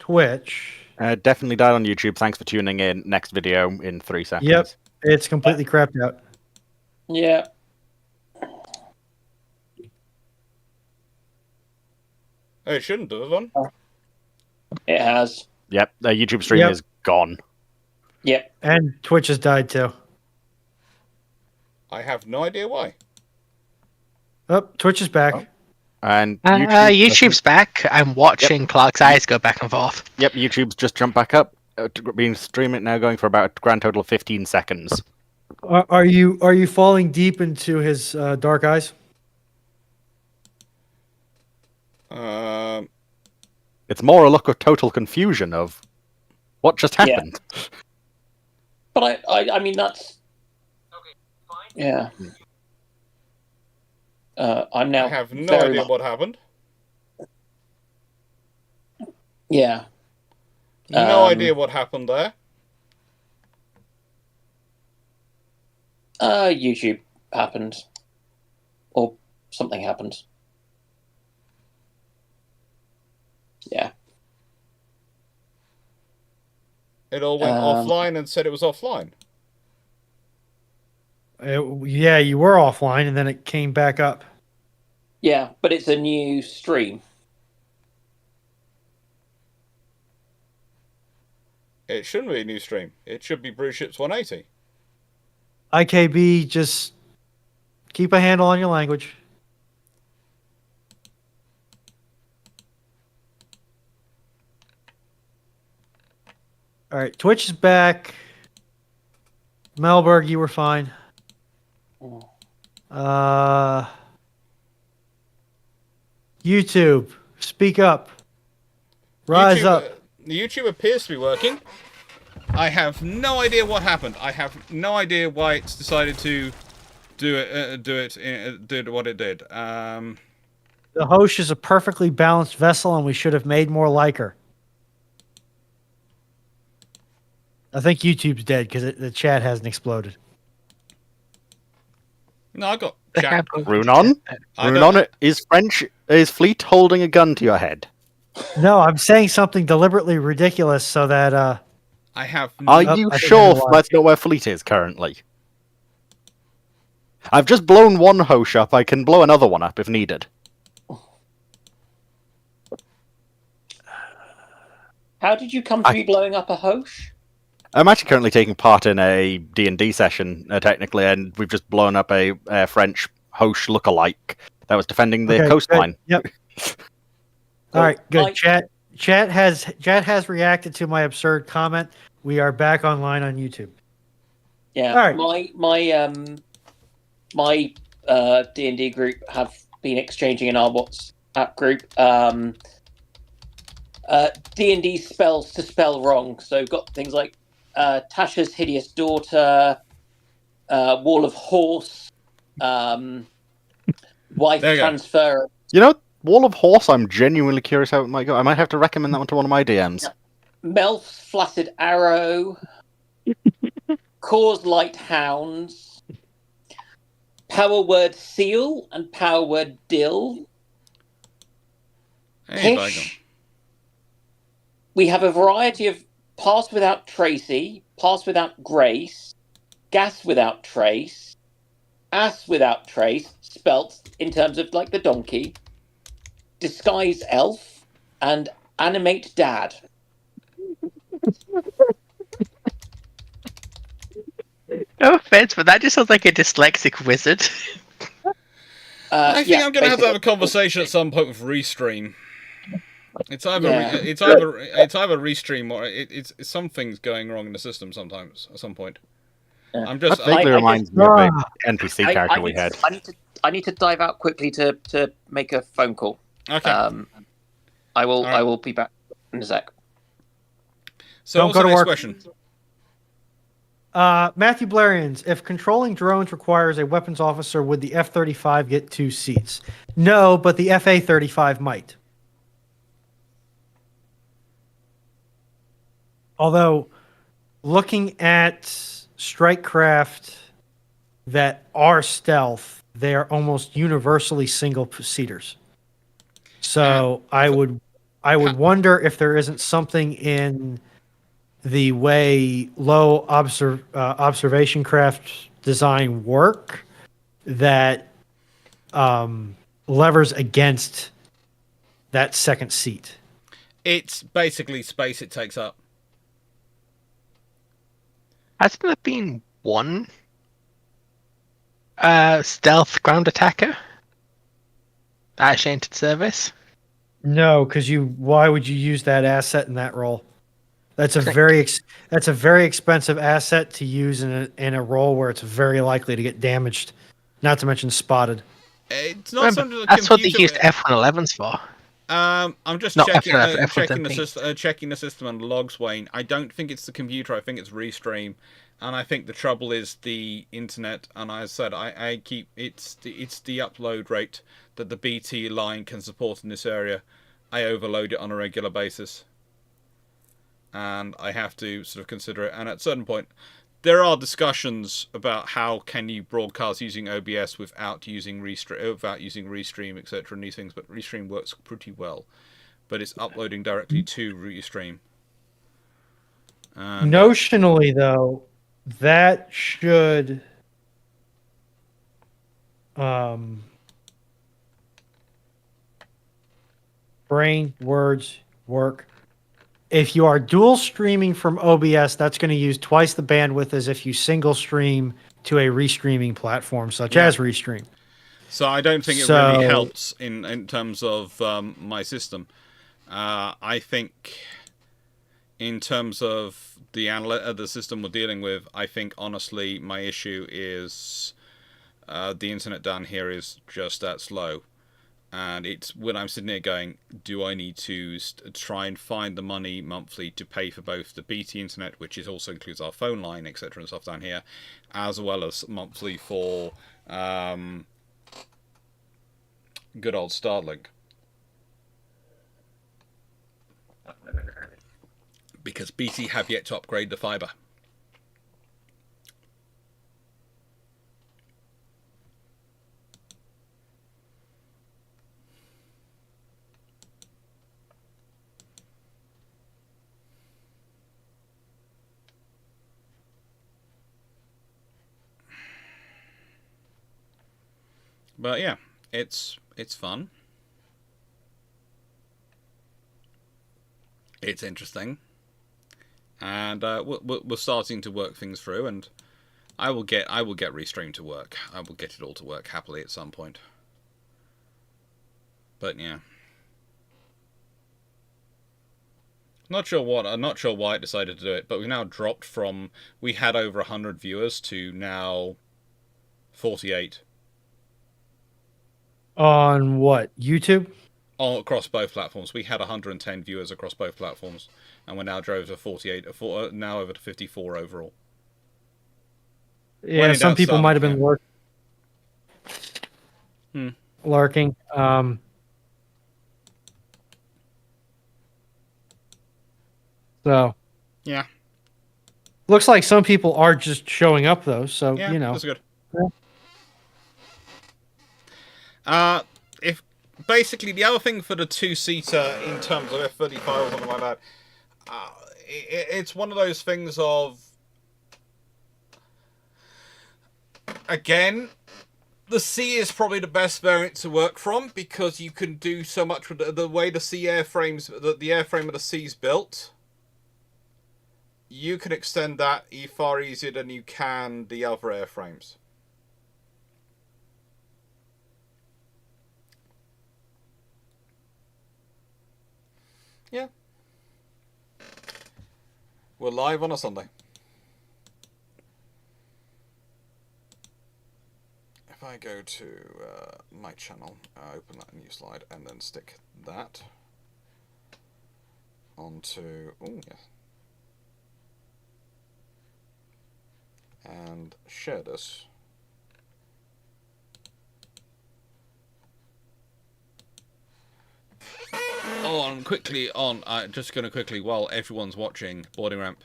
Twitch. Definitely died on YouTube. Thanks for tuning in. Next video in 3 seconds. Yep, it's completely crapped out. Yeah. Oh, it shouldn't have done. It has. Yep, the YouTube stream is gone. Yep. And Twitch has died too. I have no idea why. Oh, Twitch is back. And YouTube's back. I'm watching Clarke's eyes go back and forth. Yep, YouTube's just jumped back up. Been streaming now, going for about a grand total of 15 seconds. Are you falling deep into his dark eyes? It's more a look of total confusion of what just happened. Yeah. But I mean that's okay. Fine. Yeah. I'm now. I have no idea what happened. Yeah. No idea what happened there. YouTube happened, or something happened. Yeah. It all went offline and said it was offline. Yeah, you were offline, and then it came back up. Yeah, but it's a new stream. It shouldn't be a new stream. It should be Bruships 180. IKB, just keep a handle on your language. All right, Twitch is back. Melberg, you were fine. YouTube, speak up. Rise up. YouTube appears to be working. I have no idea what happened. I have no idea why it's decided to did what it did. The host is a perfectly balanced vessel, and we should have made more like her. I think YouTube's dead because the chat hasn't exploded. No, I got chat. Runon, is Fleet holding a gun to your head? No, I'm saying something deliberately ridiculous so that I have. Are you sure that's not where Fleet is currently? I've just blown one host up. I can blow another one up if needed. How did you come to be blowing up a host? I'm actually currently taking part in a D&D session, technically, and we've just blown up a French host look-alike that was defending the coastline. Good. Yep. All right, good. Chat has reacted to my absurd comment. We are back online on YouTube. Yeah. All right. My D&D group have been exchanging in our WhatsApp group D&D spells to spell wrong. So got things like Tasha's hideous daughter, Wall of Horse, wife transfer. You know, Wall of Horse, I'm genuinely curious how it might go. I might have to recommend that one to one of my DMs. Melf's Flaccid Arrow, Cause Light Hounds, Power Word Seal and Power Word Dill. Pish. We have a variety of Pass Without Tracy, Pass Without Grace, Gas Without Trace, Ass Without Trace, spelt in terms of like the donkey, Disguise Elf, and Animate Dad. No offense, but that just sounds like a dyslexic wizard. I think I'm going to have a conversation at some point with Restream. It's either Restream or it's something's going wrong in the system sometimes at some point. Yeah. I'm just. That vaguely reminds me of the NPC character we had. I need to dive out quickly to make a phone call. Okay. I will be back in a sec. So what's the next question? Matthew Blarians, if controlling drones requires a weapons officer, would the F-35 get 2 seats? No, but the FA-35 might. Although, looking at strike craft that are stealth, they are almost universally single-seaters. So I would I would wonder if there isn't something in the way low observation craft design work that levers against that second seat. It's basically space it takes up. Hasn't there been one stealth ground attacker that actually entered service? No, because why would you use that asset in that role? That's a very expensive asset to use in a role where it's very likely to get damaged, not to mention spotted. It's not something that's what they used F-111s for. I'm just checking the system and logs, Wayne. I don't think it's the computer. I think it's Restream, and I think the trouble is the internet. And as I said, I keep it's the upload rate that the BT line can support in this area. I overload it on a regular basis, and I have to sort of consider it. And at a certain point, there are discussions about how can you broadcast using OBS without using Restream, etc. and these things. But Restream works pretty well, but it's uploading directly to Restream. And, notionally, though, that should brain words work. If you are dual streaming from OBS, that's going to use twice the bandwidth as if you single stream to a restreaming platform such as Restream. So I don't think it really helps in terms of my system. I think in terms of the system we're dealing with, I think honestly my issue is the internet down here is just that slow. And it's when I'm sitting there going, do I need to try and find the money monthly to pay for both the BT internet, which also includes our phone line, etc. and stuff down here, as well as monthly for good old Starlink. Because BT have yet to upgrade the fibre. But yeah, it's fun. It's interesting, and we're starting to work things through. And I will get Restream to work. I will get it all to work happily at some point. But yeah, not sure why it decided to do it. But we now dropped from we had over 100 viewers to now 48. On what? YouTube? All across both platforms. We had 110 viewers across both platforms, and we're now drove to 48. Now over to 54 overall. Yeah, some people might have been lurking. So yeah, looks like some people are just showing up though. So yeah, that's good. Yeah. If basically the other thing for the two-seater in terms of F-35 or something like that, it's one of those things of, again, the C is probably the best variant to work from because you can do so much with the way the C airframes, the airframe of the C is built. You can extend that far easier than you can the other airframes. Yeah. We're live on a Sunday. If I go to my channel, open that new slide, and then stick that onto... Oh, yeah. And share this. Oh, I'm quickly on. Just going to quickly, while everyone's watching, boarding ramp.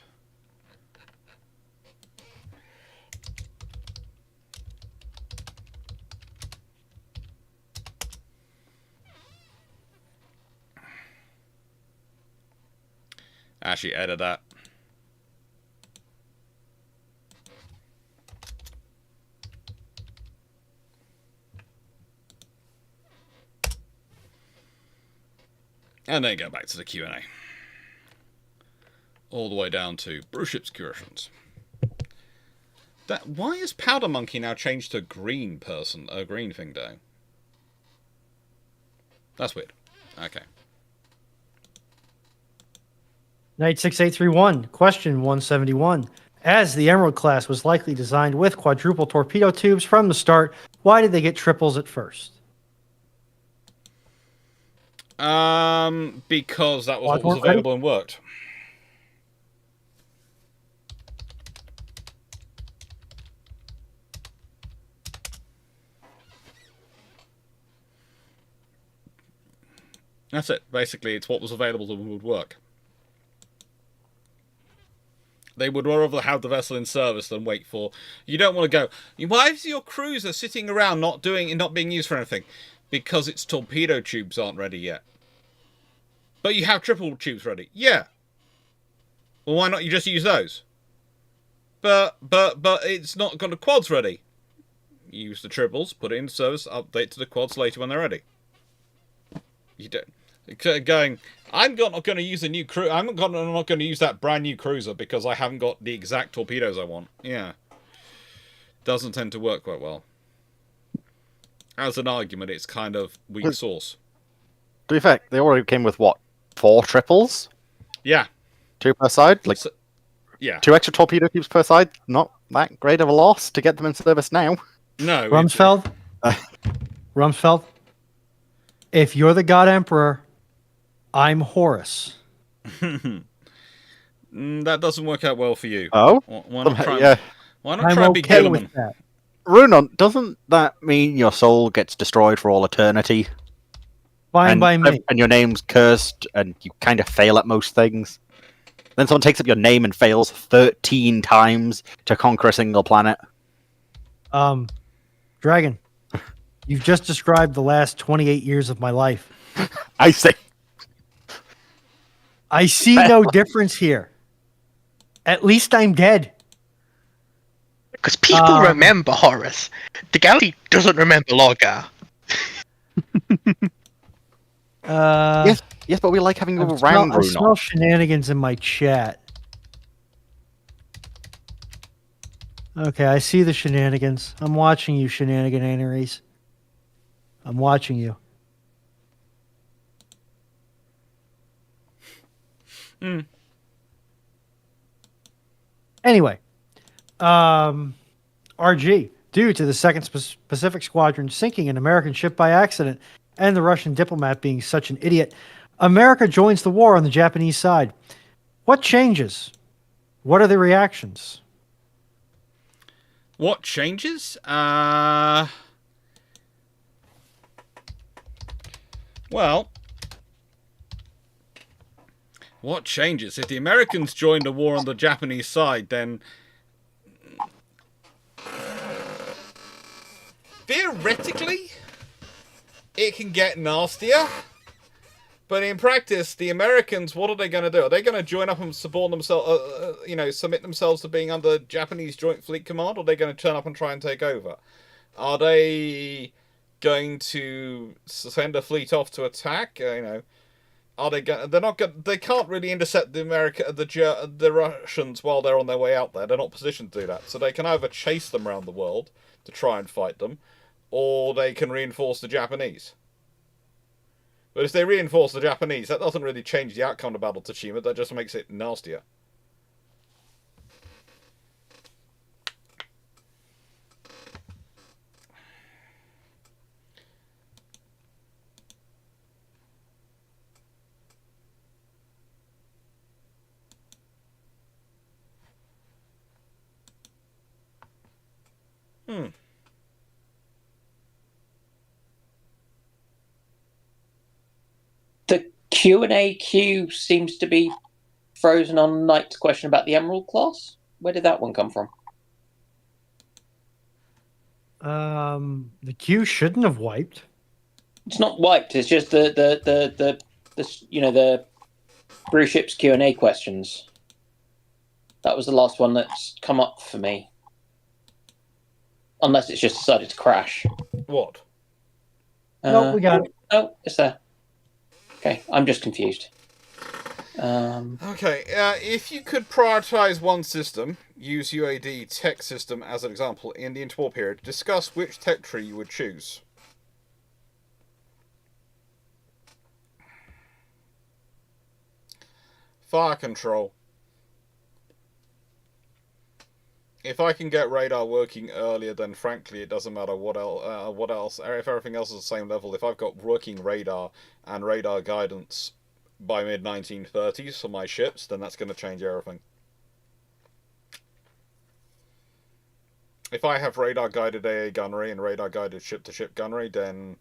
Actually, edit that. And then go back to the Q&A. All the way down to Bruships questions. Why is Powder Monkey now changed to green person? A green thing though. That's weird. Okay. Knight 6831, question 171. As the Emerald class was likely designed with quadruple torpedo tubes from the start, why did they get triples at first? Because that was what was available and worked. That's it. Basically, it's what was available and would work. They would rather have the vessel in service than wait for... You don't want to go, why is your cruiser sitting around not being used for anything? Because its torpedo tubes aren't ready yet. But you have triple tubes ready. Yeah. Well, why not you just use those? But it's not got the quads ready. Use the triples, put it in service, update to the quads later when they're ready. You don't... Going, I'm not going to use a new cruiser. I'm not going to use that brand new cruiser because I haven't got the exact torpedoes I want. Yeah, doesn't tend to work quite well. As an argument, it's kind of weak source. To be fair, they already came with what, 4 triples? Yeah, 2 per side. Like, yeah, 2 extra torpedo tubes per side. Not that great of a loss to get them in service now. No, Rumsfeld. Rumsfeld. If you're the God Emperor, I'm Horus. That doesn't work out well for you. Oh? Why not try? Yeah. Why not try and be okay Gilliman? with that. Runon, doesn't that mean your soul gets destroyed for all eternity? Fine by me. And your name's cursed, and you kind of fail at most things? Then someone takes up your name and fails 13 times to conquer a single planet? Dragon, you've just described the last 28 years of my life. I say. I see no difference here. At least I'm dead. Because people remember Horus. The galaxy doesn't remember Lorgar. Yes, but we like having you around, I smell shenanigans in my chat. Okay, I see the shenanigans. I'm watching you, shenaniganeries. I'm watching you. Anyway, RG, due to the 2nd Pacific Squadron sinking an American ship by accident and the Russian diplomat being such an idiot, America joins the war on the Japanese side. What changes? What are the reactions? What changes? Well, what changes? If the Americans join the war on the Japanese side, then theoretically it can get nastier. But in practice, the Americans, what are they going to do? Are they going to join up and support themselves, submit themselves to being under Japanese Joint Fleet Command, or are they going to turn up and try and take over? Are they going to send a fleet off to attack? Are they going? They're not going. They can't really intercept the Russians while they're on their way out there. They're not positioned to do that. So they can either chase them around the world to try and fight them, or they can reinforce the Japanese. But if they reinforce the Japanese, that doesn't really change the outcome of Battle of Tsushima. That just makes it nastier. The Q&A queue seems to be frozen on Knight's question about the Emerald class. Where did that one come from? The queue shouldn't have wiped. It's not wiped. It's just the Bruships Q&A questions. That was the last one that's come up for me. Unless it's just decided to crash. What? Nope, we got it. Oh, it's there. Okay, I'm just confused. Okay, if you could prioritize one system, use UAD tech system as an example, in the interwar period, discuss which tech tree you would choose. Fire control. If I can get radar working earlier, then frankly it doesn't matter what else. If everything else is the same level, if I've got working radar and radar guidance by mid-1930s for my ships, then that's going to change everything. If I have radar-guided AA gunnery and radar-guided ship-to-ship gunnery, then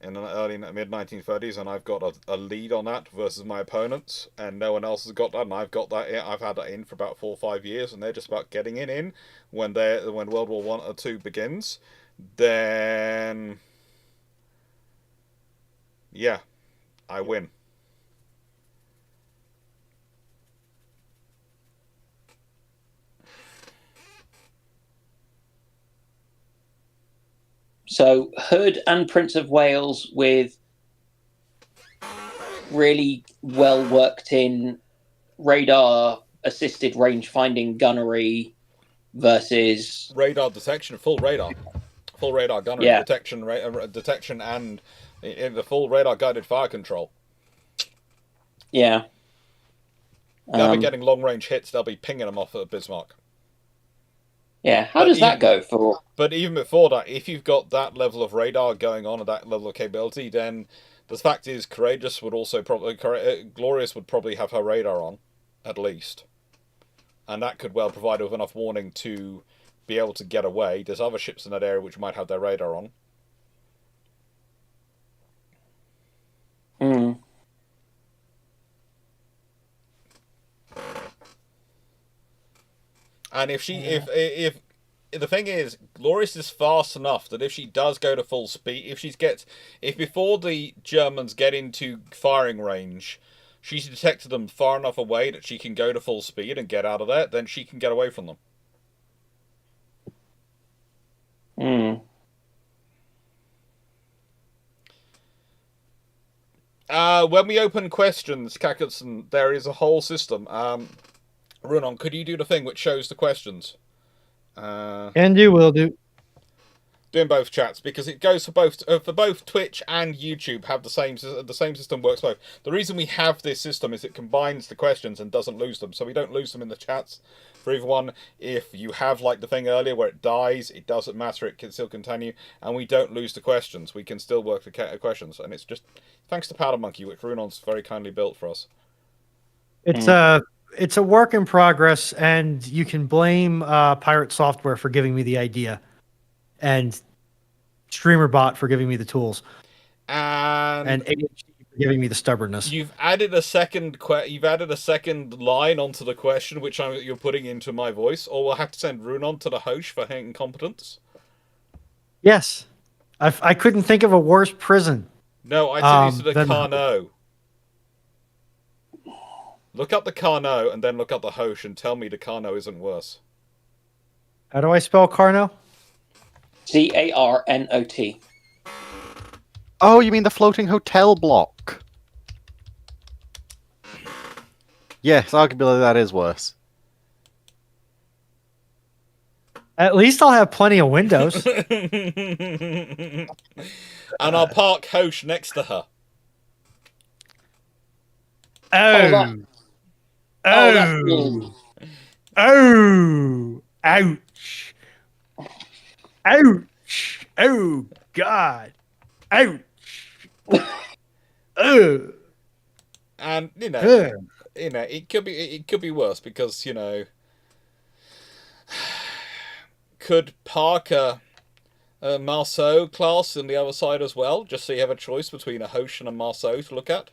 in the early mid-1930s, and I've got a lead on that versus my opponents, and no one else has got that, and I've got that. I've had that in for about 4 or 5 years, and they're just about getting it in when World War I or II begins. Then, yeah, I win. So Hood and Prince of Wales with really well worked in radar assisted range finding gunnery versus radar detection, full radar gunnery, detection and the full radar guided fire control. Yeah. They'll be getting long range hits. They'll be pinging them off at Bismarck. Yeah, how does that go for? But even before that, if you've got that level of radar going on at that level of capability, then the fact is, Glorious would probably have her radar on, at least, and that could well provide her with enough warning to be able to get away. There's other ships in that area which might have their radar on. Hmm. And if the thing is, Glorious is fast enough that if she does go to full speed, if before the Germans get into firing range, she's detected them far enough away that she can go to full speed and get out of there, then she can get away from them. When we open questions, Kakutson, there is a whole system. Runon, could you do the thing which shows the questions? And you will do. Doing both chats, because it goes for both Twitch and YouTube have the same system, works both. The reason we have this system is it combines the questions and doesn't lose them, so we don't lose them in the chats for either one. If you have, like the thing earlier where it dies, it doesn't matter, it can still continue, and we don't lose the questions. We can still work the questions, and it's just thanks to Powder Monkey, which Runon's very kindly built for us. It's a work in progress, and you can blame Pirate Software for giving me the idea, and StreamerBot for giving me the tools, and ADHD for giving me the stubbornness. You've added a second line onto the question, which you're putting into my voice, or we'll have to send Runon to the host for incompetence. Yes, I couldn't think of a worse prison. No, I sent you to the Carnot. Look up the Carnot and then look up the Hosh and tell me the Carnot isn't worse. How do I spell Carnot? Carnot. Oh, you mean the floating hotel block? Yes, arguably that is worse. At least I'll have plenty of windows. And I'll park Hosh next to her. Oh. Oh, ouch. Ouch. Oh, God. Ouch. And, it could be worse because, could Parker Marceau class on the other side as well, just so you have a choice between a Hosh and a Marceau to look at?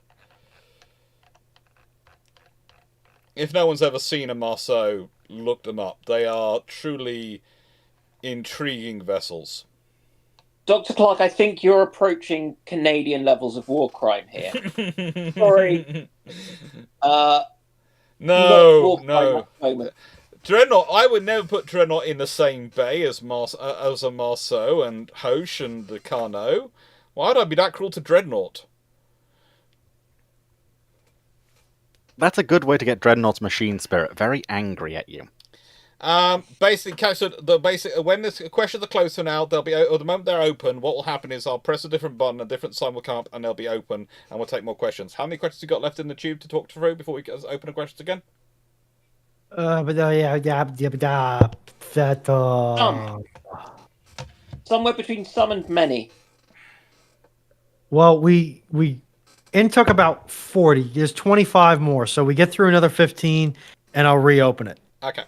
If no one's ever seen a Marceau, look them up. They are truly intriguing vessels. Dr. Clarke, I think you're approaching Canadian levels of war crime here. Sorry. No. Dreadnought. I would never put Dreadnought in the same bay as a Marceau and Hoche and the Carnot. Why would I be that cruel to Dreadnought? That's a good way to get Dreadnought's machine spirit very angry at you. Basically, so when the questions are closer now, they'll be at the moment they're open. What will happen is I'll press a different button, a different sign will come up, and they'll be open, and we'll take more questions. How many questions you got left in the tube to talk through before we open the questions again? Somewhere between some and many. Well, we took about 40. There's 25 more, so we get through another 15, and I'll reopen it. Okay.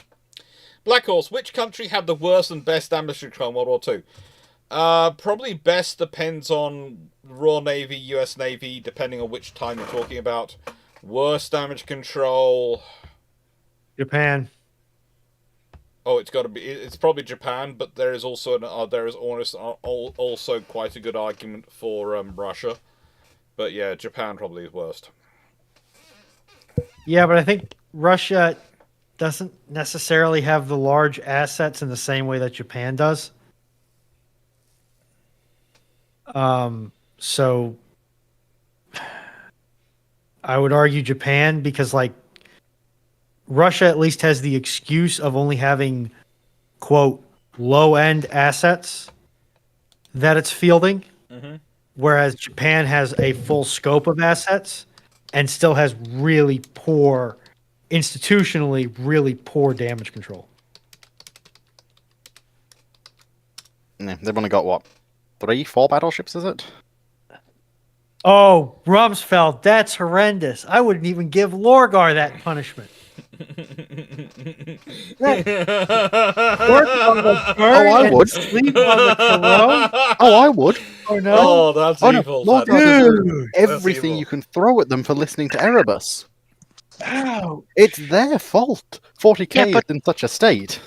Black Horse, which country had the worst and best damage control in World War II? Probably best depends on Royal Navy, US Navy, depending on which time you're talking about. Worst damage control... Japan. Oh, it's probably Japan, but there is also also quite a good argument for Russia. But yeah, Japan probably is worst. Yeah, but I think Russia doesn't necessarily have the large assets in the same way that Japan does. So I would argue Japan because, like, Russia at least has the excuse of only having, quote, low-end assets that it's fielding, whereas Japan has a full scope of assets and still has really poor, institutionally really poor damage control. Yeah, they've only got, what, 3-4 battleships, is it? Oh, Rumsfeld, that's horrendous. I wouldn't even give Lorgar that punishment. I would. Sleep on the throne? Oh, I would. Oh, no. Oh, that's evil. Lord That's does everything you can throw at them for listening to Erebus. Ow. It's their fault. 40k Yeah, but- is in such a state.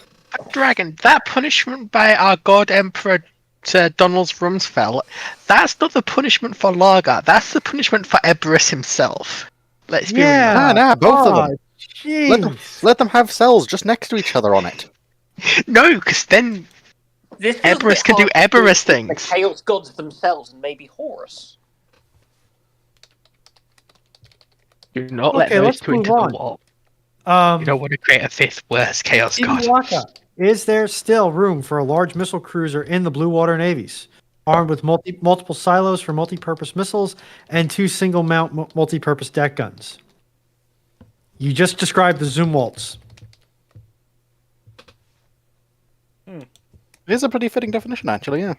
Dragon, that punishment by our God Emperor Donald Rumsfeld, that's not the punishment for Larga, that's the punishment for Eberus himself. Let's be real. Nah, both of them. Jeez. Let them have cells just next to each other on it. No, because then This feels a Eberus bit can do hard to Eberus the things. Chaos gods themselves and maybe Horus. Do not let Okay, those let's two into move the on. wall. Um, You don't want to create a fifth worst Chaos in God. Waka, is there still room for a large missile cruiser in the Blue Water Navies, armed with multiple silos for multi-purpose missiles and 2 single-mount multi-purpose deck guns? You just described the Zumwalts. It is a pretty fitting definition, actually, yeah.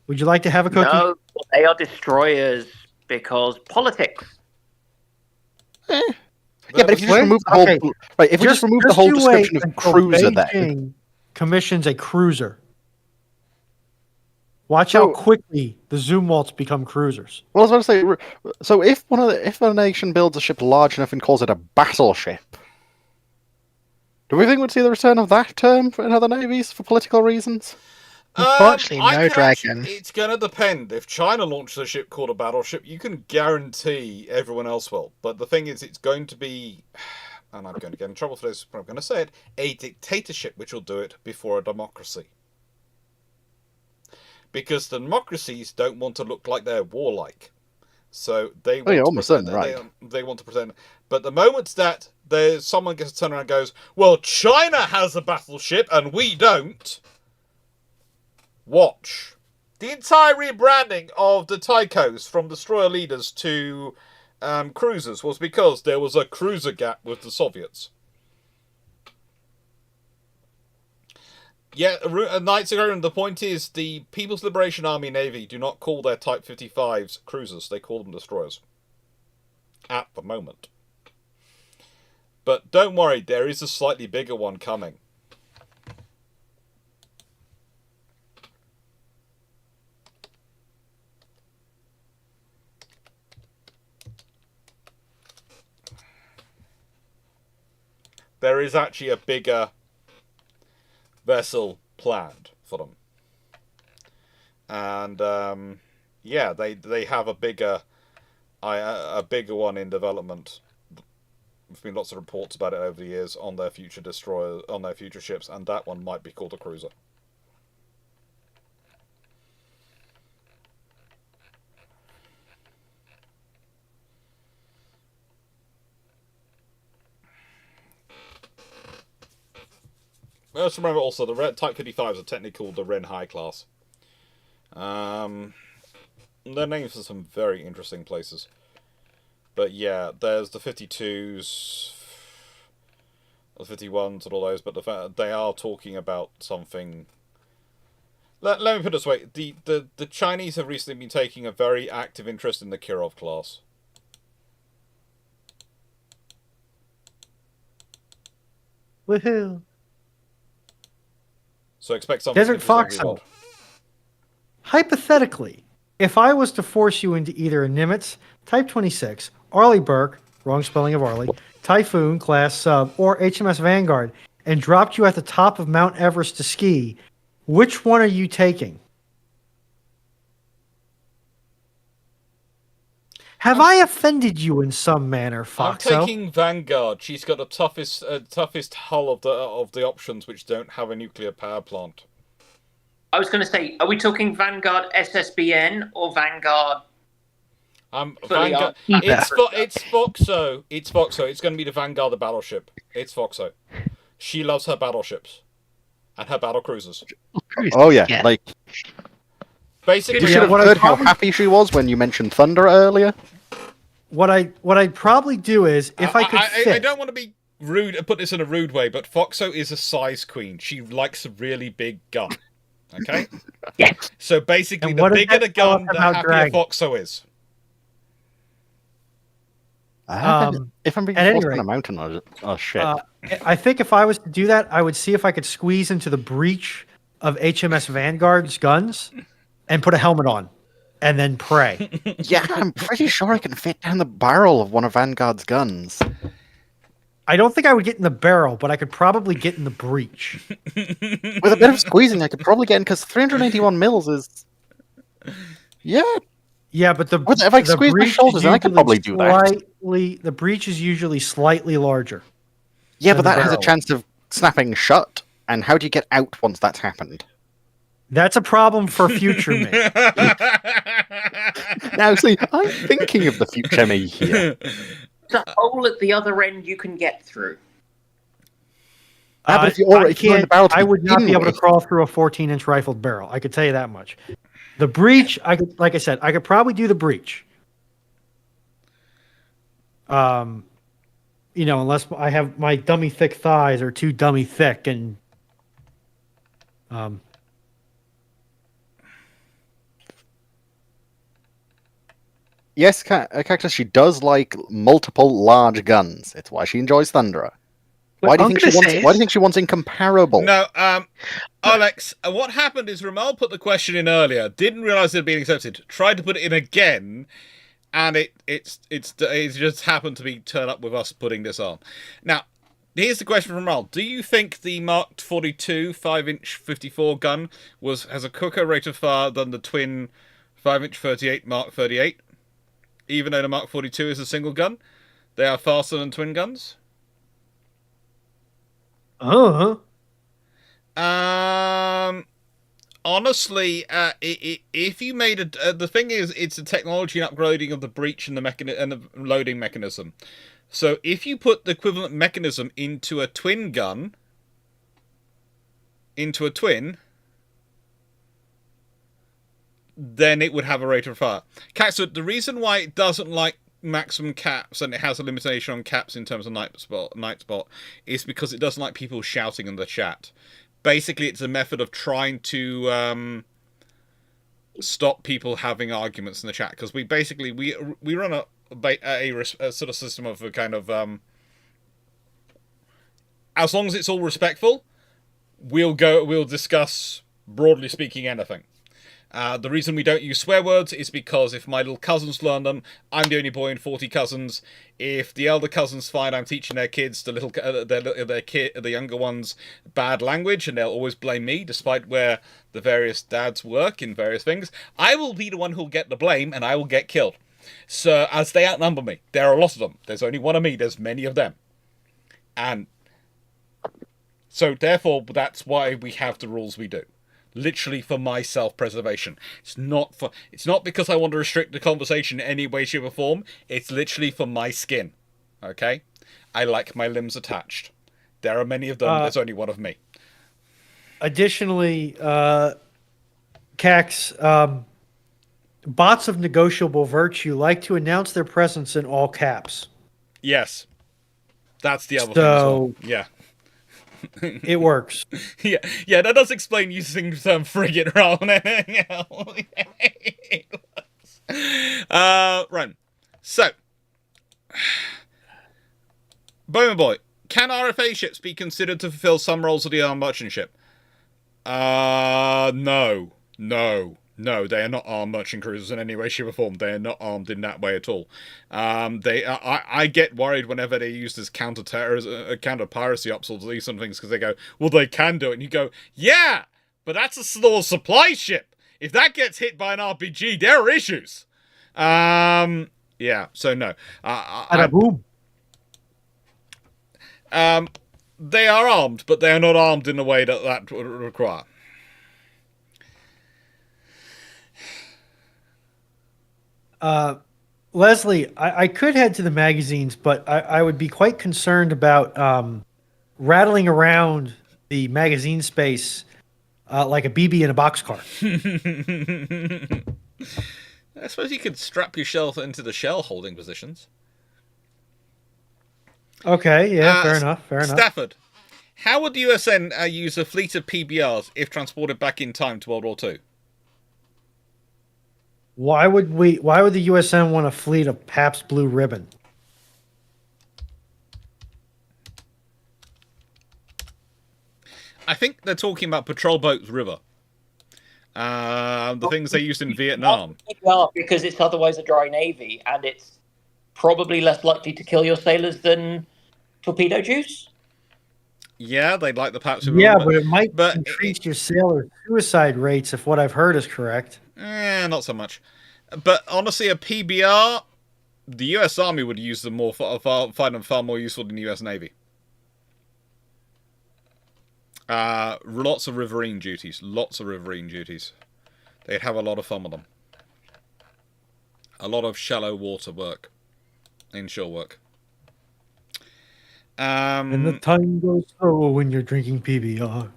Would you like to have a cookie? No, they are destroyers because politics. Yeah, but if you just remove the whole, Okay. right, if we just remove the whole you description wait of until cruiser, then Beijing commissions a cruiser. Watch So- how quickly the Zumwalts become cruisers. well, I was about to say, so if a nation builds a ship large enough and calls it a battleship, do we think we'd see the return of that term in other navies for political reasons? Unfortunately, I no, can Dragon. It's going to depend. If China launches a ship called a battleship, you can guarantee everyone else will. But the thing is, it's going to be, and I'm going to get in trouble for this, but I'm going to say it, a dictatorship which will do it before a democracy. Because the democracies don't want to look like they're warlike. So they want almost certainly right. They want to pretend. But the moment that someone gets to turn around and goes, well, China has a battleship and we don't, watch. The entire rebranding of the Tychos from destroyer leaders to cruisers was because there was a cruiser gap with the Soviets. Yeah, Knights Agrarian, the point is the People's Liberation Army Navy do not call their Type 55s cruisers, they call them destroyers. At the moment. But don't worry, there is a slightly bigger one coming. There is actually a bigger vessel planned for them. and yeah, they have a bigger one in development. There's been lots of reports about it over the years on their future destroyers, on their future ships, and that one might be called a cruiser. Let's remember also the Type 55s are technically called the Ren High class. They're named for some very interesting places. But yeah, there's the 52s, the 51s, and all those. But they are talking about something. Let me put it this way: the Chinese have recently been taking a very active interest in the Kirov class. Woohoo! So expect something. Desert Foxhound. Hypothetically, if I was to force you into either a Nimitz, Type 26, Arleigh Burke, wrong spelling of Arleigh, Typhoon class sub, or HMS Vanguard, and dropped you at the top of Mount Everest to ski, which one are you taking? Have I offended you in some manner, Foxo? I'm taking Vanguard. She's got the toughest hull of the options which don't have a nuclear power plant. I was going to say, are we talking Vanguard SSBN or Vanguard? Vanguard. It's Foxo. It's Foxo. It's going to be the Vanguard, the battleship. It's Foxo. She loves her battleships and her battle cruisers. Oh yeah, like basically. You should have heard how happy she was when you mentioned Thunder earlier. What I'd probably do is if I could fit. I don't want to be rude and put this in a rude way, but Foxo is a size queen. She likes a really big gun. Okay. Yeah. So basically, the bigger the gun, the happier Foxo is. If I'm being forced on a mountain, oh shit! I think if I was to do that, I would see if I could squeeze into the breach of HMS Vanguard's guns and put a helmet on, and then pray. Yeah, I'm pretty sure I can fit down the barrel of one of Vanguard's guns. I don't think I would get in the barrel, but I could probably get in the breach. With a bit of squeezing, I could probably get in, because 381 mils is... Yeah. Yeah, but if I squeeze my shoulders, then I could probably do that. The breach is usually slightly larger. Yeah, but that has a chance of snapping shut. And how do you get out once that's happened? That's a problem for future me. Now, see, I'm thinking of the future me here. The hole at the other end you can get through. But if you're in the barrel I would not be able to crawl through a 14-inch rifled barrel. I could tell you that much. The breach, like I said, I could probably do the breach. Unless I have my dummy thick thighs are too dummy thick, and Yes, Cactus, she does like multiple large guns. It's why she enjoys Thunderer. Why do you think she wants incomparable? No, Alex, what happened is Ramal put the question in earlier, didn't realise it had been accepted, tried to put it in again, and it just happened to be turned up with us putting this on. Now, here's the question from Ramal. Do you think the Mark 42 5-inch 54 gun has a quicker rate of fire than the twin 5-inch 38 Mark 38? Even though the Mark 42 is a single gun, they are faster than twin guns. Honestly, if you made the thing is, it's a technology and upgrading of the breach and the loading mechanism. So if you put the equivalent mechanism into a twin gun, then it would have a rate of fire. So the reason why it doesn't like maximum caps and it has a limitation on caps in terms of night spot is because it doesn't like people shouting in the chat. Basically, it's a method of trying to stop people having arguments in the chat, because we run a sort of system of a kind of as long as it's all respectful, we'll discuss, broadly speaking, anything. The reason we don't use swear words is because if my little cousins learn them, I'm the only boy in 40 cousins. If the elder cousins find I'm teaching their kids, the younger ones, bad language, and they'll always blame me, despite where the various dads work in various things, I will be the one who'll get the blame, and I will get killed. So, as they outnumber me, there are a lot of them. There's only one of me, there's many of them. And so, therefore, that's why we have the rules we do. Literally for my self-preservation. It's not because I want to restrict the conversation in any way, shape, or form. It's literally for my skin. Okay? I like my limbs attached. There are many of them. There's only one of me. Additionally, Cax, bots of negotiable virtue like to announce their presence in all caps. Yes. That's the other thing as well. Yeah. It works. Yeah, that does explain using the term frigate rather than anything else. Right. So, Bowman Boy, can RFA ships be considered to fulfill some roles of the armed merchant ship? No, they are not armed merchant cruisers in any way, shape, or form. They are not armed in that way at all. I get worried whenever they use this counter piracy ops or these some things because they go, well, they can do it, and you go, yeah, but that's a small supply ship. If that gets hit by an RPG, there are issues. Yeah, so no. They are armed, but they are not armed in the way that would require. Leslie, I could head to the magazines, but I would be quite concerned about rattling around the magazine space like a BB in a boxcar. I suppose you could strap yourself into the shell holding positions. Okay, yeah, fair enough. Stafford, how would the USN use a fleet of PBRs if transported back in time to World War II? Why would the USN want a fleet of Pabst Blue Ribbon? I think they're talking about patrol boats river. The things they used in Vietnam. Because it's otherwise a dry navy, and it's probably less likely to kill your sailors than torpedo juice. Yeah, they'd like the Pabst. Yeah, but it might increase your sailor suicide rates if what I've heard is correct. Not so much. But honestly, a PBR, the U.S. Army would use them find them far more useful than the U.S. Navy. Lots of riverine duties. They'd have a lot of fun with them. A lot of shallow water work. Inshore work. And the time goes slow when you're drinking PBR.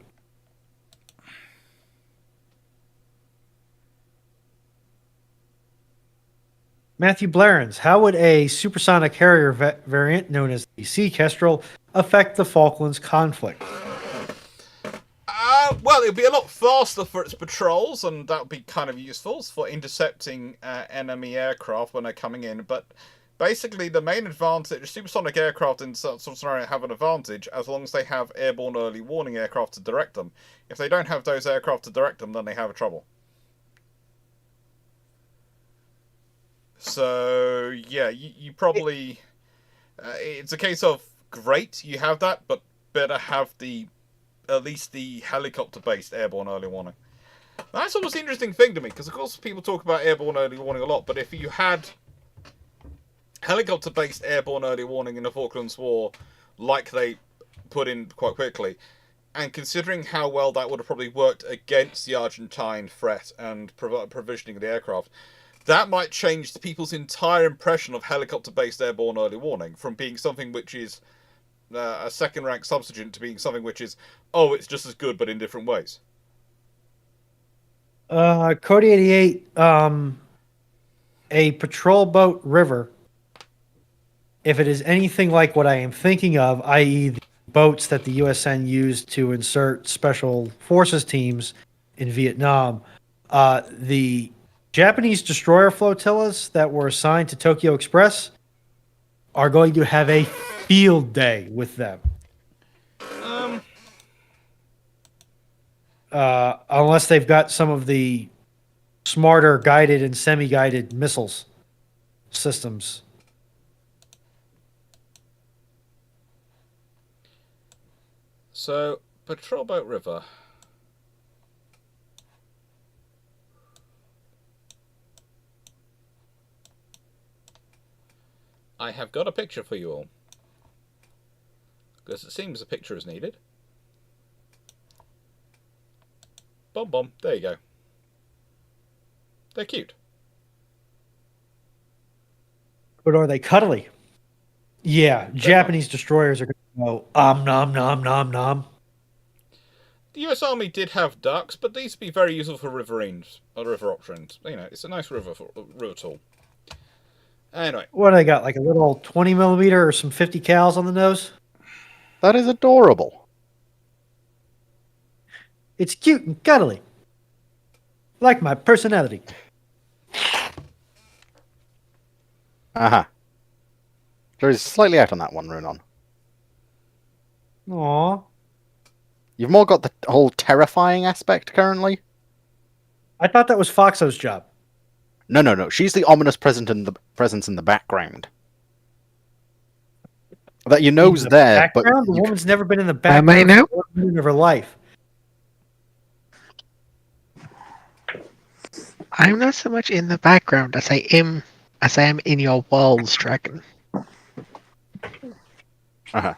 Matthew Blarins, how would a supersonic carrier variant known as the Sea Kestrel affect the Falklands conflict? Well, it would be a lot faster for its patrols, and that would be kind of useful for intercepting enemy aircraft when they're coming in. But basically, the main advantage, supersonic aircraft in some scenario have an advantage as long as they have airborne early warning aircraft to direct them. If they don't have those aircraft to direct them, then they have trouble. So, yeah, you probably... it's a case of, great, you have that, but better have at least the helicopter-based airborne early warning. That's almost the interesting thing to me, because of course people talk about airborne early warning a lot, but if you had helicopter-based airborne early warning in the Falklands War, like they put in quite quickly, and considering how well that would have probably worked against the Argentine threat and provisioning of the aircraft, that might change the people's entire impression of helicopter-based airborne early warning from being something which is a second-rank substitute to being something which is, oh, it's just as good but in different ways. Code 88, a patrol boat river, if it is anything like what I am thinking of, i.e. the boats that the USN used to insert special forces teams in Vietnam, the Japanese destroyer flotillas that were assigned to Tokyo Express are going to have a field day with them. Unless they've got some of the smarter guided and semi-guided missiles systems. So, Patrol Boat River. I have got a picture for you all. Because it seems a picture is needed. Bomb bomb. There you go. They're cute. But are they cuddly? Yeah, Japanese destroyers are going to go, nom, nom, nom, nom. The US Army did have ducks, but these would be very useful for riverines, or river options. You know, it's a nice river tool. Anyway. What do they got? Like a little 20 millimeter or some 50 cals on the nose? That is adorable. It's cute and cuddly. Like my personality. Aha. Jerry's slightly out on that one, Runon. Aw. You've more got the whole terrifying aspect currently. I thought that was Foxo's job. No. She's the ominous presence in the background. That you know's there, but the woman's never been in the background of her life. I'm not so much in the background as I am in your walls, Dragon. Uh-huh.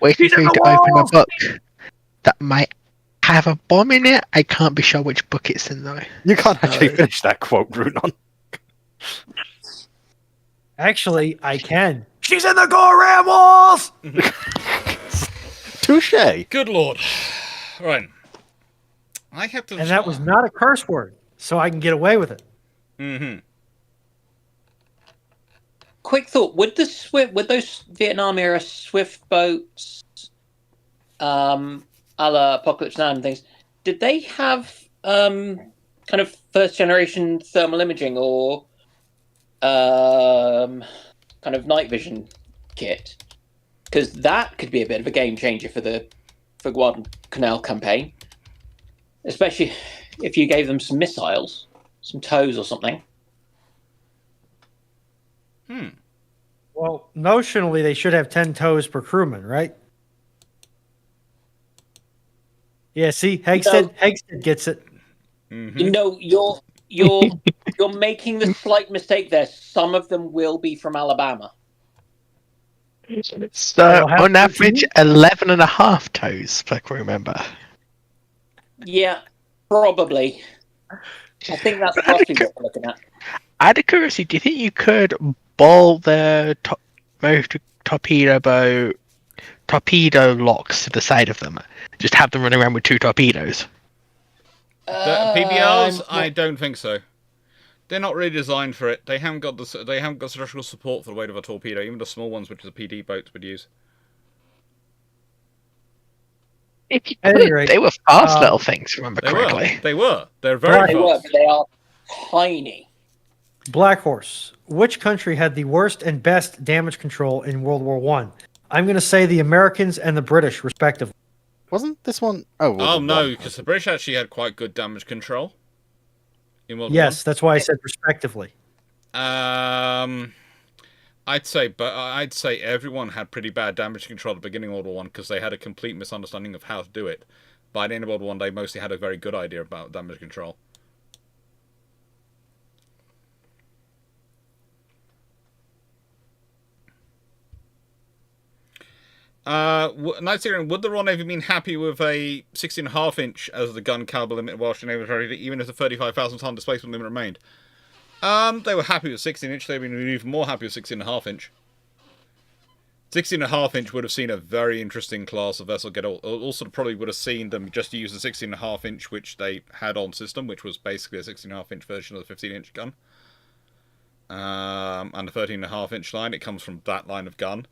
Waiting for you to open a book that might have a bomb in it. I can't be sure which book it's in, though. You can't actually finish that quote, Runon. Actually, I can. She's in the Goram walls! Touche. Good lord. Right. I have to... And that was not a curse word, so I can get away with it. Mm-hmm. Quick thought: would those Vietnam era swift boats, a la Apocalypse Now and things, did they have kind of first generation thermal imaging or kind of night vision kit? Because that could be a bit of a game changer for the Guadalcanal campaign, especially if you gave them some missiles, some tows or something. Well, notionally, they should have 10 toes per crewman, right? Yeah, see, Hegstead gets it. Mm-hmm. You know, you're making the slight mistake there. Some of them will be from Alabama. So, on average, 11.5 toes per crew member. Yeah, probably. I think that's roughly what we're looking at. Out of curiosity, do you think you could ball the torpedo locks to the side of them? Just have them running around with 2 torpedoes? The PBLs? I don't think so. They're not really designed for it. They haven't got structural support for the weight of a torpedo, even the small ones, which the PD boats would use. They were fast little things, remember correctly. They were. They're very fast. But they are tiny. Black Horse. Which country had the worst and best damage control in World War I? I'm going to say the Americans and the British, respectively. Wasn't this one? Oh no, because the British actually had quite good damage control. In World War I. That's why I said respectively. I'd say everyone had pretty bad damage control at the beginning of World War I because they had a complete misunderstanding of how to do it. By the end of World War I, they mostly had a very good idea about damage control. Would the Royal Navy have been happy with a 16.5 inch as the gun caliber limit Welsh Navy, even if the 35,000 ton displacement limit remained? They were happy with 16 inch. They'd been even more happy with 16.5 inch. 16.5 inch would have seen a very interesting class of vessel get. Also, probably would have seen them just use the 16.5 inch, which they had on system, which was basically a 16.5 inch version of the 15 inch gun. And the 13.5 inch line, it comes from that line of gun.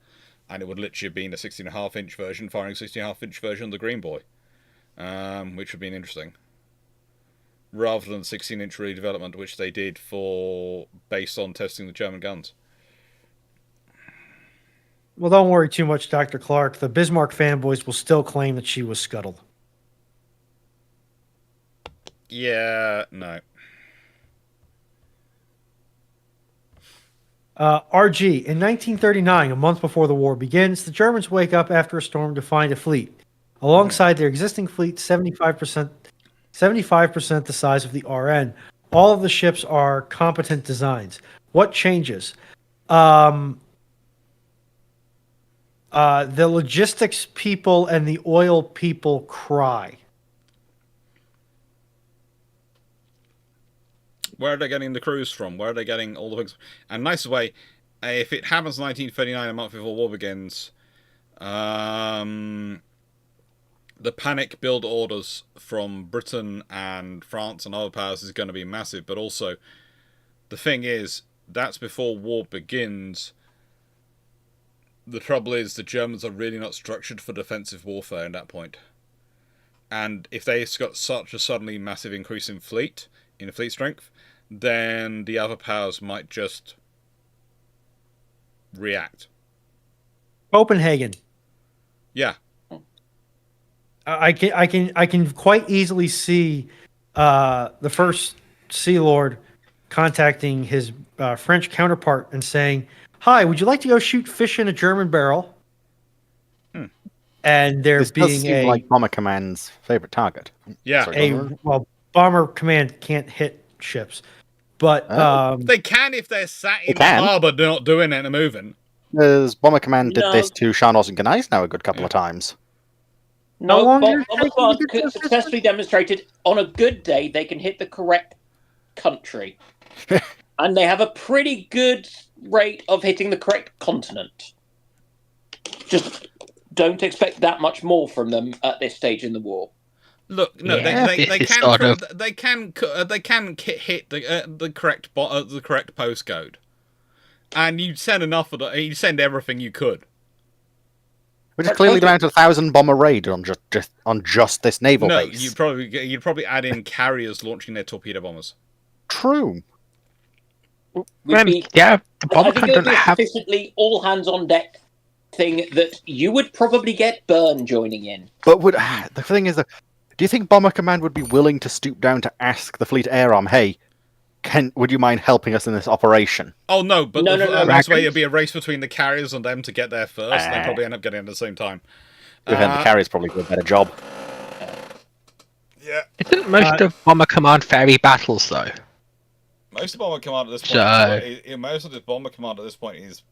And it would literally have been a 16.5 inch version, firing 16.5 inch version of the Green Boy. Which would have been interesting. Rather than 16 inch redevelopment, which they did based on testing the German guns. Well, don't worry too much, Dr. Clarke. The Bismarck fanboys will still claim that she was scuttled. Yeah, no. RG, in 1939, a month before the war begins, the Germans wake up after a storm to find a fleet. Alongside their existing fleet, 75% the size of the RN. All of the ships are competent designs. What changes? The logistics people and the oil people cry. Where are they getting the crews from? Where are they getting all the things? And nice way, if it happens in 1939, a month before war begins, the panic build orders from Britain and France and other powers is going to be massive. But also, the thing is, that's before war begins. The trouble is, the Germans are really not structured for defensive warfare at that point. And if they've got such a suddenly massive increase in fleet strength, then the other powers might just react. Copenhagen. Yeah. I can quite easily see the first Sea Lord contacting his French counterpart and saying, "Hi, would you like to go shoot fish in a German barrel?" And there This being does seem like Bomber Command's favorite target. Yeah. Sorry, Bomber Command can't hit ships, but they can if they're sat in the harbour, not doing it and moving. Because Bomber Command did this to Charnos and Gneiss now a good couple of times. No, Bomber Command successfully demonstrated on a good day they can hit the correct country. And they have a pretty good rate of hitting the correct continent. Just don't expect that much more from them at this stage in the war. Look, no, Yeah, they this can sort of- they can hit the correct postcode, and you send enough of you send everything you could. Which is clearly down to 1,000 bomber raid on just this naval No, base. you'd probably add in carriers launching their torpedo bombers. True. The bomber I think it would be a sufficiently all hands on deck thing that you would probably get Byrne joining in. But the thing is, do you think Bomber Command would be willing to stoop down to ask the Fleet Air Arm, "Hey, would you mind helping us in this operation?" Oh no, but No. this way it'd be a race between the carriers and them to get there first. They probably end up getting it at the same time. The carriers probably do a better job. Yeah. Isn't most of Bomber Command ferry battles though? Most of Bomber Command at this point. Most of the Bomber Command at this point is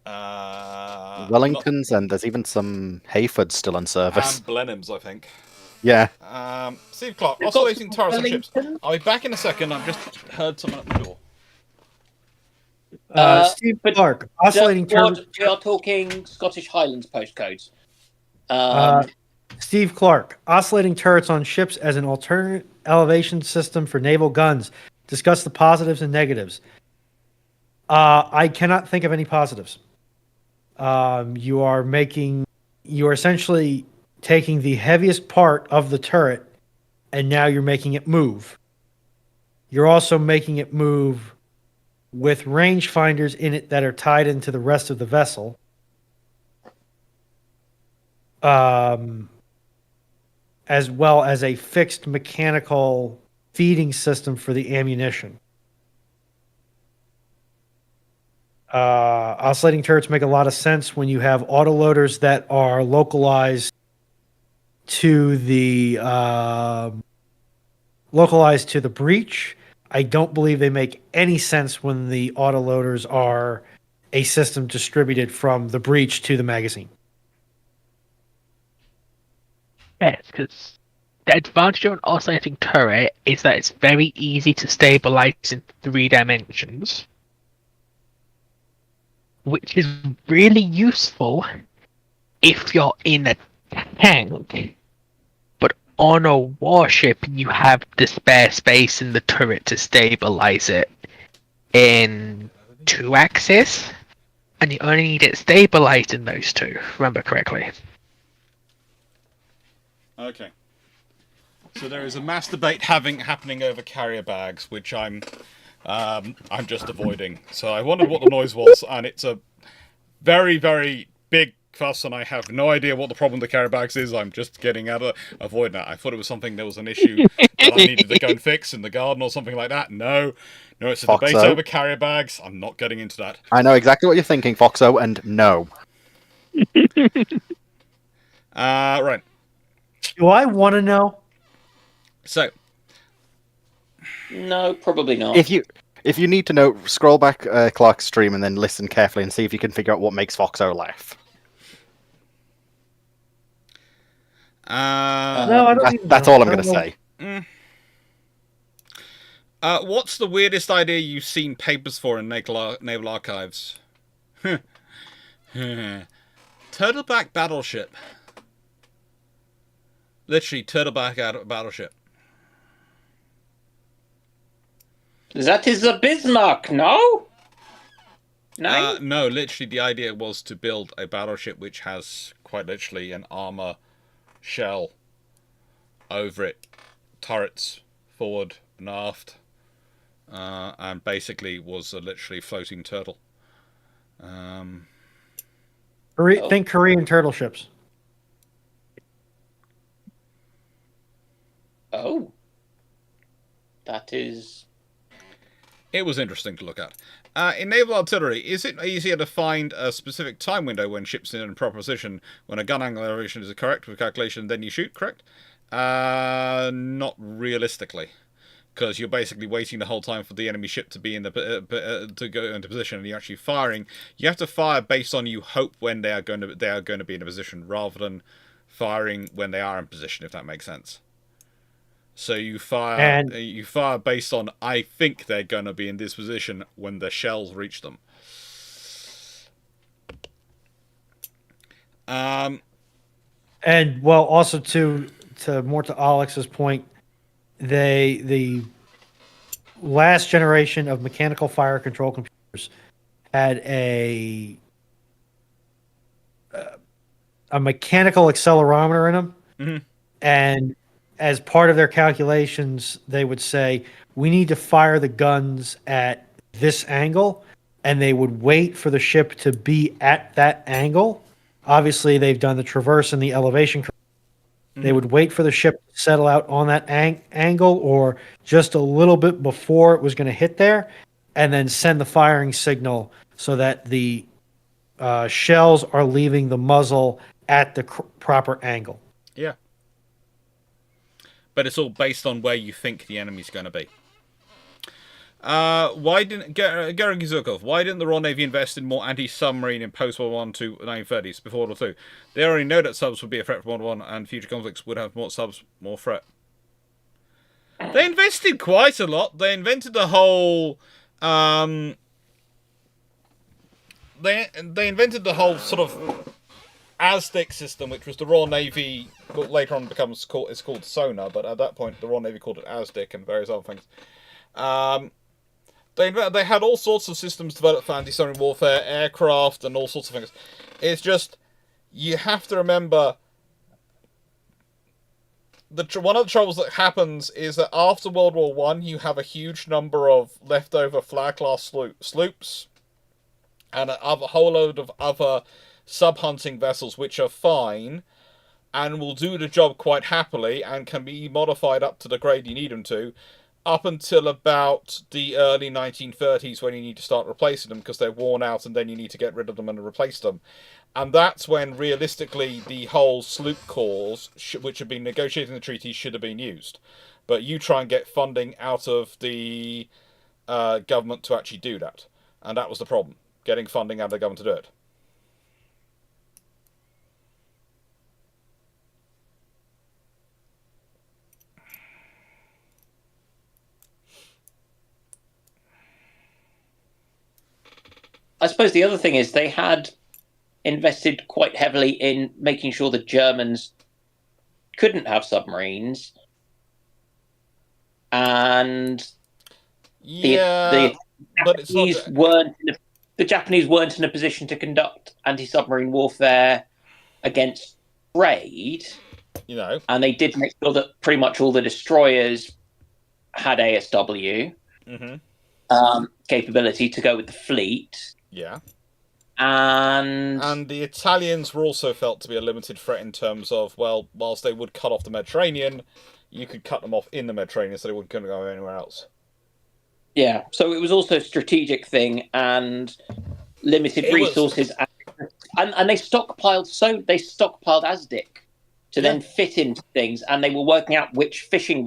Wellingtons, and there's even some Hayfords still in service. And Blenheims, I think. Yeah. Steve Clarke, oscillating turrets on ships. I'll be back in a second. I've just heard someone at the door. Steve Clarke, oscillating turrets. We are talking Scottish Highlands postcodes. Steve Clarke, oscillating turrets on ships as an alternate elevation system for naval guns. Discuss the positives and negatives. I cannot think of any positives. You are essentially taking the heaviest part of the turret, and now you're making it move. You're also making it move with rangefinders in it that are tied into the rest of the vessel. As well as a fixed mechanical feeding system for the ammunition. Oscillating turrets make a lot of sense when you have autoloaders that are localized to the breach. I don't believe they make any sense when the autoloaders are a system distributed from the breach to the magazine. Yes, because the advantage of an oscillating turret is that it's very easy to stabilize in 3 dimensions, which is really useful if you're in a tank. But on a warship, you have the spare space in the turret to stabilize it in 2 axes, and you only need it stabilized in those 2, if I remember correctly. Okay. So there is a mass debate happening over carrier bags, which I'm just avoiding. So I wondered what the noise was, and it's a very, very big fuss, and I have no idea what the problem with the carry bags is. I'm just getting out of avoiding that. I thought it was something, there was an issue that I needed to go and fix in the garden or something like that. No, it's a debate Foxo. over carrier bags. I'm not getting into that. I know exactly what you're thinking, Foxo, and no. Right. Do I want to know? So, No, probably not. If you need to know, scroll back Clarke's stream and then listen carefully and see if you can figure out what makes Foxo laugh. No, I don't even That's know. all I'm I going to don't know. say. what's the weirdest idea you've seen papers for in Naval Archives? Turtleback battleship. Literally, turtleback battleship. That is a Bismarck, no? No? No, literally the idea was to build a battleship which has, quite literally, an armor shell over it. Turrets, forward and aft. And basically was a literally floating turtle. Think Korean turtle ships. Oh. That is... It was interesting to look at. In naval artillery, is it easier to find a specific time window when ships in proper position, when a gun angle elevation is correct with calculation, then you shoot, correct? Not realistically. Because you're basically waiting the whole time for the enemy ship to be in to go into position, and you're actually firing. You have to fire based on you hope when they are going to be in a position, rather than firing when they are in position, if that makes sense. So you fire based on I think they're going to be in this position when the shells reach them. And well, also to Alex's point, the last generation of mechanical fire control computers had a mechanical accelerometer in them, and as part of their calculations, they would say, we need to fire the guns at this angle, and they would wait for the ship to be at that angle. Obviously, they've done the traverse and the elevation. They would wait for the ship to settle out on that angle or just a little bit before it was going to hit there, and then send the firing signal so that the shells are leaving the muzzle at the proper angle. Yeah. But it's all based on where you think the enemy's going to be. Why didn't the Royal Navy invest in more anti-submarine in post-World War I to 1930s, before World War II? They already know that subs would be a threat for World War I, and future conflicts would have more subs, more threat. They invested quite a lot. They invented the whole... They invented the whole sort of Aztec system, which was the Royal Navy, later on it's called sonar, but at that point the Royal Navy called it Aztec and various other things. They had all sorts of systems developed for anti-submarine warfare, aircraft, and all sorts of things. It's just, you have to remember, one of the troubles that happens is that after World War I, you have a huge number of leftover flag-class sloops, and a whole load of other sub-hunting vessels which are fine and will do the job quite happily and can be modified up to the grade you need them to, up until about the early 1930s, when you need to start replacing them because they're worn out, and then you need to get rid of them and replace them. And that's when, realistically, the whole sloop corps, which have been negotiated in the treaty, should have been used. But you try and get funding out of the government to actually do that. And that was the problem, getting funding out of the government to do it. I suppose the other thing is they had invested quite heavily in making sure the Germans couldn't have submarines, and the Japanese weren't in a position to conduct anti-submarine warfare against trade. And they did make sure that pretty much all the destroyers had ASW capability to go with the fleet. Yeah. And the Italians were also felt to be a limited threat in terms of, well, whilst they would cut off the Mediterranean, you could cut them off in the Mediterranean so they couldn't go anywhere else. Yeah, so it was also a strategic thing and limited resources, and they stockpiled Asdic to then fit into things, and they were working out which fishing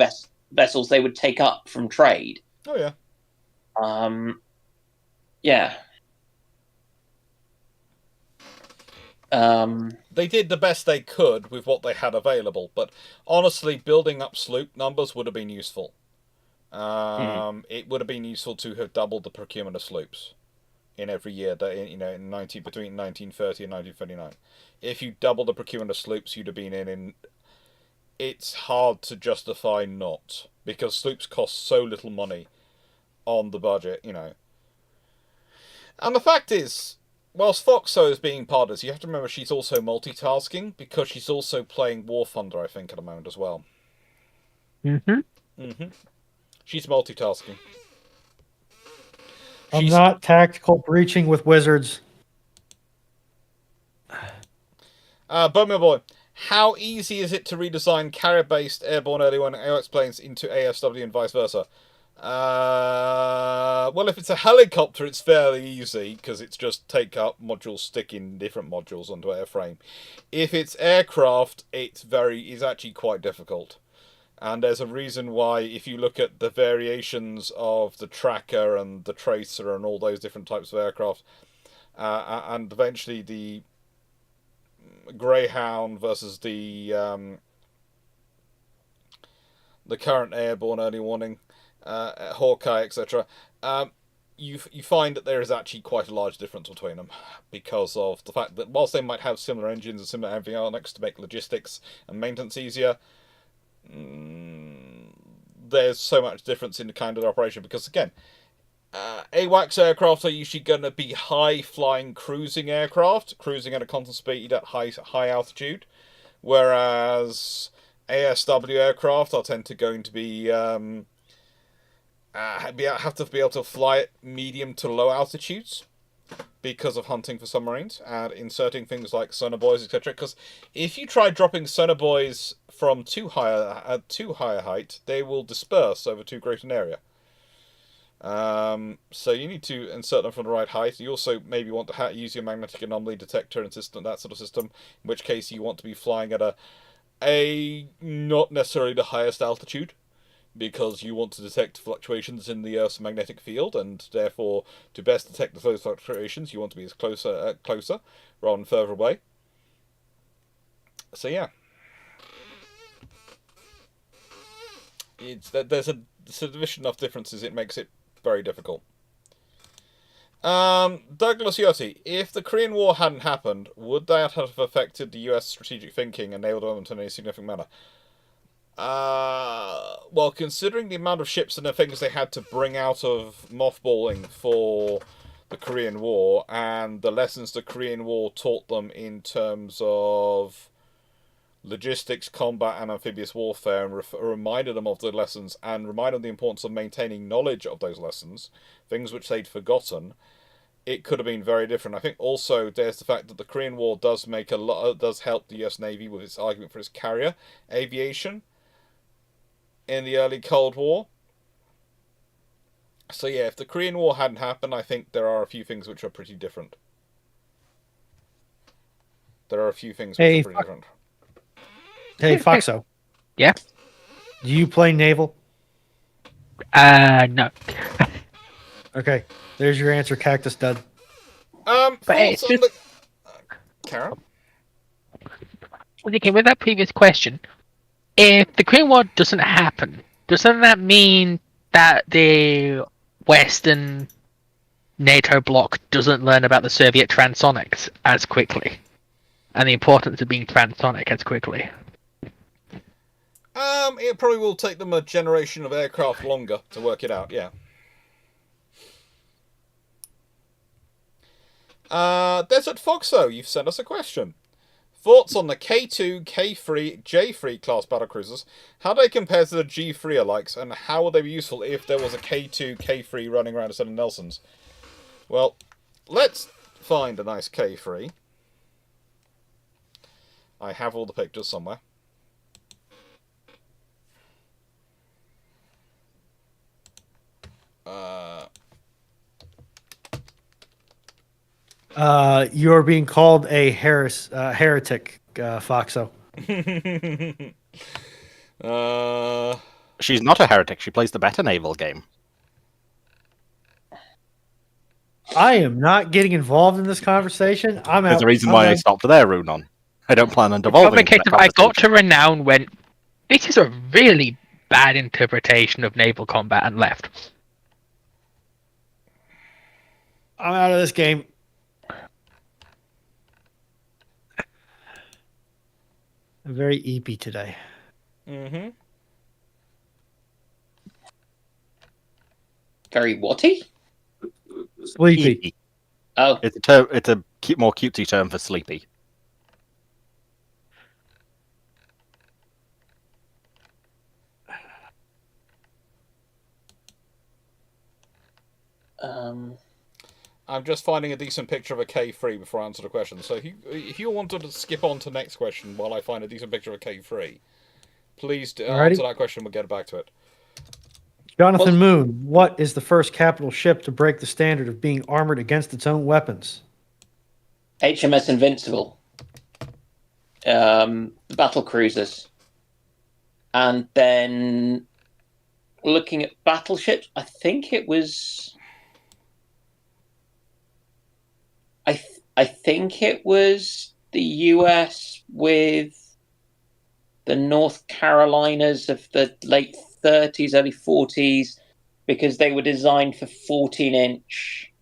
vessels they would take up from trade. Oh yeah. Yeah. They did the best they could with what they had available, but honestly, building up sloop numbers would have been useful. It would have been useful to have doubled the procurement of sloops in every year. Between 1930 and 1939. If you doubled the procurement of sloops, you'd have been in. It's hard to justify not, because sloops cost so little money on the budget, And the fact is, whilst Foxo is being part of this, you have to remember she's also multitasking, because she's also playing War Thunder, I think, at the moment as well. She's multitasking. I'm not tactical breaching with wizards. Bowman Boy, how easy is it to redesign carrier-based airborne early warning AOX planes into ASW and vice versa? Well, if it's a helicopter, it's fairly easy, because it's just take up modules, stick in different modules onto airframe. If it's aircraft, it's actually quite difficult. And there's a reason why, if you look at the variations of the Tracker and the Tracer and all those different types of aircraft, and eventually the Greyhound versus the current airborne early warning, Hawkeye, etc., you find that there is actually quite a large difference between them, because of the fact that whilst they might have similar engines and similar avionics to make logistics and maintenance easier, there's so much difference in the kind of operation, because again, AWACS aircraft are usually going to be high-flying cruising aircraft, cruising at a constant speed at high altitude, whereas ASW aircraft are going to be have to be able to fly at medium to low altitudes, because of hunting for submarines and inserting things like sonar buoys, etc. Because if you try dropping sonar buoys from too high a height, they will disperse over too great an area. So you need to insert them from the right height. You also maybe want to use your magnetic anomaly detector and that sort of system, in which case you want to be flying at a not necessarily the highest altitude, because you want to detect fluctuations in the Earth's magnetic field, and therefore, to best detect those fluctuations, you want to be as closer rather than further away. So yeah, there's a division of differences. It makes it very difficult. Douglas Yoti, if the Korean War hadn't happened, would that have affected the US strategic thinking and naval development in any significant manner? Well, considering the amount of ships and the things they had to bring out of mothballing for the Korean War, and the lessons the Korean War taught them in terms of logistics, combat, and amphibious warfare, and reminded them of the lessons, and reminded them the importance of maintaining knowledge of those lessons, things which they'd forgotten, it could have been very different. I think also there's the fact that the Korean War does help the US Navy with its argument for its carrier aviation in the early Cold War. So yeah, if the Korean War hadn't happened, I think there are a few things which are pretty different. Hey, Foxo. Yeah? Do you play Naval? No. Okay, there's your answer, Cactus Dud. But it's just... Karen? Okay, with that previous question, if the Korean War doesn't happen, doesn't that mean that the Western NATO bloc doesn't learn about the Soviet transonics as quickly? And the importance of being transonic as quickly? It probably will take them a generation of aircraft longer to work it out, yeah. Desert Foxo, you've sent us a question. Thoughts on the K2, K3, J3 class battlecruisers? How do they compare to the G3 alikes, and how would they be useful if there was a K2, K3 running around instead of Nelsons? Well, let's find a nice K3. I have all the pictures somewhere. You're being called a heretic, Foxo. She's not a heretic. She plays the better naval game. I am not getting involved in this conversation. I'm out. There's a reason I'm why I done. stopped there, Runon. I don't plan on devolving into that I got to conversation. Renown when this is a really bad interpretation of naval combat and left. I'm out of this game. I'm very eepy today. Mm-hmm. Very whatty? Sleepy. Oh, It's a term. It's a more cutesy term for sleepy. I'm just finding a decent picture of a K3 before I answer the question. So if you wanted to skip on to the next question while I find a decent picture of a K3, please answer that question. We'll get back to it. Jonathan Moon, what is the first capital ship to break the standard of being armored against its own weapons? HMS Invincible. The battle cruisers. And then looking at battleships, I think it was... I think it was the US with the North Carolinas of the late 30s, early 40s, because they were designed for 14-inch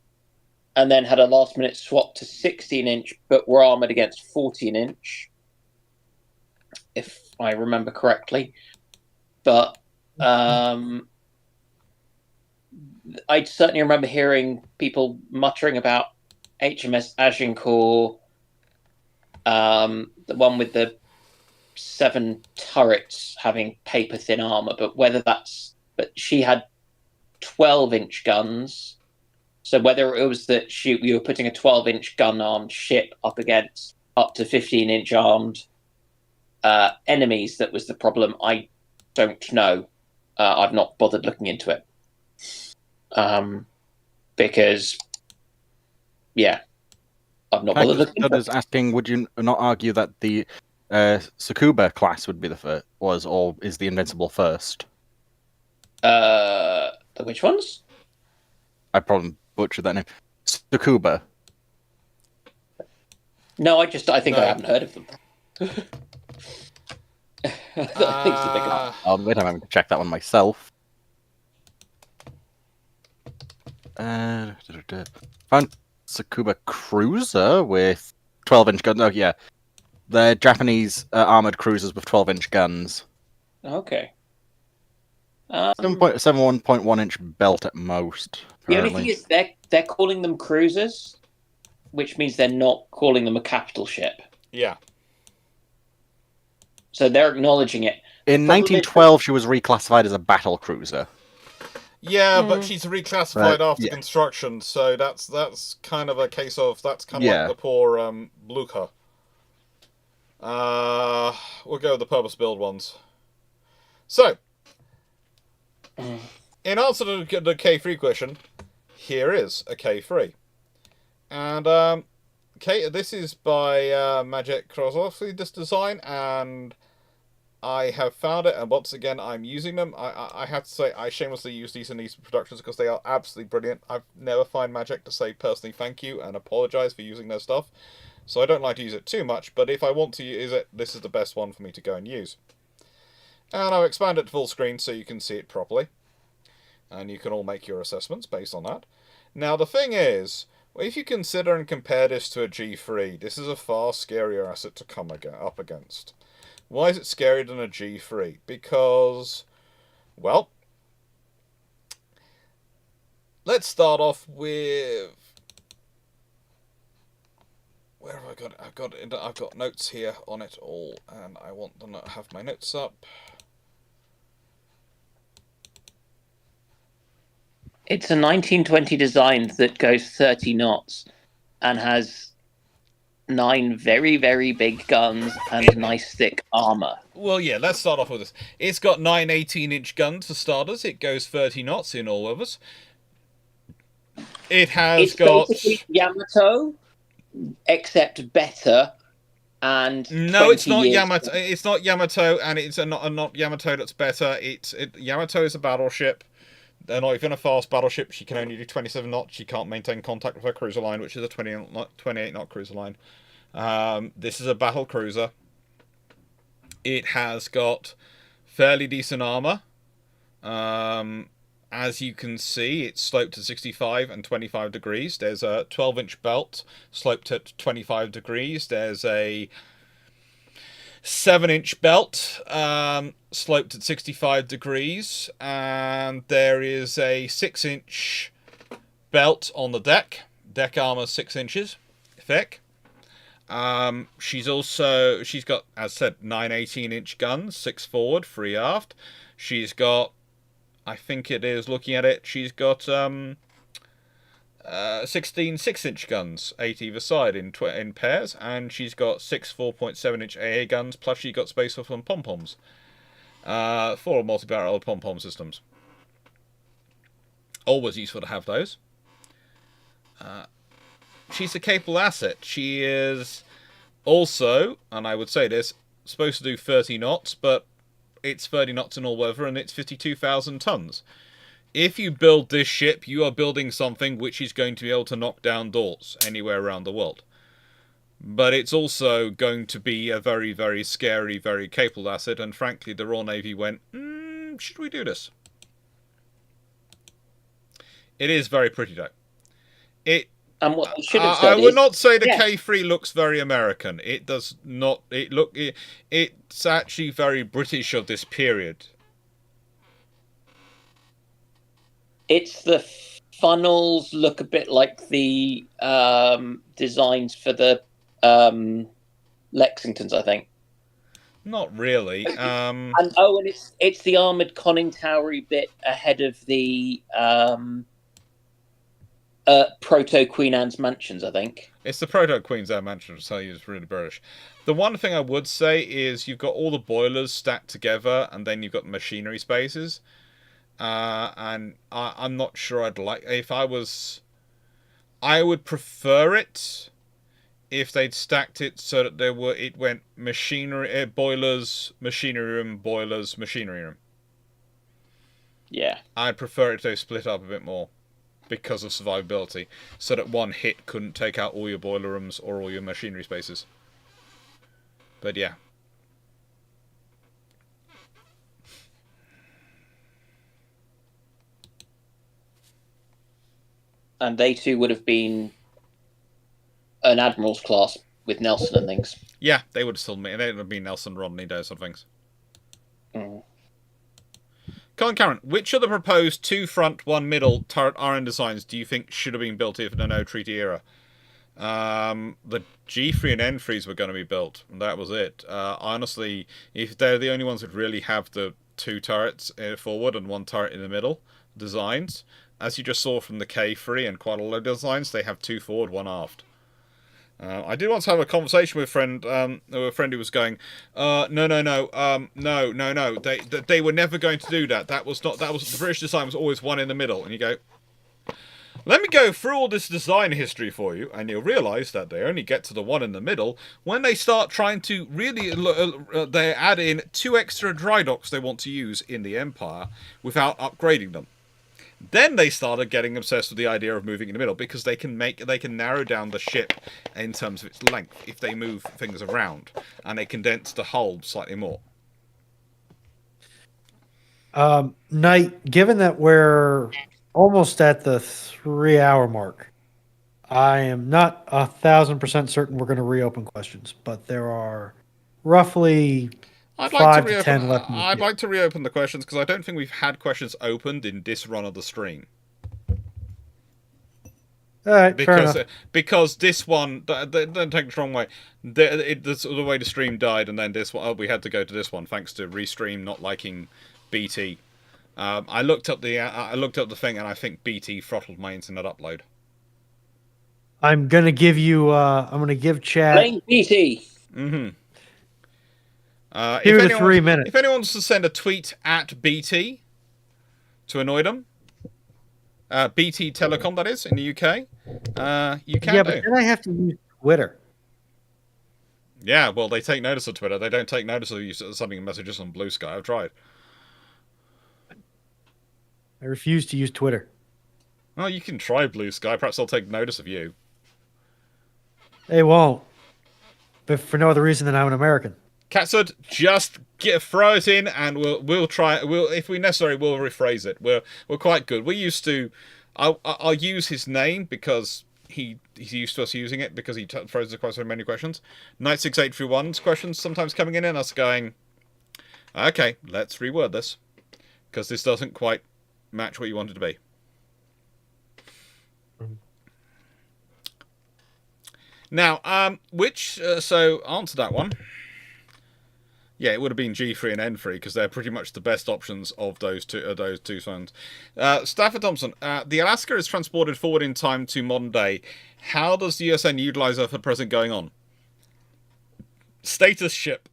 and then had a last-minute swap to 16-inch, but were armored against 14-inch, if I remember correctly. But I certainly remember hearing people muttering about HMS Agincourt, the one with the 7 turrets having paper-thin armor, but but she had 12-inch guns. So whether it was that you were putting a 12-inch gun-armed ship up against up to 15-inch armed enemies that was the problem, I don't know. I've not bothered looking into it. Because, yeah, I've not bothered looking into it. Is asking, would you not argue that the Tsukuba class would be the first, or is the Invincible first? Which ones? I probably butchered that name. Tsukuba. No, I think I haven't heard of them. Oh, wait, I'm having to check that one myself. Found Tsukuba cruiser with 12-inch guns. Oh, yeah. They're Japanese armored cruisers with 12-inch guns. Okay. 1.1-inch belt at most. The only thing is they're calling them cruisers, which means they're not calling them a capital ship. Yeah. So they're acknowledging it. In 1912, she was reclassified as a battle cruiser. Yeah, but she's reclassified after construction, so that's kind of a case of like the poor Blucher. We'll go with the purpose build ones. So, in answer to the K3 question, here is a K3, and this is by Magic Krosowski, this design, and I have found it, and once again, I'm using them. I have to say, I shamelessly use these in these productions because they are absolutely brilliant. I've never find Magic to say personally thank you and apologise for using their stuff, so I don't like to use it too much, but if I want to use it, this is the best one for me to go and use. And I'll expand it to full screen so you can see it properly, and you can all make your assessments based on that. Now, the thing is, if you consider and compare this to a G3, this is a far scarier asset to come up against. Why is it scarier than a G3? Because, well, let's start off with... Where have I got it? I've got notes here on it all, and I want to have my notes up. It's a 1920 design that goes 30 knots, and has 9 very, very big guns and nice thick armor. Well, yeah, let's start off with this. It's got 9 18-inch guns for starters. It goes 30 knots in all weathers. It's basically Yamato, except better. And no, it's not Yamato. It's not Yamato, and it's not Yamato that's better. Yamato is a battleship. They're not even a fast battleship. She can only do 27 knots. She can't maintain contact with her cruiser line, which is a 28 knot cruiser line. This is a battle cruiser. It has got fairly decent armor. As you can see, it's sloped to 65 and 25 degrees. There's a 12-inch belt sloped at 25 degrees. There's a 7-inch belt sloped at 65 degrees. And there is a 6-inch belt on the deck. Deck armor 6 inches thick. She's got, as I said, 9 18-inch guns, 6 forward, 3 aft. She's got, I think it is, looking at it, she's got 16 6-inch guns, 8 either side in pairs, and she's got 6 4.7-inch AA guns, plus she's got space for some pom-poms. 4 multi-barrel pom-pom systems. Always useful to have those. She's a capable asset. She is also, and I would say this, supposed to do 30 knots, but it's 30 knots in all weather, and it's 52,000 tons. If you build this ship, you are building something which is going to be able to knock down doors anywhere around the world. But it's also going to be a very, very scary, very capable asset, and frankly, the Royal Navy went, should we do this? It is very pretty, though. And what they should have said I would not say the K3 looks very American. It does not. It's actually very British of this period. It's the funnels look a bit like the designs for the Lexingtons, I think. Not really. And it's the armored conning towery bit ahead of the proto Queen Anne's mansions, I think. It's the proto Queen's Anne mansion, so it's really British. The one thing I would say is you've got all the boilers stacked together, and then you've got the machinery spaces. And I'm not sure I'd like. I would prefer it if they'd stacked it so that it went machinery, boilers, machinery room, boilers, machinery room. Yeah, I'd prefer it if they split up a bit more, because of survivability, so that one hit couldn't take out all your boiler rooms or all your machinery spaces. But yeah. And they too would have been an admiral's class with Nelson and things. Yeah, they would have been Nelson, Rodney, those sort of things. Colin Cameron, which of the proposed 2 front, 1 middle turret RN designs do you think should have been built in the no-treaty era? The G3 and N3s were going to be built, and that was it. Honestly, if they're the only ones that really have the 2 turrets forward and 1 turret in the middle designs, as you just saw from the K3 and quite a lot of designs, they have 2 forward, 1 aft. I did once have a conversation with a friend who was going, no. They were never going to do that. That was the British design was always 1 in the middle. And you go, let me go through all this design history for you, and you'll realise that they only get to the 1 in the middle when they start trying to really they add in 2 extra dry docks they want to use in the Empire without upgrading them. Then they started getting obsessed with the idea of moving in the middle, because they can narrow down the ship in terms of its length if they move things around, and they condense the hull slightly more. Knight, given that we're almost at the 3-hour mark, I am not 1,000% certain we're going to reopen questions, but there are roughly 5 to 10 left. I'd like to reopen the questions, because I don't think we've had questions opened in this run of the stream. All right, fair enough. Because this one, don't take it the wrong way, the way the stream died, and then this one, we had to go to this one thanks to Restream not liking BT. I looked up the thing, and I think BT throttled my internet upload. I'm gonna give you. I'm gonna give chat Playing BT. Mm-hmm. 2 to 3 minutes. If anyone wants to send a tweet at BT to annoy them, BT Telecom, that is, in the UK, you can Yeah, do. but then I have to use Twitter. Yeah, well, they take notice of Twitter. They don't take notice of you sending messages on Blue Sky. I've tried. I refuse to use Twitter. Well, you can try Blue Sky. Perhaps they'll take notice of you. They won't. But for no other reason than I'm an American. Catsud, just throw it in, and we'll try. We'll, if we necessary, we'll rephrase it. We're quite good. We used to. I'll use his name because he's used to us using it because he throws across so many questions. 96831's questions sometimes coming in and us going, okay, let's reword this because this doesn't quite match what you want it to be. Now, so answer that one. Yeah, it would have been G3 and N3 because they're pretty much the best options of those two phones. Stafford Thompson, the Alaska is transported forward in time to modern day. How does the USN utilize her for the present going on? Status ship.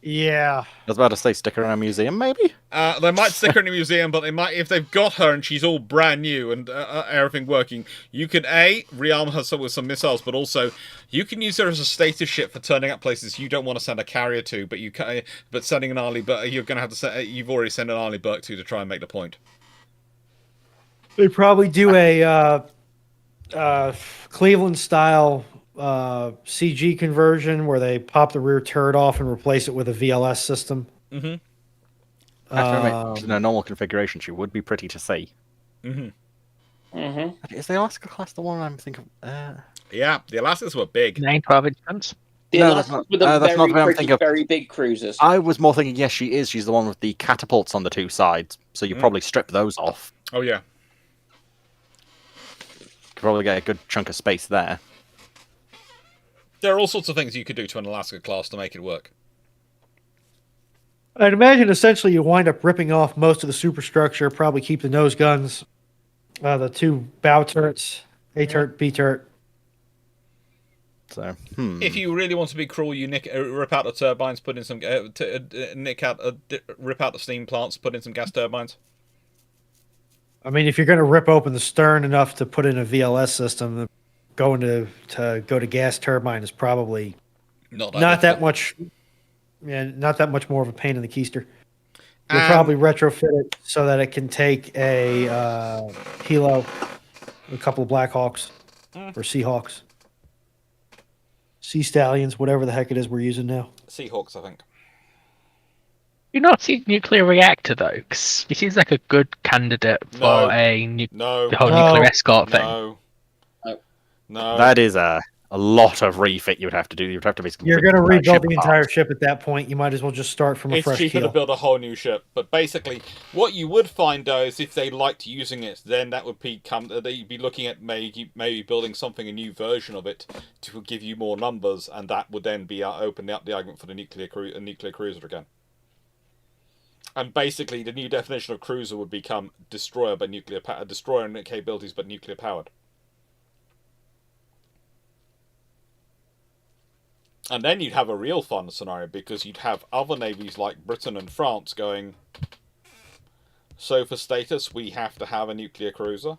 Yeah. I was about to say stick her in a museum, maybe? They might stick her in a museum, but they might, if they've got her and she's all brand new and everything working, you can rearm her with some missiles, but also you can use her as a status ship for turning up places you don't want to send a carrier to, but sending an Arleigh Burke, you're going to have to you've already sent an Arleigh Burke to try and make the point. They probably do a Cleveland style CG conversion where they pop the rear turret off and replace it with a VLS system. Mm-hmm. In a normal configuration, she would be pretty to see. Mm-hmm. Mm-hmm. Is the Alaska class the one I'm thinking of? Yeah, the Alaskas were big. 9-12 inch guns. The No, Alaska with that's the not the way I'm very, thinking of. very big cruisers. I was more thinking, yes, she is. She's the one with the catapults on the two sides, so you probably strip those off. Oh, yeah. Could probably get a good chunk of space there. There are all sorts of things you could do to an Alaska class to make it work. I'd imagine essentially you wind up ripping off most of the superstructure, probably keep the nose guns, the two bow turrets, A turret, B turret. So, If you really want to be cruel, you rip out the turbines, put in some rip out the steam plants, put in some gas turbines. I mean, if you're going to rip open the stern enough to put in a VLS system, going to go to gas turbine is probably not that much. Yeah, not that much more of a pain in the keister. You'll probably retrofit it so that it can take a Hilo, a couple of Blackhawks or Seahawks, Sea Stallions, whatever the heck it is we're using now. Seahawks, I think. You not see nuclear reactor though, because he seems like a good candidate for the whole nuclear escort thing. No. that is a lot of refit you would have to do. You'd have to basically. You're going to rebuild the entire ship at that point. You might as well just start from a fresh keel. It's cheaper to build a whole new ship. But basically, what you would find, though, is if they liked using it, then that would they'd be looking at maybe building a new version of it to give you more numbers, and that would then be opening up the argument for the nuclear cruiser again. And basically, the new definition of cruiser would become destroyer and capabilities, but nuclear powered. And then you'd have a real fun scenario because you'd have other navies like Britain and France going, so for status, we have to have a nuclear cruiser.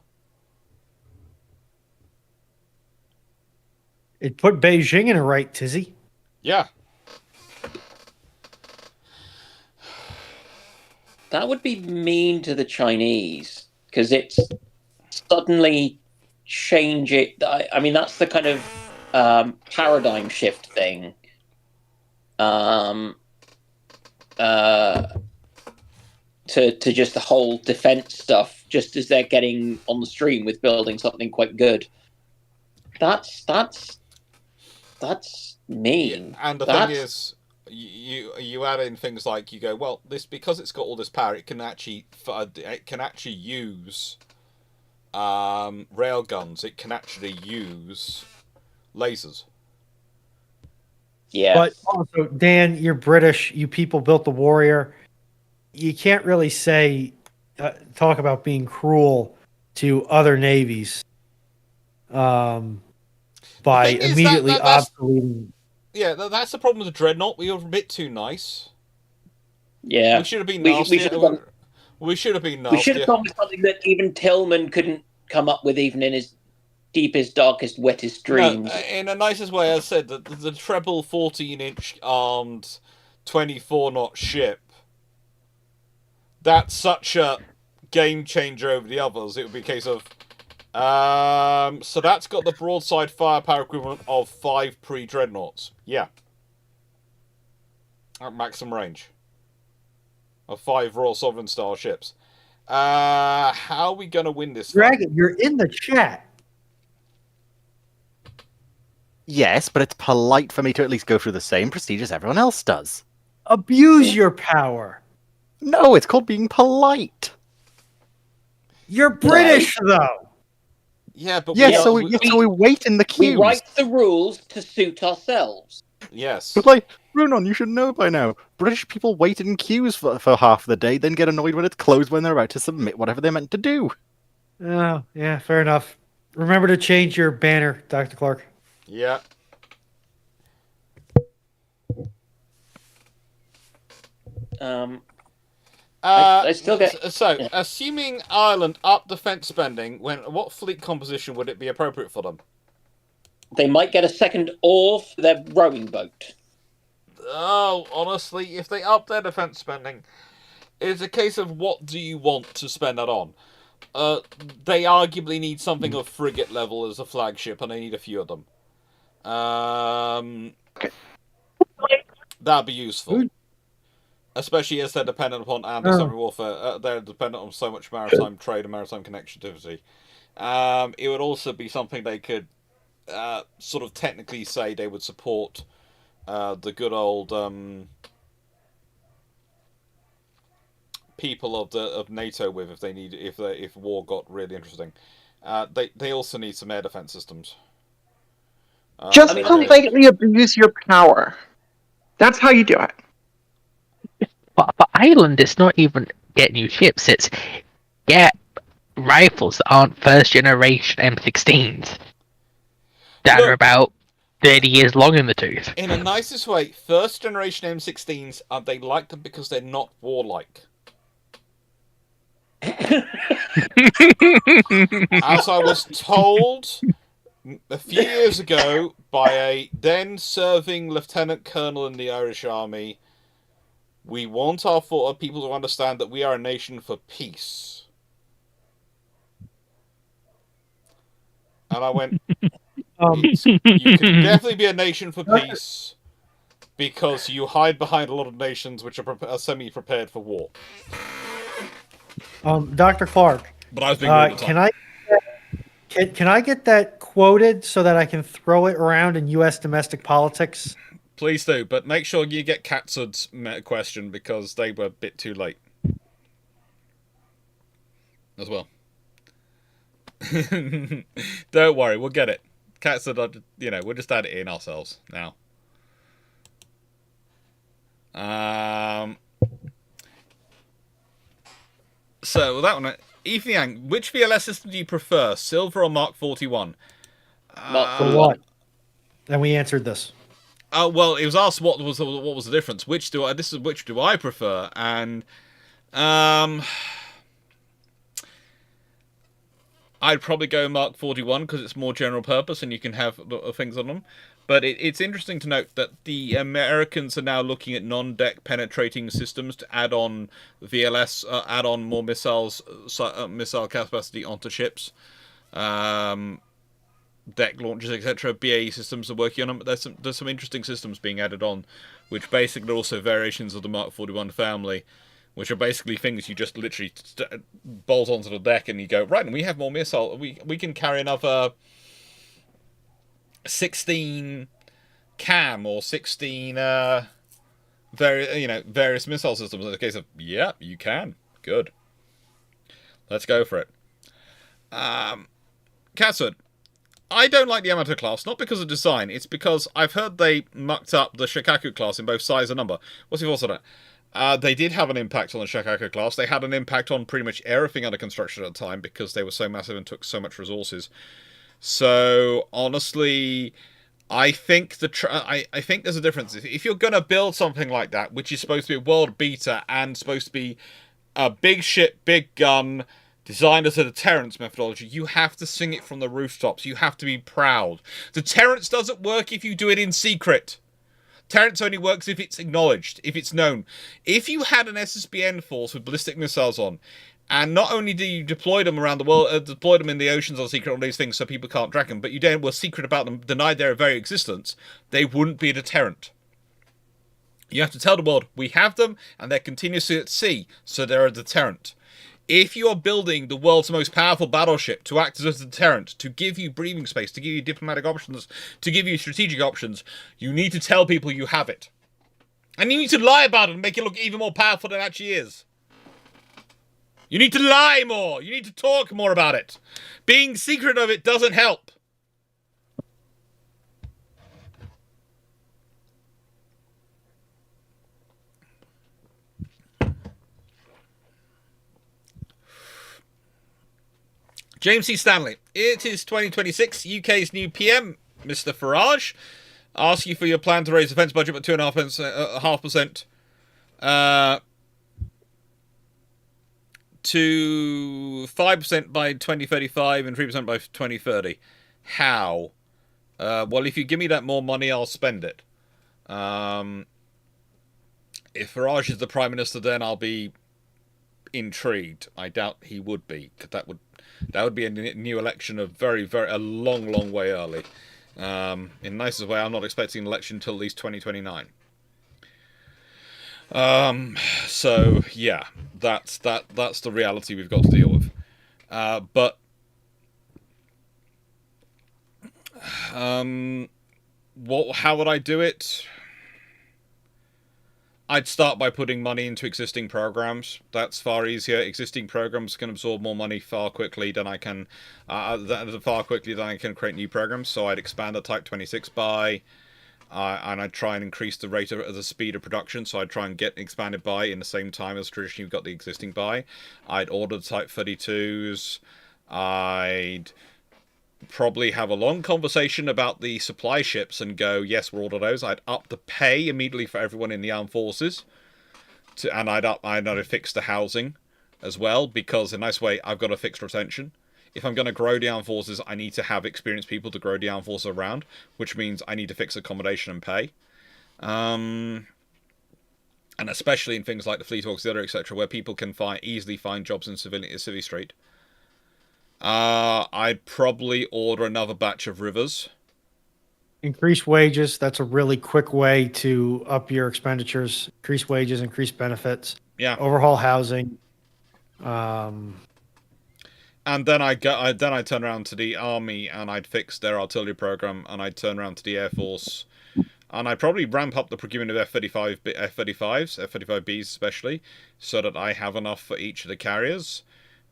It put Beijing in a right tizzy. Yeah. That would be mean to the Chinese because it's suddenly change it. I mean, that's the kind of paradigm shift thing. To just the whole defense stuff, just as they're getting on the stream with building something quite good. That's mean. Yeah. And the thing is, you add in things like you go, well, this because it's got all this power, it can actually use rail guns. It can actually use lasers. Yeah. But also, Dan, you're British. You people built the Warrior. You can't really talk about being cruel to other navies. by thing is immediately that's obsoleting. Yeah, that's the problem with the Dreadnought. We were a bit too nice. Yeah, We should have been we nastier. should have gone, We should have been we should have nastier. gone with something that even Tillman couldn't come up with, even in his deepest, darkest, wettest dreams. No, in the nicest way, I said that the treble 14-inch armed 24-knot ship. That's such a game changer over the others. It would be a case of. So that's got the broadside firepower equivalent of 5 pre-dreadnoughts. Yeah. At maximum range. Of 5 Royal Sovereign style ships. How are we going to win this fight? Dragon, you're in the chat. Yes, but it's polite for me to at least go through the same procedures everyone else does. Abuse your power. No, it's called being polite. You're British, though. Yeah, but yes, so we wait in the queues. We write the rules to suit ourselves. Yes. But like, Brunon, you should know by now. British people wait in queues for half the day, then get annoyed when it's closed when they're about to submit whatever they're meant to do. Oh, yeah, fair enough. Remember to change your banner, Dr. Clarke. Yeah. I still get. So, assuming Ireland up defence spending, what fleet composition would it be appropriate for them? They might get a second oar for their rowing boat. Oh, honestly, if they up their defence spending, it's a case of what do you want to spend that on? They arguably need something of frigate level as a flagship, and they need a few of them. That'd be useful. Especially as they're dependent upon anti-submarine warfare. They're dependent on so much maritime trade and maritime connectivity. It would also be something they could sort of technically say they would support the good old people of NATO with if war got really interesting. They also need some air defense systems. Just completely abuse your power. That's how you do it. But for Ireland, it's not even get new ships. It's get rifles that aren't first generation M16s that are about 30 years long in the tooth. In the nicest way, first generation M16s, they like them because they're not warlike. As I was told a few years ago by a then serving lieutenant colonel in the Irish Army, we want our people to understand that we are a nation for peace. And I went, you can definitely be a nation for peace because you hide behind a lot of nations which are semi-prepared for war. Dr. Clarke, but I was being all the time. Can I get that quoted so that I can throw it around in U.S. domestic politics? Please do, but make sure you get Katsud's question because they were a bit too late. As well. Don't worry, we'll get it. Katsud, we'll just add it in ourselves now. So, that one... Ethan, which VLS system do you prefer, Silver or Mark 41? For what? And we answered this. Well, it was asked what was the difference. Which do I prefer? And I'd probably go Mark 41 because it's more general purpose and you can have things on them. But it's interesting to note that the Americans are now looking at non-deck penetrating systems to add on VLS, add on more missiles, missile capacity onto ships. Deck launchers, etc. BAE systems are working on them. But there's some interesting systems being added on, which basically are also variations of the Mark 41 family, which are basically things you just literally bolt onto the deck and you go, right, and we have more missile. We can carry another 16 CAM or 16 various missile systems. In the case of, yeah, you can. Good. Let's go for it. Katsud, I don't like the Yamato class, not because of design, it's because I've heard they mucked up the Shikaku class in both size and number. What's your thoughts on that? They did have an impact on the Shikaku class. They had an impact on pretty much everything under construction at the time because they were so massive and took so much resources. So honestly, I think I think there's a difference. If you're going to build something like that, which is supposed to be a world beater and supposed to be a big ship, big gun, designed as a deterrence methodology, you have to sing it from the rooftops. You have to be proud. Deterrence doesn't work if you do it in secret. Deterrence only works if it's acknowledged, if it's known. If you had an SSBN force with ballistic missiles on, and not only do you deploy them around the world, deploy them in the oceans on secret, all these things so people can't track them, but you then were secret about them, denied their very existence, they wouldn't be a deterrent. You have to tell the world, we have them, and they're continuously at sea, so they're a deterrent. If you are building the world's most powerful battleship to act as a deterrent, to give you breathing space, to give you diplomatic options, to give you strategic options, you need to tell people you have it. And you need to lie about it and make it look even more powerful than it actually is. You need to lie more. You need to talk more about it. Being secret of it doesn't help. James C. Stanley. It is 2026. UK's new PM, Mr. Farage, asks you for your plan to raise defence budget by 2.5%. To 5% by 2035 and 3% by 2030. How? Well, if you give me that more money, I'll spend it. If Farage is the Prime Minister, then I'll be intrigued. I doubt he would be, because that would be a new election a long way early. In the nicest way, I'm not expecting an election until at least 2029. So yeah, that's the reality we've got to deal with. But how would I do it? I'd start by putting money into existing programs. That's far easier. Existing programs can absorb more money far quickly than I can, create new programs. So I'd expand the Type 26 buy, and I'd try and increase the rate of the speed of production. So I'd try and get expanded buy in the same time as traditionally you've got the existing buy. I'd order the Type 32s. I'd probably have a long conversation about the supply ships and go, yes, we'll order those. I'd up the pay immediately for everyone in the armed forces, and I'd fix the housing as well, because in a nice way, I've got a fixed retention. If I'm going to grow the armed forces, I need to have experienced people to grow the armed forces around, which means I need to fix accommodation and pay. And especially in things like the Fleet Auxiliary, etc., where people can easily find jobs in Civvy Street. I'd probably order another batch of rivers. Increase wages. That's a really quick way to up your expenditures. Increase wages, increase benefits. Yeah. Overhaul housing. And then I turn around to the army and I'd fix their artillery program, and I'd turn around to the Air Force, and I'd probably ramp up the procurement of F-35s, F-35Bs especially, so that I have enough for each of the carriers.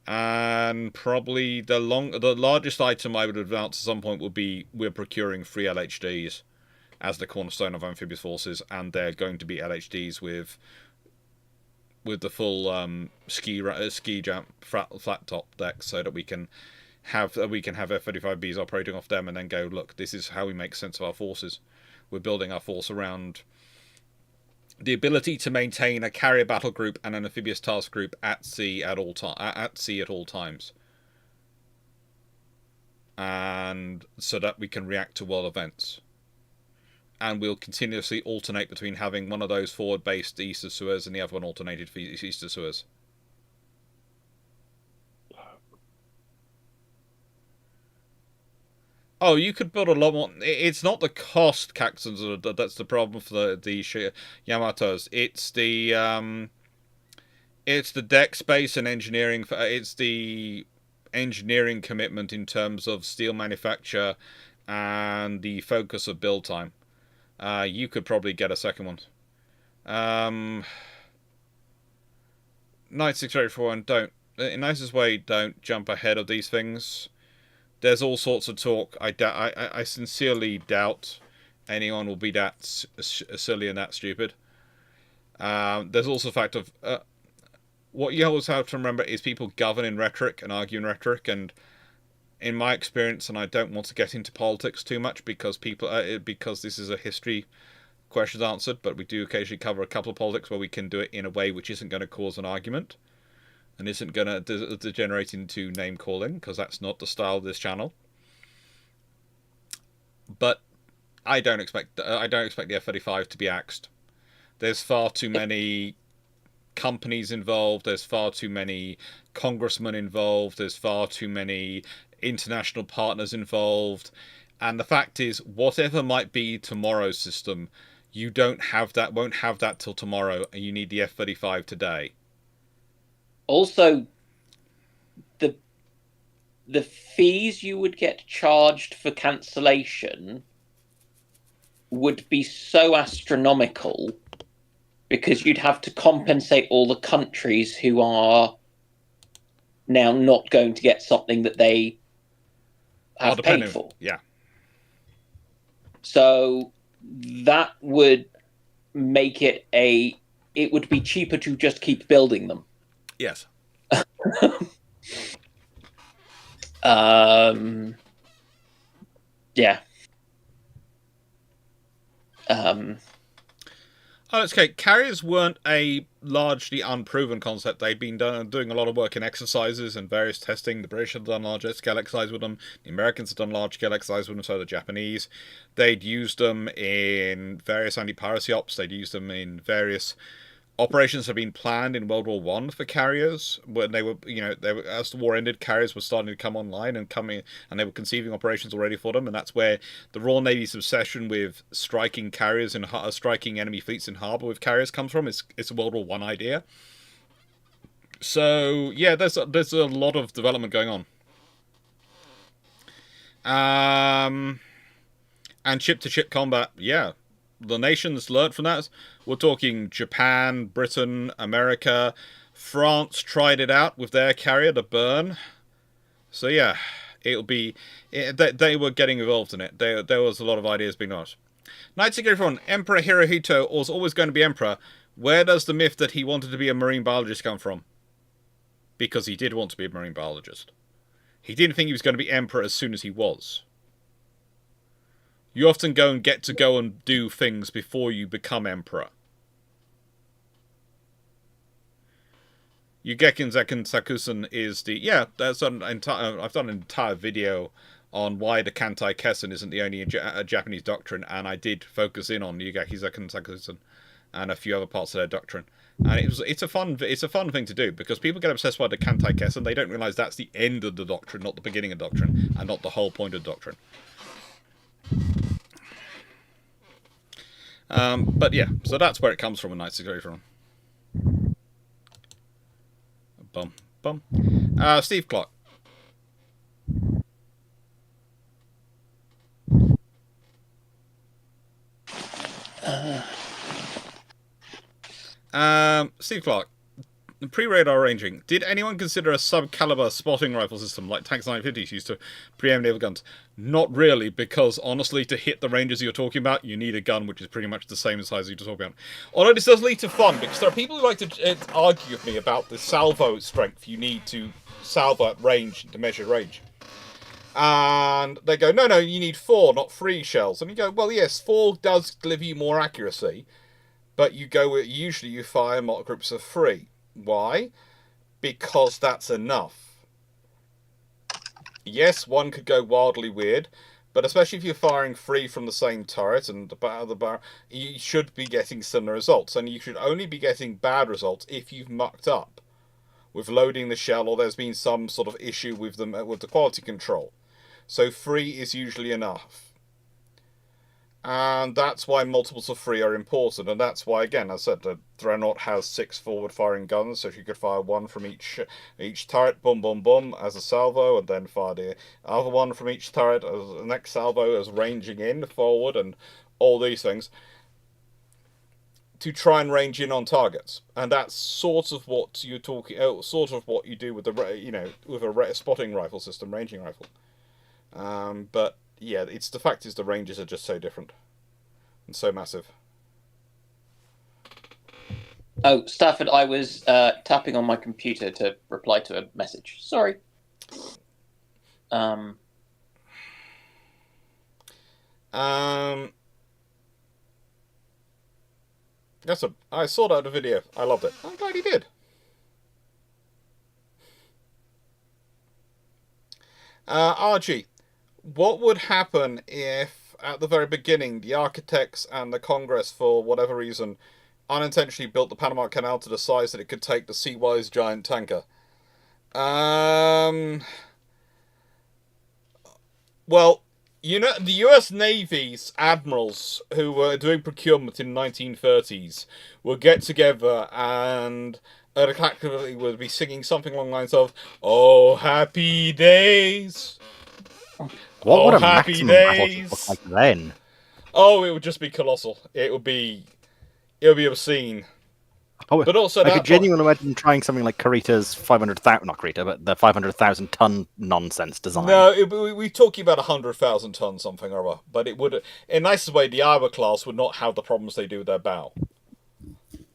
And probably the largest item I would advance at some point would be we're procuring 3 LHDs as the cornerstone of amphibious forces, and they're going to be LHDs with the full ski jump flat top deck, so that we can have F-35Bs operating off them, and then go, look, this is how we make sense of our forces. We're building our force around the ability to maintain a carrier battle group and an amphibious task group at sea at all times, and so that we can react to world events. And we'll continuously alternate between having one of those forward-based east of Suez and the other one alternated east of Suez. Oh, you could build a lot more. It's not the cost, Caxtons, that's the problem for the Yamatos. It's the deck space and engineering. It's the engineering commitment in terms of steel manufacture and the focus of build time. You could probably get a second one. Knight 684 and don't. In nicest way, don't jump ahead of these things. There's all sorts of talk. I sincerely doubt anyone will be that silly and that stupid. There's also the fact of what you always have to remember is people govern in rhetoric and argue in rhetoric, and in my experience, and I don't want to get into politics too much because because this is a history questions answered, but we do occasionally cover a couple of politics where we can do it in a way which isn't going to cause an argument and isn't going to degenerate into name calling, because that's not the style of this channel. But I don't expect the F-35 to be axed. There's far too many companies involved. There's far too many congressmen involved. There's far too many international partners involved. And the fact is, whatever might be tomorrow's system, you won't have that till tomorrow, and you need the F-35 today. Also, the fees you would get charged for cancellation would be so astronomical, because you'd have to compensate all the countries who are now not going to get something that they have paid for. Yeah. So that would make it it would be cheaper to just keep building them. Yes. Yeah. Oh, it's okay. Carriers weren't a largely unproven concept. They'd been doing a lot of work in exercises and various testing. The British had done large-scale exercise with them. The Americans had done large-scale exercise with them, so the Japanese. They'd used them in various anti-piracy ops. They'd used them in various operations that had been planned in World War I for carriers. When they were, as the war ended, carriers were starting to come online and they were conceiving operations already for them. And that's where the Royal Navy's obsession with striking carriers and striking enemy fleets in harbour with carriers comes from. It's a World War I idea. So yeah, there's a lot of development going on. And ship-to-ship combat, yeah. The nations learnt from that. We're talking Japan, Britain, America. France tried it out with their carrier, the Burn. So yeah, they were getting involved in it. There was a lot of ideas being asked. Knights of Griffon, Emperor Hirohito was always going to be emperor. Where does the myth that he wanted to be a marine biologist come from? Because he did want to be a marine biologist. He didn't think he was going to be emperor as soon as he was. You often get to go and do things before you become emperor. Yugeki Zekken Sakusen is I've done an entire video on why the Kantai Kessen isn't the only Japanese doctrine, and I did focus in on Yugeki Zekken Sakusen and a few other parts of their doctrine. And it's a fun thing to do, because people get obsessed by the Kantai Kessen. They don't realise that's the end of the doctrine, not the beginning of the doctrine, and not the whole point of the doctrine. But yeah, so that's where it comes from in Knights of Griffon. Bum. Steve Clarke. Steve Clarke. Pre-radar ranging. Did anyone consider a sub-caliber spotting rifle system like tanks 950s used to preempt naval guns? Not really, because honestly, to hit the ranges you're talking about, you need a gun which is pretty much the same size as you're talking about. Although this does lead to fun, because there are people who like to argue with me about the salvo strength you need to salvo at range, to measure range. And they go, no, you need 4, not 3 shells. And you go, well, yes, 4 does deliver you more accuracy, but usually you fire mock groups of 3. Why? Because that's enough. Yes, one could go wildly weird, but especially if you're firing 3 from the same turret and the barrel, you should be getting similar results, and you should only be getting bad results if you've mucked up with loading the shell, or there's been some sort of issue with the quality control. So 3 is usually enough. And that's why multiples of 3 are important, and that's why, again, as I said, the Dreadnought has 6 forward-firing guns, so if you could fire 1 from each turret, boom, boom, boom, as a salvo, and then fire the other one from each turret as the next salvo, as ranging in forward, and all these things, to try and range in on targets. And that's sort of what you're talking, sort of what you do with with a spotting rifle system, ranging rifle. But yeah, the fact is the ranges are just so different and so massive. Oh, Stafford, I was tapping on my computer to reply to a message. Sorry. I saw that in a video. I loved it. I'm glad he did. RG, what would happen if, at the very beginning, the architects and the Congress, for whatever reason, unintentionally built the Panama Canal to the size that it could take the Seawise giant tanker? Well, you know, the US Navy's admirals who were doing procurement in the 1930s would get together and collectively would be singing something along the lines of, "Oh, happy days! What would a happy maximum days!" battleship look like then? Oh, it would just be colossal. It would be obscene. Oh, but also, I could genuinely imagine trying something like Karita's 500,000, not Karita, but the 500,000 ton nonsense design. No, we're talking about 100,000 tons something or other. But it would, in the nicest way, the Iowa class would not have the problems they do with their bow.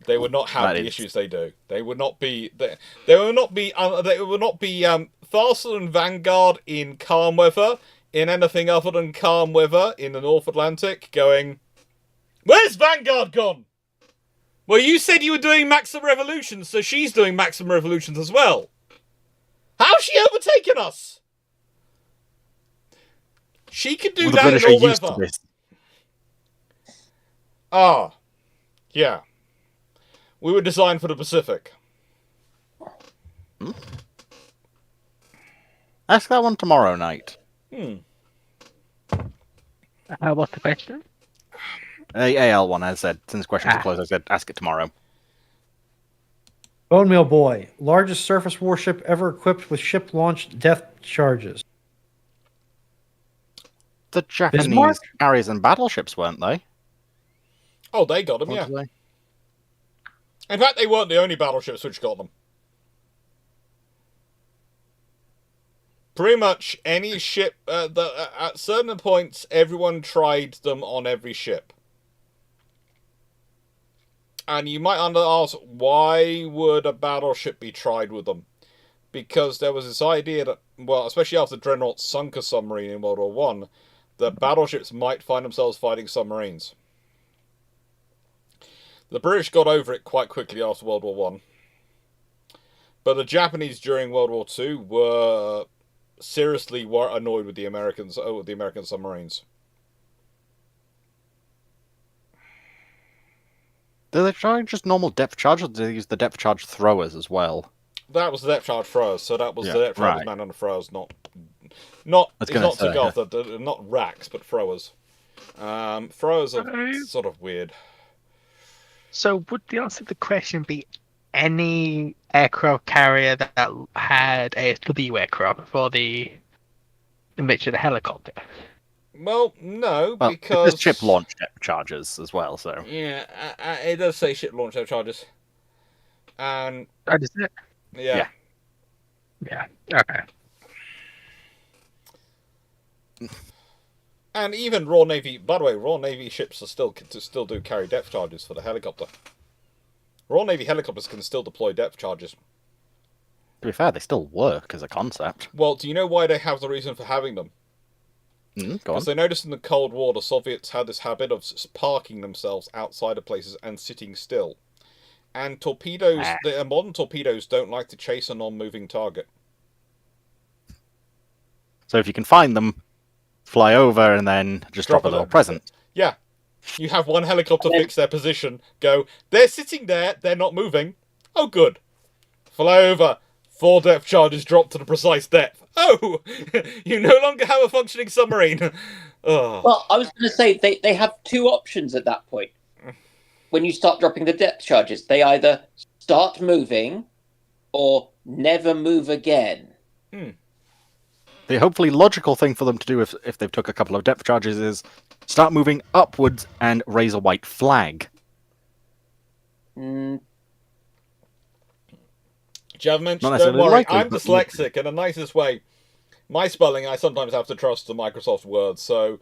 They would not have the issues they do. They would not be. They would not be. They would not be faster than Vanguard in calm weather. In anything other than calm weather in the North Atlantic, going, "Where's Vanguard gone?" Well, you said you were doing Maximum Revolutions, so she's doing Maximum Revolutions as well. How's she overtaken us? She could do that in all weather. Ah, yeah. We were designed for the Pacific. Ask that one tomorrow night. What's the question? AL one, I said, since questions are closed, I said ask it tomorrow. Bone Meal Boy, largest surface warship ever equipped with ship-launched depth charges. The Japanese Bismarck? carriers and battleships, weren't they? Oh, they got them, yeah. In fact, they weren't the only battleships which got them. Pretty much any ship, at certain points, everyone tried them on every ship. And you might ask, why would a battleship be tried with them? Because there was this idea that, well, especially after Dreadnought sunk a submarine in World War One, that battleships might find themselves fighting submarines. The British got over it quite quickly after World War One. But the Japanese during World War Two were seriously annoyed with the Americans, with the American submarines. Did they try just normal depth charge, or did they use the depth charge throwers as well? That was the depth charge throwers, so that was the depth charge man on the throwers, not racks, but throwers. Throwers are sort of weird. So would the answer to the question be any aircraft carrier that had ASW aircraft for the image of the helicopter? Well, no, because it's ship launch depth charges as well. So yeah, it does say ship launch depth charges, and that is it. Yeah. Okay. And even Royal Navy, by the way, Royal Navy ships are still do carry depth charges for the helicopter. Royal Navy helicopters can still deploy depth charges. To be fair, they still work as a concept. Well, do you know why they have the reason for having them? Because they noticed in the Cold War, the Soviets had this habit of parking themselves outside of places and sitting still. And torpedoes, modern torpedoes don't like to chase a non-moving target. So if you can find them, fly over and then just drop a little present. Yeah. You have one helicopter fix their position, go, they're sitting there, they're not moving. Oh, good. Fly over. 4 depth charges drop to the precise depth. Oh! You no longer have a functioning submarine. Oh. Well, I was going to say, they have 2 options at that point. When you start dropping the depth charges, they either start moving or never move again. The hopefully logical thing for them to do if they've took a couple of depth charges is start moving upwards and raise a white flag. Javmensch, don't worry, I'm dyslexic in the nicest way. My spelling, I sometimes have to trust the Microsoft Word, so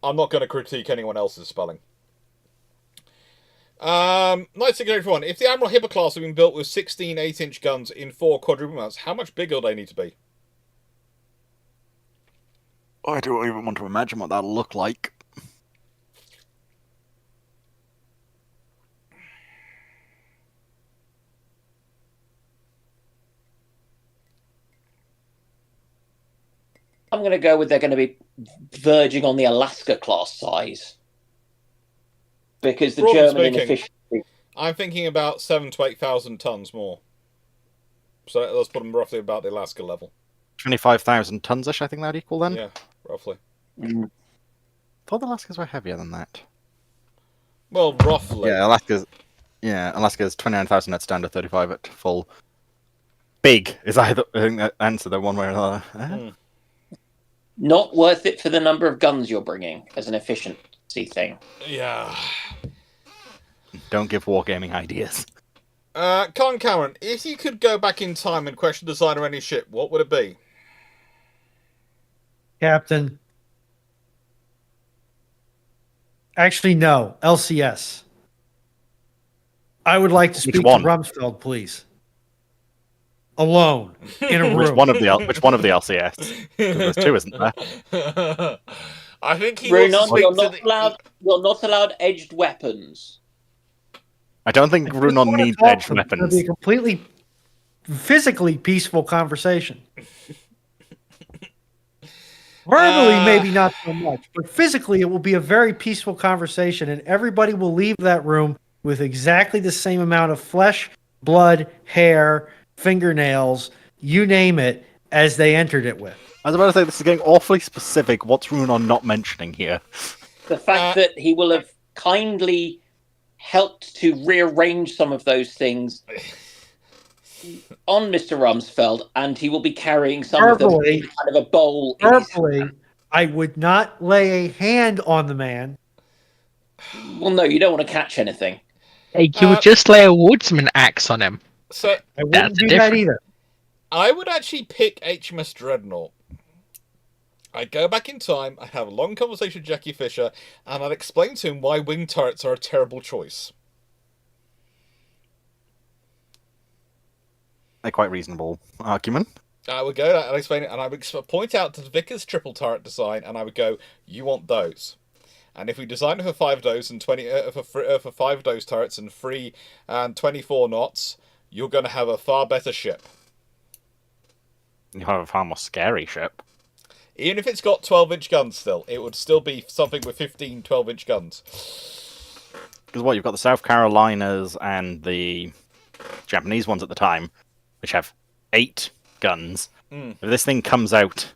I'm not going to critique anyone else's spelling. Nice to everyone. If the Admiral Hipper class had been built with 16 8-inch guns in 4 quadruple mounts, how much bigger would they need to be? I don't even want to imagine what that'll look like. I'm going to go with they're going to be verging on the Alaska class size. Because the Broadly German speaking, inefficiency. I'm thinking about 7,000 to 8,000 tons more. So let's put them roughly about the Alaska level. 25,000 tons-ish, I think that'd equal then? Yeah, roughly. I thought the Alaskas were heavier than that. Well, roughly. Yeah, Alaska's 29,000 at standard, 35 at full. Big is either, I think that answer though, one way or another. Not worth it for the number of guns you're bringing as an efficiency thing. Yeah. Don't give wargaming ideas. Colin Cameron, if you could go back in time and question the design of any ship, what would it be? Captain. Actually, no. LCS. I would like to speak to Rumsfeld, please. Alone in a room. Which one of the LCS? Because there's two, isn't there? I think he Runon, was you're not allowed edged weapons. I don't think Runon needs edged weapons. It'll be a completely physically peaceful conversation. Verbally, maybe not so much, but physically, it will be a very peaceful conversation, and everybody will leave that room with exactly the same amount of flesh, blood, hair, fingernails, you name it, as they entered it with. I was about to say, this is getting awfully specific. What's Runon not mentioning here? The fact that he will have kindly helped to rearrange some of those things on Mr. Rumsfeld, and he will be carrying some of them in kind of a bowl. Verbally, I would not lay a hand on the man. Well, no, you don't want to catch anything. Hey, you would just lay a woodsman axe on him. So I wouldn't do that either. I would actually pick HMS Dreadnought. I'd go back in time, I'd have a long conversation with Jackie Fisher, and I'd explain to him why wing turrets are a terrible choice. A quite reasonable argument. I would go and explain it, and I would point out to the Vickers triple turret design, and I would go, "You want those?" And if we design it for 5 dose and 20 for 5 dose turrets and 3 and 24 knots, you're going to have a far better ship. You have a far more scary ship. Even if it's got 12-inch guns still, it would still be something with 15 12-inch guns. Because what, you've got the South Carolinas and the Japanese ones at the time, which have 8 guns. If this thing comes out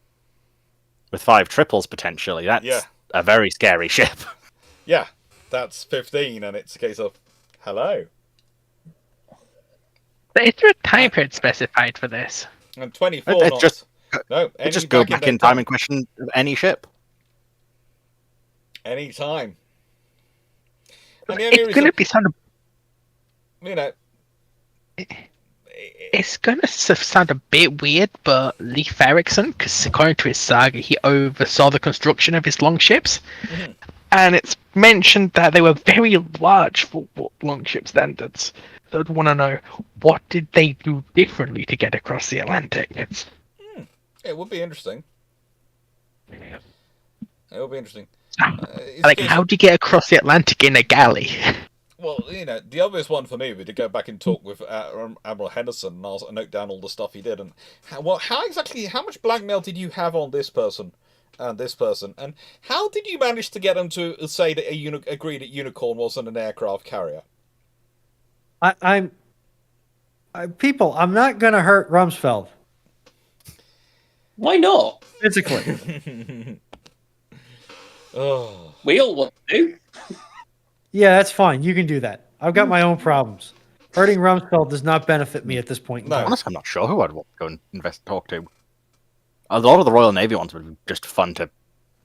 with 5 triples potentially, that's a very scary ship. Yeah, that's 15, and it's a case of, hello. Is there a time period specified for this? And 24 knots. Just go back in time and question any ship. Any time. And it's going to be sort of... You know... It's going to sound a bit weird, but Leif Erikson, because according to his saga, he oversaw the construction of his longships. Mm-hmm. And it's mentioned that they were very large for longship standards. So I'd want to know, what did they do differently to get across the Atlantic? It would be interesting. It would be interesting. How do you get across the Atlantic in a galley? Well, you know, the obvious one for me would be to go back and talk with Admiral Henderson and I'll note down all the stuff he did and how much blackmail did you have on this person and this person, and how did you manage to get them to say that agree that Unicorn wasn't an aircraft carrier? I'm not going to hurt Rumsfeld. Why not? Physically. Oh. We all want to. Yeah, that's fine. You can do that. I've got my own problems. Hurting Rumsfeld does not benefit me at this point in time. Honestly, I'm not sure who I'd want to go and talk to. A lot of the Royal Navy ones would be just fun to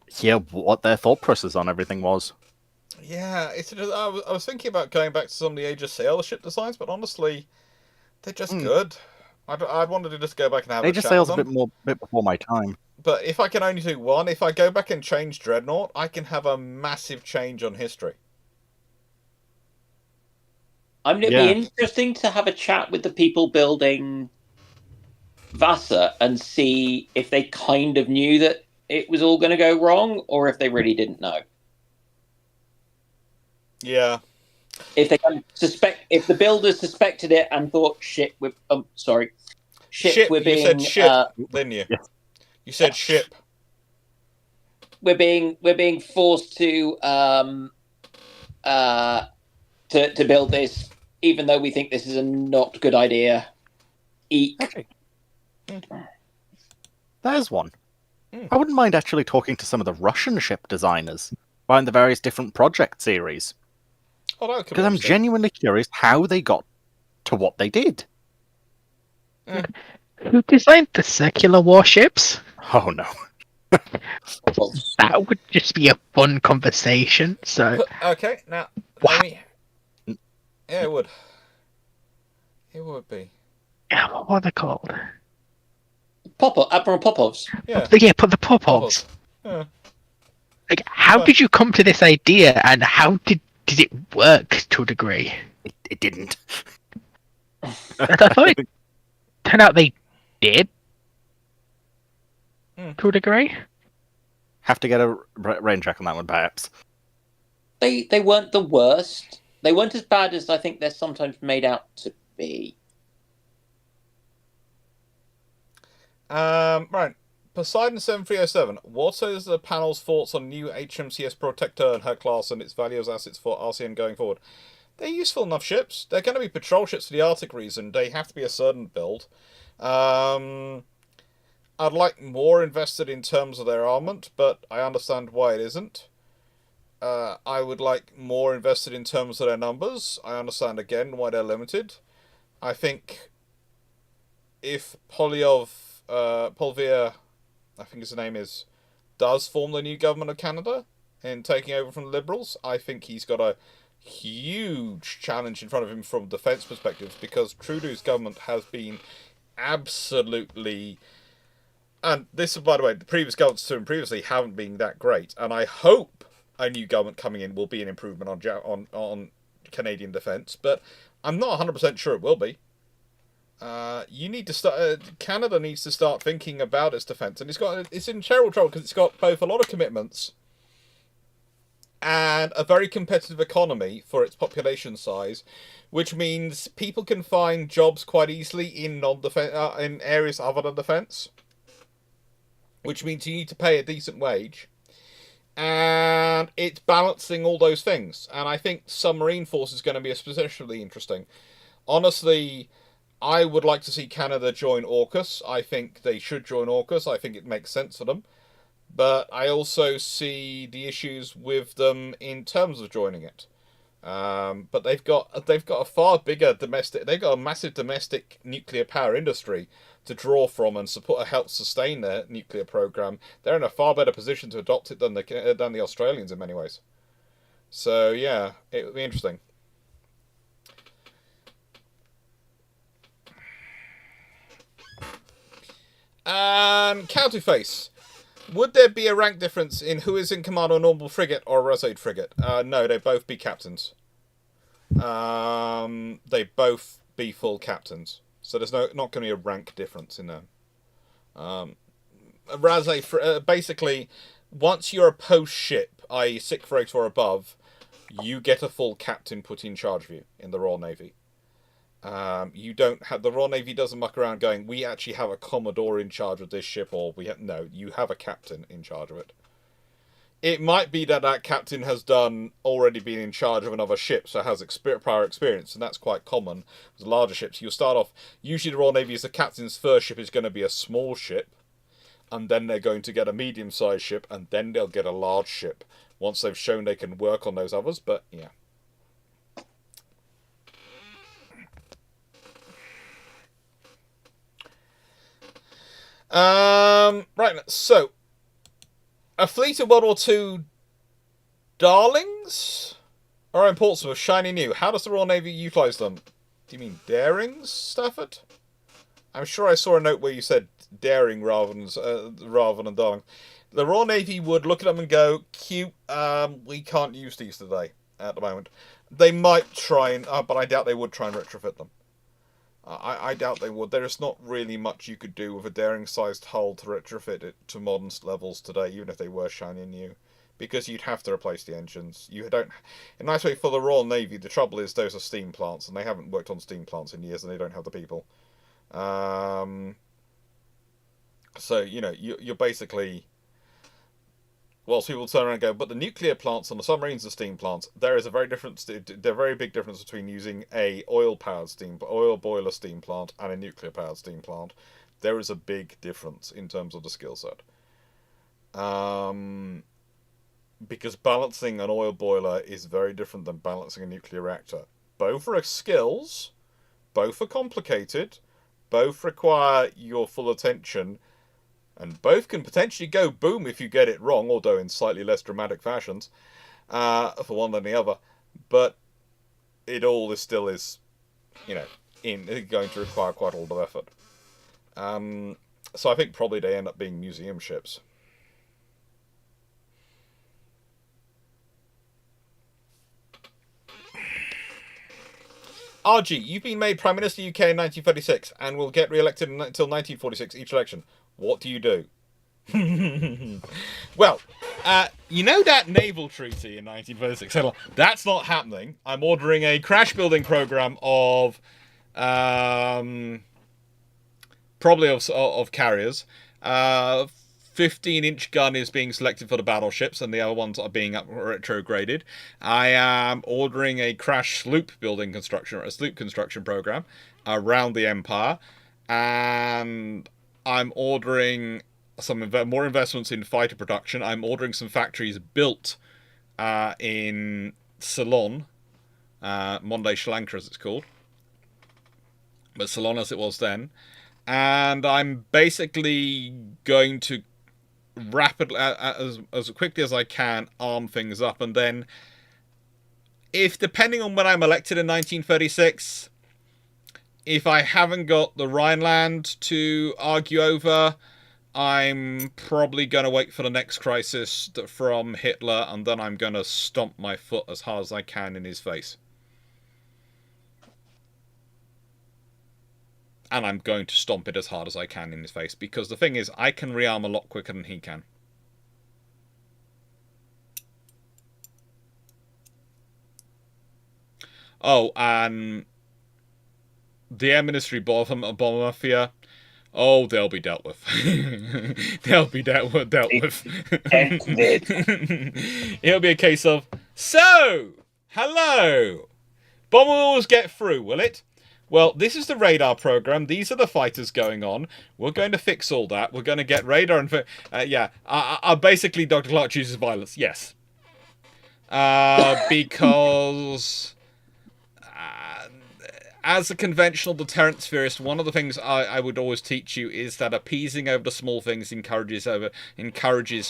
hear what their thought process on everything was. Yeah, I was thinking about going back to some of the Age of Sail ship designs, but honestly, they're just good. I'd wanted to just go back and have Age of Sail's a bit before my time. But if I can only do one, if I go back and change Dreadnought, I can have a massive change on history. It'd be interesting to have a chat with the people building Vassar and see if they kind of knew that it was all going to go wrong, or if they really didn't know. Yeah. If they if the builders suspected it and thought, shit, we're Ship. We're being, you said ship, didn't you? Yes. You said ship. We're being forced to build this, even though we think this is a not good idea. Eek. Okay. There's one. I wouldn't mind actually talking to some of the Russian ship designers behind the various different project series. Because I'm genuinely curious how they got to what they did. Who designed the circular warships? Oh no. That would just be a fun conversation. So okay, now yeah, it would. It would be. What are they called? Admiral Popovs. Yeah. Put the Popovs. Yeah. Like, how did you come to this idea, and how did it work to a degree? It didn't. I thought it turned out they did to a degree. Have to get a rain check on that one, perhaps. They weren't the worst. They weren't as bad as I think they're sometimes made out to be. Right. Poseidon 7307. What is the panel's thoughts on new HMCS Protector and her class and its value as assets for RCN going forward? They're useful enough ships. They're going to be patrol ships for the Arctic region. They have to be a certain build. I'd like more invested in terms of their armament, but I understand why it isn't. I would like more invested in terms of their numbers. I understand again why they're limited. I think if Polvir, I think his name is, does form the new government of Canada in taking over from the Liberals, I think he's got a huge challenge in front of him from defence perspectives, because Trudeau's government has been absolutely, and this, by the way, the previous governments to him previously haven't been that great, and I hope a new government coming in will be an improvement on Canadian defence, but I'm not 100% sure it will be. You need to start. Canada needs to start thinking about its defence, and it's in terrible trouble because it's got both a lot of commitments and a very competitive economy for its population size, which means people can find jobs quite easily in in areas other than defence, which means you need to pay a decent wage, and it's balancing all those things. And I think submarine force is going to be especially interesting. Honestly, I would like to see Canada join AUKUS. I think they should join AUKUS. I think it makes sense for them. But I also see the issues with them in terms of joining it. But they've got a far bigger domestic. They've got a massive domestic nuclear power industry to draw from and help sustain their nuclear program. They're in a far better position to adopt it than the Australians in many ways. So yeah, it would be interesting. Counterface. Would there be a rank difference in who is in command of a normal frigate or a Resade frigate? No, they'd both be captains. They both be full captains. So there's not going to be a rank difference in them. Basically, once you're a post ship, i.e. 6 ranks or above, you get a full captain put in charge of you in the Royal Navy. You don't have, the Royal Navy doesn't muck around going, we actually have a Commodore in charge of this ship, or no, you have a captain in charge of it. It might be that captain has already been in charge of another ship, so has prior experience, and that's quite common with larger ships. You'll start off, usually the Royal Navy is the captain's first ship is going to be a small ship, and then they're going to get a medium-sized ship, and then they'll get a large ship once they've shown they can work on those others, but yeah. Right, so a fleet of World War II Darlings are in Portsmouth, shiny new. How does the Royal Navy utilise them? Do you mean Darings, Stafford? I'm sure I saw a note where you said Daring rather than Darling. The Royal Navy would look at them and go, cute, we can't use these today at the moment. They might try and, but I doubt they would try and retrofit them. I doubt they would. There is not really much you could do with a daring-sized hull to retrofit it to modern levels today, even if they were shiny new, because you'd have to replace the engines. You don't. A nice way for the Royal Navy. The trouble is those are steam plants, and they haven't worked on steam plants in years, and they don't have the people. So you're basically. Well, people turn around and go, but the nuclear plants on the submarines are steam plants. There is a very big difference between using a oil boiler steam plant and a nuclear powered steam plant. There is a big difference in terms of the skill set. Because balancing an oil boiler is very different than balancing a nuclear reactor. Both are skills, both are complicated, both require your full attention. And both can potentially go boom if you get it wrong, although in slightly less dramatic fashions, for one than the other. But it all still is, going to require quite a lot of effort. So I think probably they end up being museum ships. RG, you've been made Prime Minister UK in 1936 and will get re-elected until 1946 each election. What do you do? Well, that naval treaty in 1936? That's not happening. I'm ordering a crash building program of, probably of carriers. 15-inch gun is being selected for the battleships, and the other ones are being retrograded. I am ordering a crash sloop construction program around the Empire, and I'm ordering some more investments in fighter production. I'm ordering some factories built in Ceylon, Monday Sri Lanka as it's called, but Ceylon as it was then. And I'm basically going to rapidly, as quickly as I can, arm things up. And then, depending on when I'm elected in 1936, if I haven't got the Rhineland to argue over, I'm probably going to wait for the next crisis from Hitler, and then I'm going to stomp my foot as hard as I can in his face. And I'm going to stomp it as hard as I can in his face, because the thing is, I can rearm a lot quicker than he can. Oh, and the Air Ministry bomb mafia. Oh, they'll be dealt with. They'll be dealt with. It'll be a case of, so, hello. Bomb will always get through, will it? Well, this is the radar program. These are the fighters going on. We're going to fix all that. We're going to get radar and... basically, Dr. Clarke chooses violence. Yes. Because... as a conventional deterrence theorist, one of the things I would always teach you is that appeasing over the small things encourages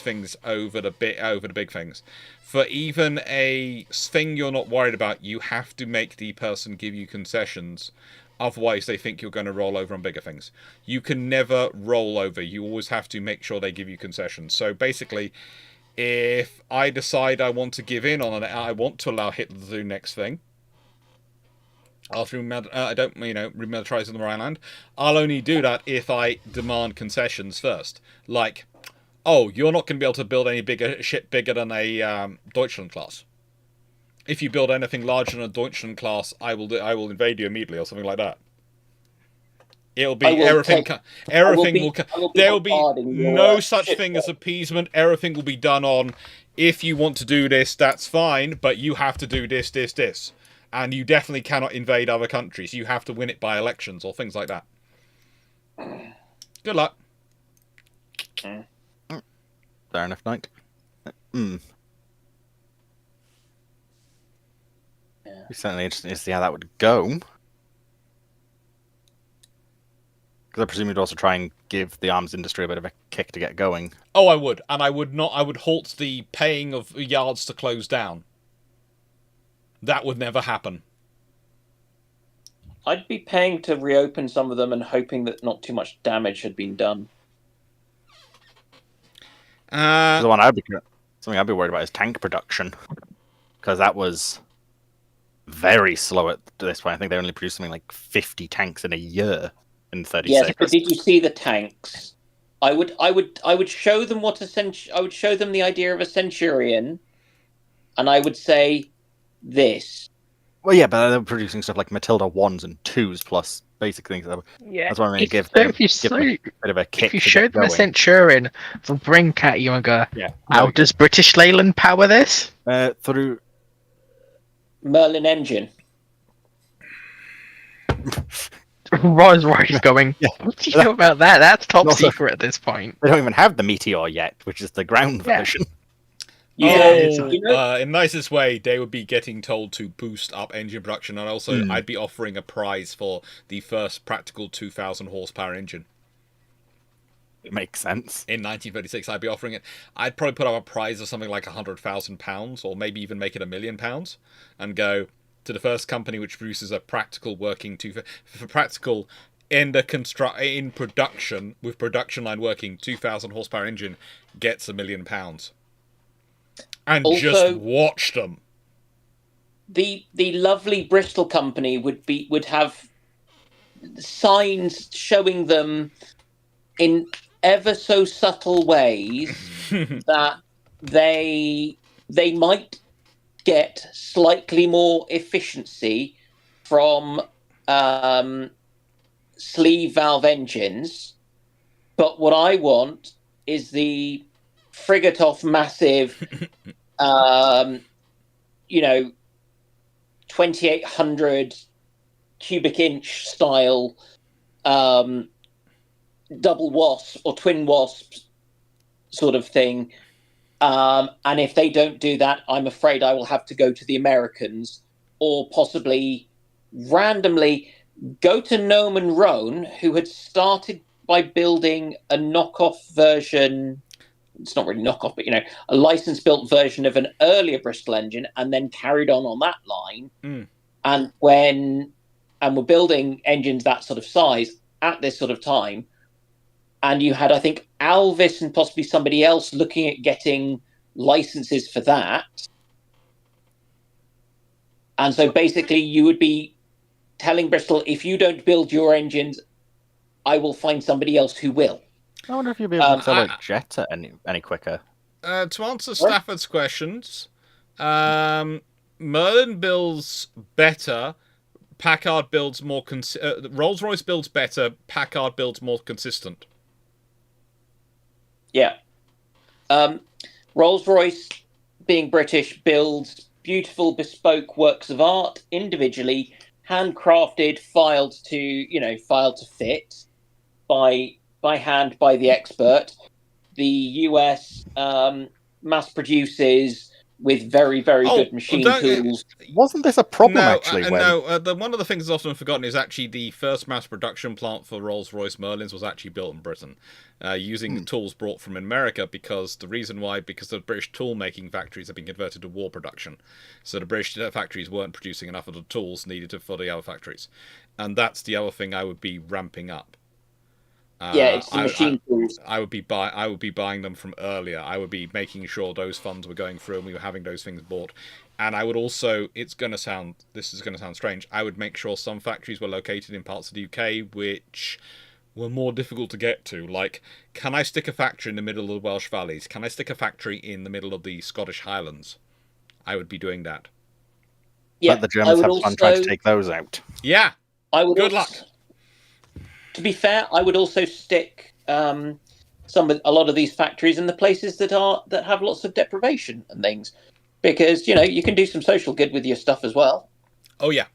things over the big things. For even a thing you're not worried about, you have to make the person give you concessions. Otherwise, they think you're going to roll over on bigger things. You can never roll over. You always have to make sure they give you concessions. So basically, if I decide I want to give in on it, I want to allow Hitler to do the next thing, after I don't, remilitarizing the Rhineland, I'll only do that if I demand concessions first. Like, oh, you're not going to be able to build any ship bigger than a Deutschland class. If you build anything larger than a Deutschland class, I will invade you immediately, or something like that. It'll be everything. There will be no such thing as appeasement. Everything will be done on. If you want to do this, that's fine, but you have to do this. And you definitely cannot invade other countries. You have to win it by elections or things like that. Good luck. Fair enough, Knight. Be certainly interesting to see how that would go. Because I presume you'd also try and give the arms industry a bit of a kick to get going. Oh, I would. And I would halt the paying of yards to close down. That would never happen. I'd be paying to reopen some of them and hoping that not too much damage had been done. Something I'd be worried about is tank production, because that was very slow at this point. I think they only produce something like 50 tanks in a year in 36. Yes, but did you see the tanks? I would show them I would show them the idea of a Centurion, and I would say this. Well, yeah, but they're producing stuff like Matilda 1s and 2s plus basic things. Yeah, That's why I'm going to give them them a bit of a kick. If you to show get them a going. Centurion, they'll blink at you and go, Yeah. how does British Leyland power this? Through Merlin engine. Rolls-Royce going, Yeah. what do you know about that? That's top Also- secret at this point. They don't even have the Meteor yet, which is the ground Yeah. version. In nicest way, they would be getting told to boost up engine production, and also I'd be offering a prize for the first practical 2,000 horsepower engine. It makes sense. In 1936, I'd be offering it. I'd probably put up a prize of something like £100,000, or maybe even make it £1 million, and go to the first company which produces a practical working for practical in production with production line working 2,000 horsepower engine gets £1 million. And Also, just watch them. The lovely Bristol company would have signs showing them in ever so subtle ways that they might get slightly more efficiency from sleeve valve engines, but what I want is the frigate off massive 2800 cubic inch style double wasp or twin wasps sort of thing. And if they don't do that, I'm afraid I will have to go to the Americans, or possibly randomly go to Norman Roan, who had started by building a knockoff version. It's not really knockoff, but a license-built version of an earlier Bristol engine, and then carried on that line. And we're building engines that sort of size at this sort of time. And you had, I think, Alvis and possibly somebody else looking at getting licenses for that. And so basically you would be telling Bristol, if you don't build your engines, I will find somebody else who will. I wonder if you'll be able to sell a Jetta any quicker. To answer Stafford's questions, Merlin builds better, Packard builds more... Rolls-Royce builds better, Packard builds more consistent. Yeah. Rolls-Royce, being British, builds beautiful bespoke works of art individually, handcrafted, filed to fit by hand by the expert. The US mass produces with very, very good machine tools. Wasn't this a problem, actually? One of the things that's often forgotten is actually the first mass production plant for Rolls-Royce Merlins was actually built in Britain, using tools brought from America, because the the British tool-making factories have been converted to war production. So the British factories weren't producing enough of the tools needed for the other factories. And that's the other thing I would be ramping up. It's the machine tools. I would be buying them from earlier. I would be making sure those funds were going through and we were having those things bought. And I would also, this is going to sound strange, I would make sure some factories were located in parts of the UK which were more difficult to get to. Like, can I stick a factory in the middle of the Welsh Valleys? Can I stick a factory in the middle of the Scottish Highlands? I would be doing that. Yeah, but the Germans have fun trying to take those out. Yeah. Good luck. To be fair, I would also stick a lot of these factories in the places that have lots of deprivation and things, because you can do some social good with your stuff as well. Oh yeah.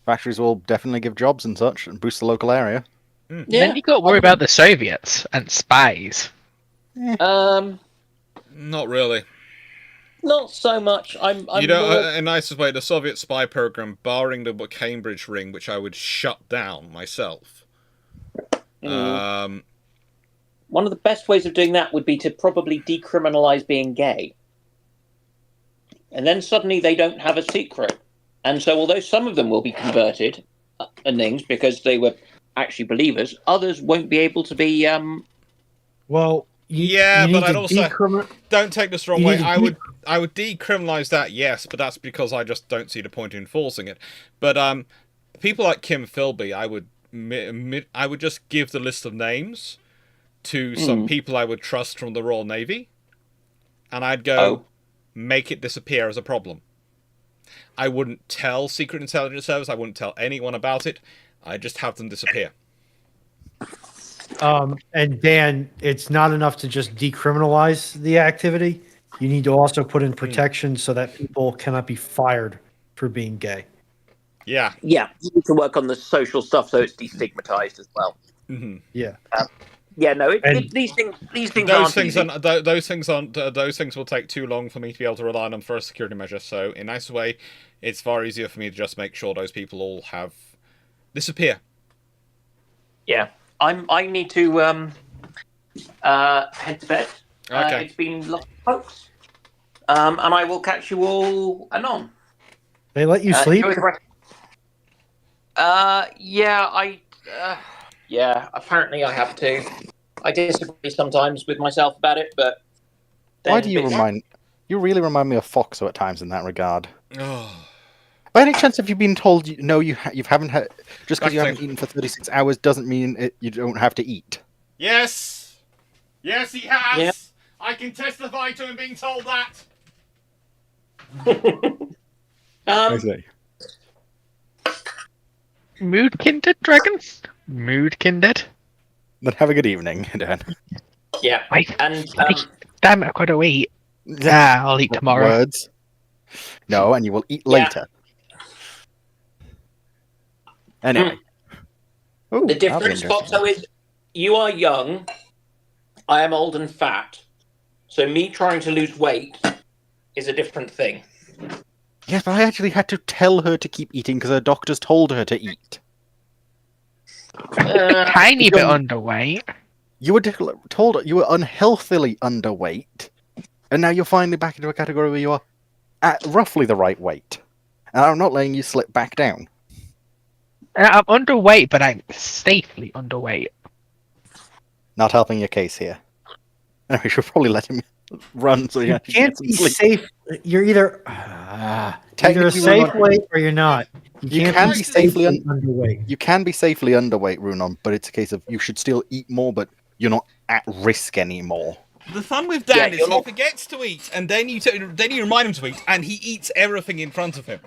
Factories will definitely give jobs and such and boost the local area. Yeah. Then you got to worry about the Soviets and spies. Not really. Not so much. I'm a nicest way, the Soviet spy program, barring the Cambridge ring, which I would shut down myself. One of the best ways of doing that would be to probably decriminalize being gay. And then suddenly they don't have a secret. And so although some of them will be converted and things because they were actually believers, others won't be able to be... Well... but I'd also... Don't take this the wrong way. decriminalize that, yes, but that's because I just don't see the point in enforcing it. But people like Kim Philby, I would just give the list of names to some people I would trust from the Royal Navy, and I'd go make it disappear as a problem. I wouldn't tell Secret Intelligence Service, I wouldn't tell anyone about it, I'd just have them disappear. And Dan, it's not enough to just decriminalize the activity. You need to also put in protection so that people cannot be fired for being gay. Yeah. Yeah, you need to work on the social stuff so it's destigmatized as well. Mm-hmm. Yeah. Yeah, no, these things those aren't those things will take too long for me to be able to rely on them for a security measure. So, in a nice way, it's far easier for me to just make sure those people all have disappear. Yeah, I need to head to bed. Okay. It's been lovely, folks. And I will catch you all anon. They let you sleep? Enjoy the rest. Yeah, apparently I have to. I disagree sometimes with myself about it, but... Why do you You really remind me of Foxo at times in that regard. By any chance have you been told you haven't had... Just because you haven't eaten for 36 hours doesn't mean you don't have to eat? Yes! Yes, he has! Yeah. I can testify to him being told that! I see. Mood kindred dragons? Mood kindred? Then have a good evening, Dan. Yeah, Wait, and damn it, I've got to eat. I'll eat tomorrow. Words. No, and you will eat later. Anyway. Ooh, the difference, Foxo, is you are young, I am old and fat, so me trying to lose weight is a different thing. Yes, but I actually had to tell her to keep eating because her doctors told her to eat. Tiny bit underweight. You were told you were unhealthily underweight, and now you're finally back into a category where you are at roughly the right weight. And I'm not letting you slip back down. I'm underweight, but I'm safely underweight. Not helping your case here. And we should probably let him run so you can't be safe. You're either a safe weight or you're not. You can be safely underweight. You can be safely underweight, Runon, but it's a case of you should still eat more, but you're not at risk anymore. The fun with Dan is he forgets to eat, and then you remind him to eat, and he eats everything in front of him.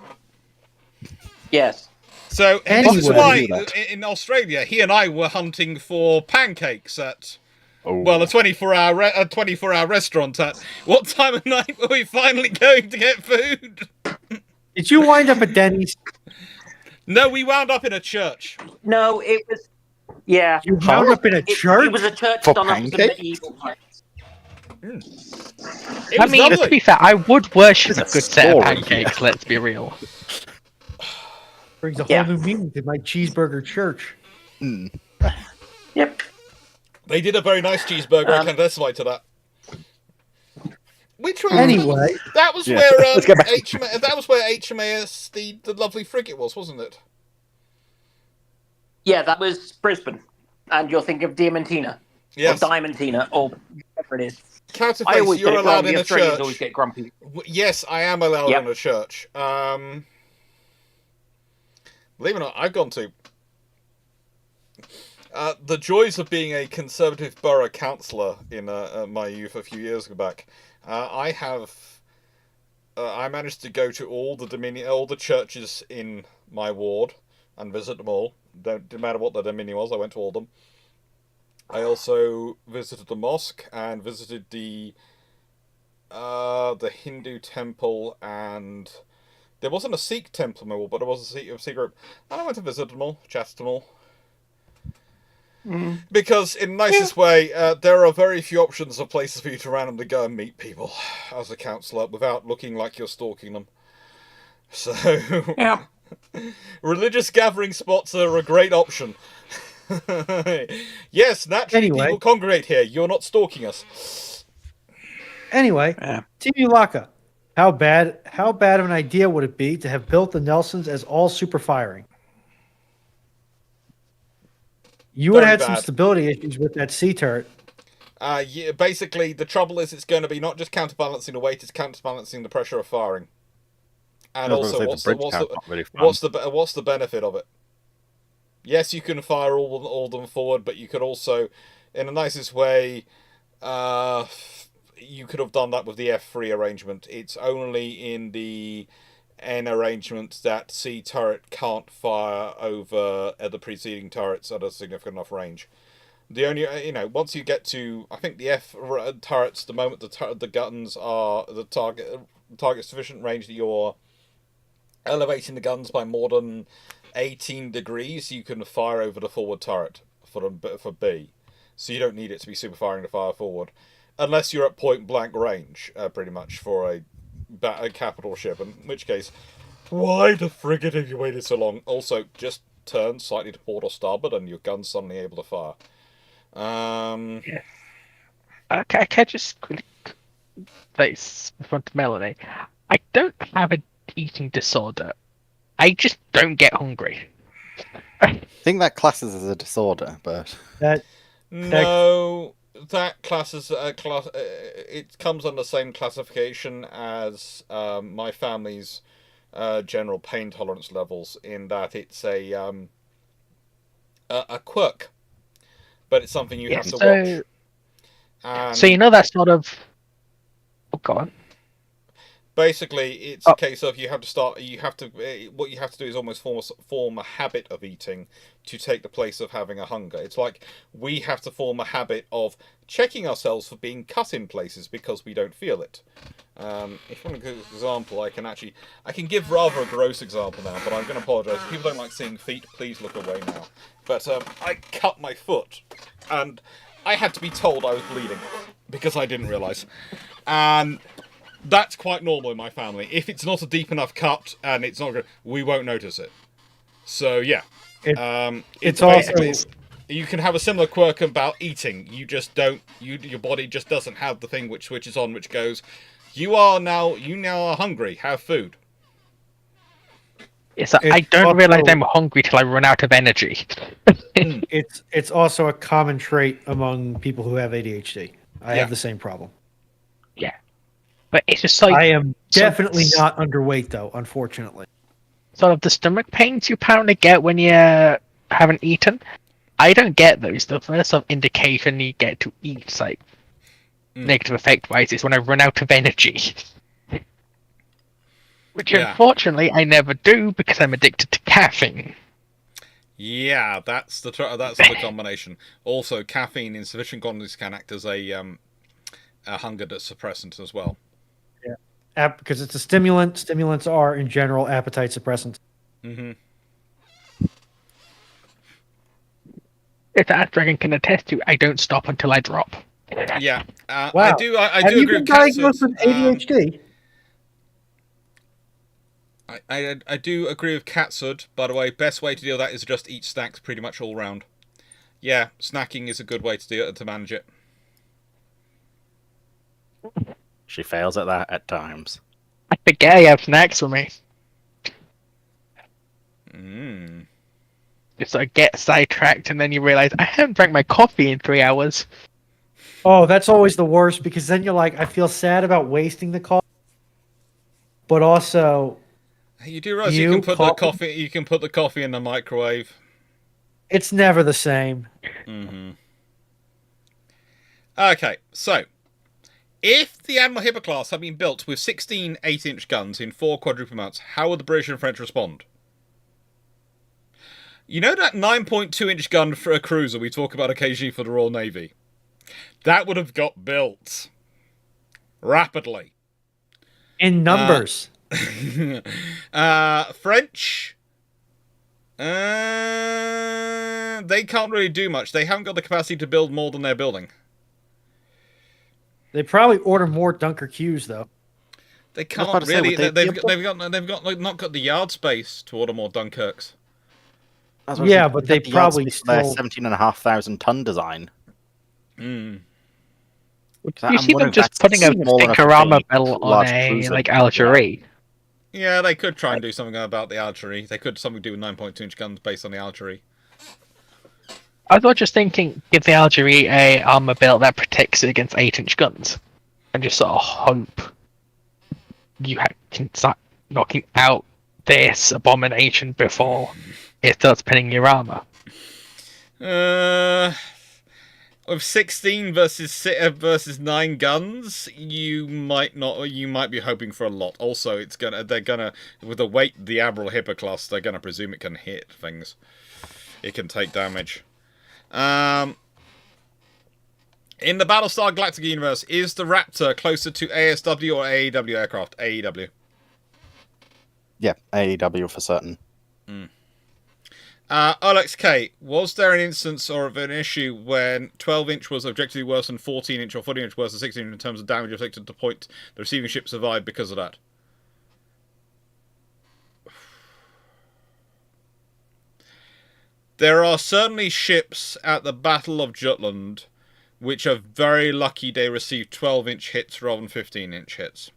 Yes. So this is why in Australia he and I were hunting for pancakes at a 24-hour restaurant. At what time of night were we finally going to get food? Did you wind up at Denny's? No, we wound up in a church. No, it was. Yeah. You wound up in a church? It was a church for done up to the medieval times. I mean, to be fair, I would worship a good set of pancakes, let's be real. Brings a whole new meaning to my cheeseburger church. Yep. They did a very nice cheeseburger. I can testify to that. Which one? Anyway, that was where HMAS the lovely frigate wasn't it? Yeah, that was Brisbane, and you're thinking of Diamantina, yes, or Diamantina, or whatever it is. Counterface, you're allowed in a church. Always get grumpy. Yes, I am allowed in a church. Believe it or not, I've gone to the joys of being a Conservative borough councillor in my youth a few years back. I managed to go to all the churches in my ward and visit them all. Didn't matter what the dominion was, I went to all of them. I also visited the mosque and visited the Hindu temple, and there wasn't a Sikh temple in my ward, but there was a Sikh group. And I went to visit them all, chatted them all. Because, in the nicest way, there are very few options of places for you to randomly go and meet people as a counsellor without looking like you're stalking them. So, religious gathering spots are a great option. Yes, naturally people congregate here. You're not stalking us. Anyway, Team Ulaka, how bad of an idea would it be to have built the Nelsons as all super firing? You would have had some stability issues with that sea turret. Yeah, basically, the trouble is it's going to be not just counterbalancing the weight; it's counterbalancing the pressure of firing. And also, what's the benefit of it? Yes, you can fire all of them forward, but you could also, in the nicest way, you could have done that with the F3 arrangement. It's only in the N arrangement that C turret can't fire over the preceding turrets at a significant enough range. The only, once you get to, I think the F turrets, the moment the guns are the target sufficient range that you're elevating the guns by more than 18 degrees, you can fire over the forward turret for B. So you don't need it to be super firing to fire forward. Unless you're at point blank range, pretty much, for a capital ship. In which case, why the frigate have you waited so long? Also, just turn slightly to port or starboard and your gun's suddenly able to fire. Yeah. Okay, I can just quickly place in front of Melanie. I don't have an eating disorder. I just don't get hungry. I think that classes as a disorder, but no, that classes it comes under the same classification as my family's general pain tolerance levels, in that it's a quirk, but it's something you have to watch. And so that sort of. Oh, go on. Basically, it's a case of what you have to do is almost form a habit of eating to take the place of having a hunger. It's like we have to form a habit of checking ourselves for being cut in places because we don't feel it. If you want a good example, I can give rather a gross example now, but I'm going to apologise. If people don't like seeing feet, please look away now. But I cut my foot, and I had to be told I was bleeding because I didn't realise. And that's quite normal in my family. If it's not a deep enough cut and it's not good, we won't notice it. So yeah, it's basically you can have a similar quirk about eating. You just don't. Your body just doesn't have the thing which switches on, which goes, you now are hungry. Have food. Yes, I don't realize I'm hungry till I run out of energy. It's also a common trait among people who have ADHD. I have the same problem. Yeah. But it's just like... I am definitely not underweight, though, unfortunately. Sort of the stomach pains you apparently get when you haven't eaten. I don't get those. The first sort of indication you get to eat, like, negative effect-wise, is when I run out of energy. Which, unfortunately, I never do because I'm addicted to caffeine. Yeah, that's the combination. Also, caffeine in sufficient quantities can act as a hunger suppressant as well. Yeah, because it's a stimulant. Stimulants are, in general, appetite suppressants. Mm-hmm. If that dragon can attest to, I don't stop until I drop. Yeah, wow. I do agree with diagnosed with ADHD? I do agree with Katsud, by the way. Best way to deal with that is just eat snacks pretty much all round. Yeah, snacking is a good way to manage it. She fails at that at times. I forget I have snacks for me. Just like get sidetracked and then you realize I haven't drank my coffee in 3 hours. Oh, that's always the worst because then you're like, I feel sad about wasting the coffee, but also... You do realize you can put the coffee in the microwave. It's never the same. Mm-hmm. Okay, so if the Admiral Hipper class had been built with 16 8-inch guns in 4 quadruple mounts, how would the British and French respond? You know that 9.2-inch gun for a cruiser we talk about occasionally for the Royal Navy? That would have got built rapidly. In numbers. French, they can't really do much. They haven't got the capacity to build more than they're building. They probably order more Dunker Qs though. They can't really. They've not got the yard space to order more Dunkirks. Yeah, but they probably still 17,500 ton design. You see them just putting a thicker armor belt on a like Algerie. Yeah, they could try and do something about the Algerie. They could do something to do with 9.2-inch guns based on the Algerie. I was just thinking, give the Algeria a armor belt that protects it against 8-inch guns, and just sort of hope you can start knocking out this abomination before it starts pinning your armor. With 16 versus 9 guns, you might not. You might be hoping for a lot. Also, they're gonna with the weight the Admiral Hippoclast, they're gonna presume it can hit things. It can take damage. In the Battlestar Galactica universe, is the Raptor closer to ASW or AEW aircraft? AEW. Yeah, AEW for certain. Alex K, was there an instance or of an issue when 12-inch was objectively worse than 14-inch or 14-inch worse than 16-inch in terms of damage afflicted to the point the receiving ship survived because of that? There are certainly ships at the Battle of Jutland which are very lucky they received 12-inch hits rather than 15-inch hits.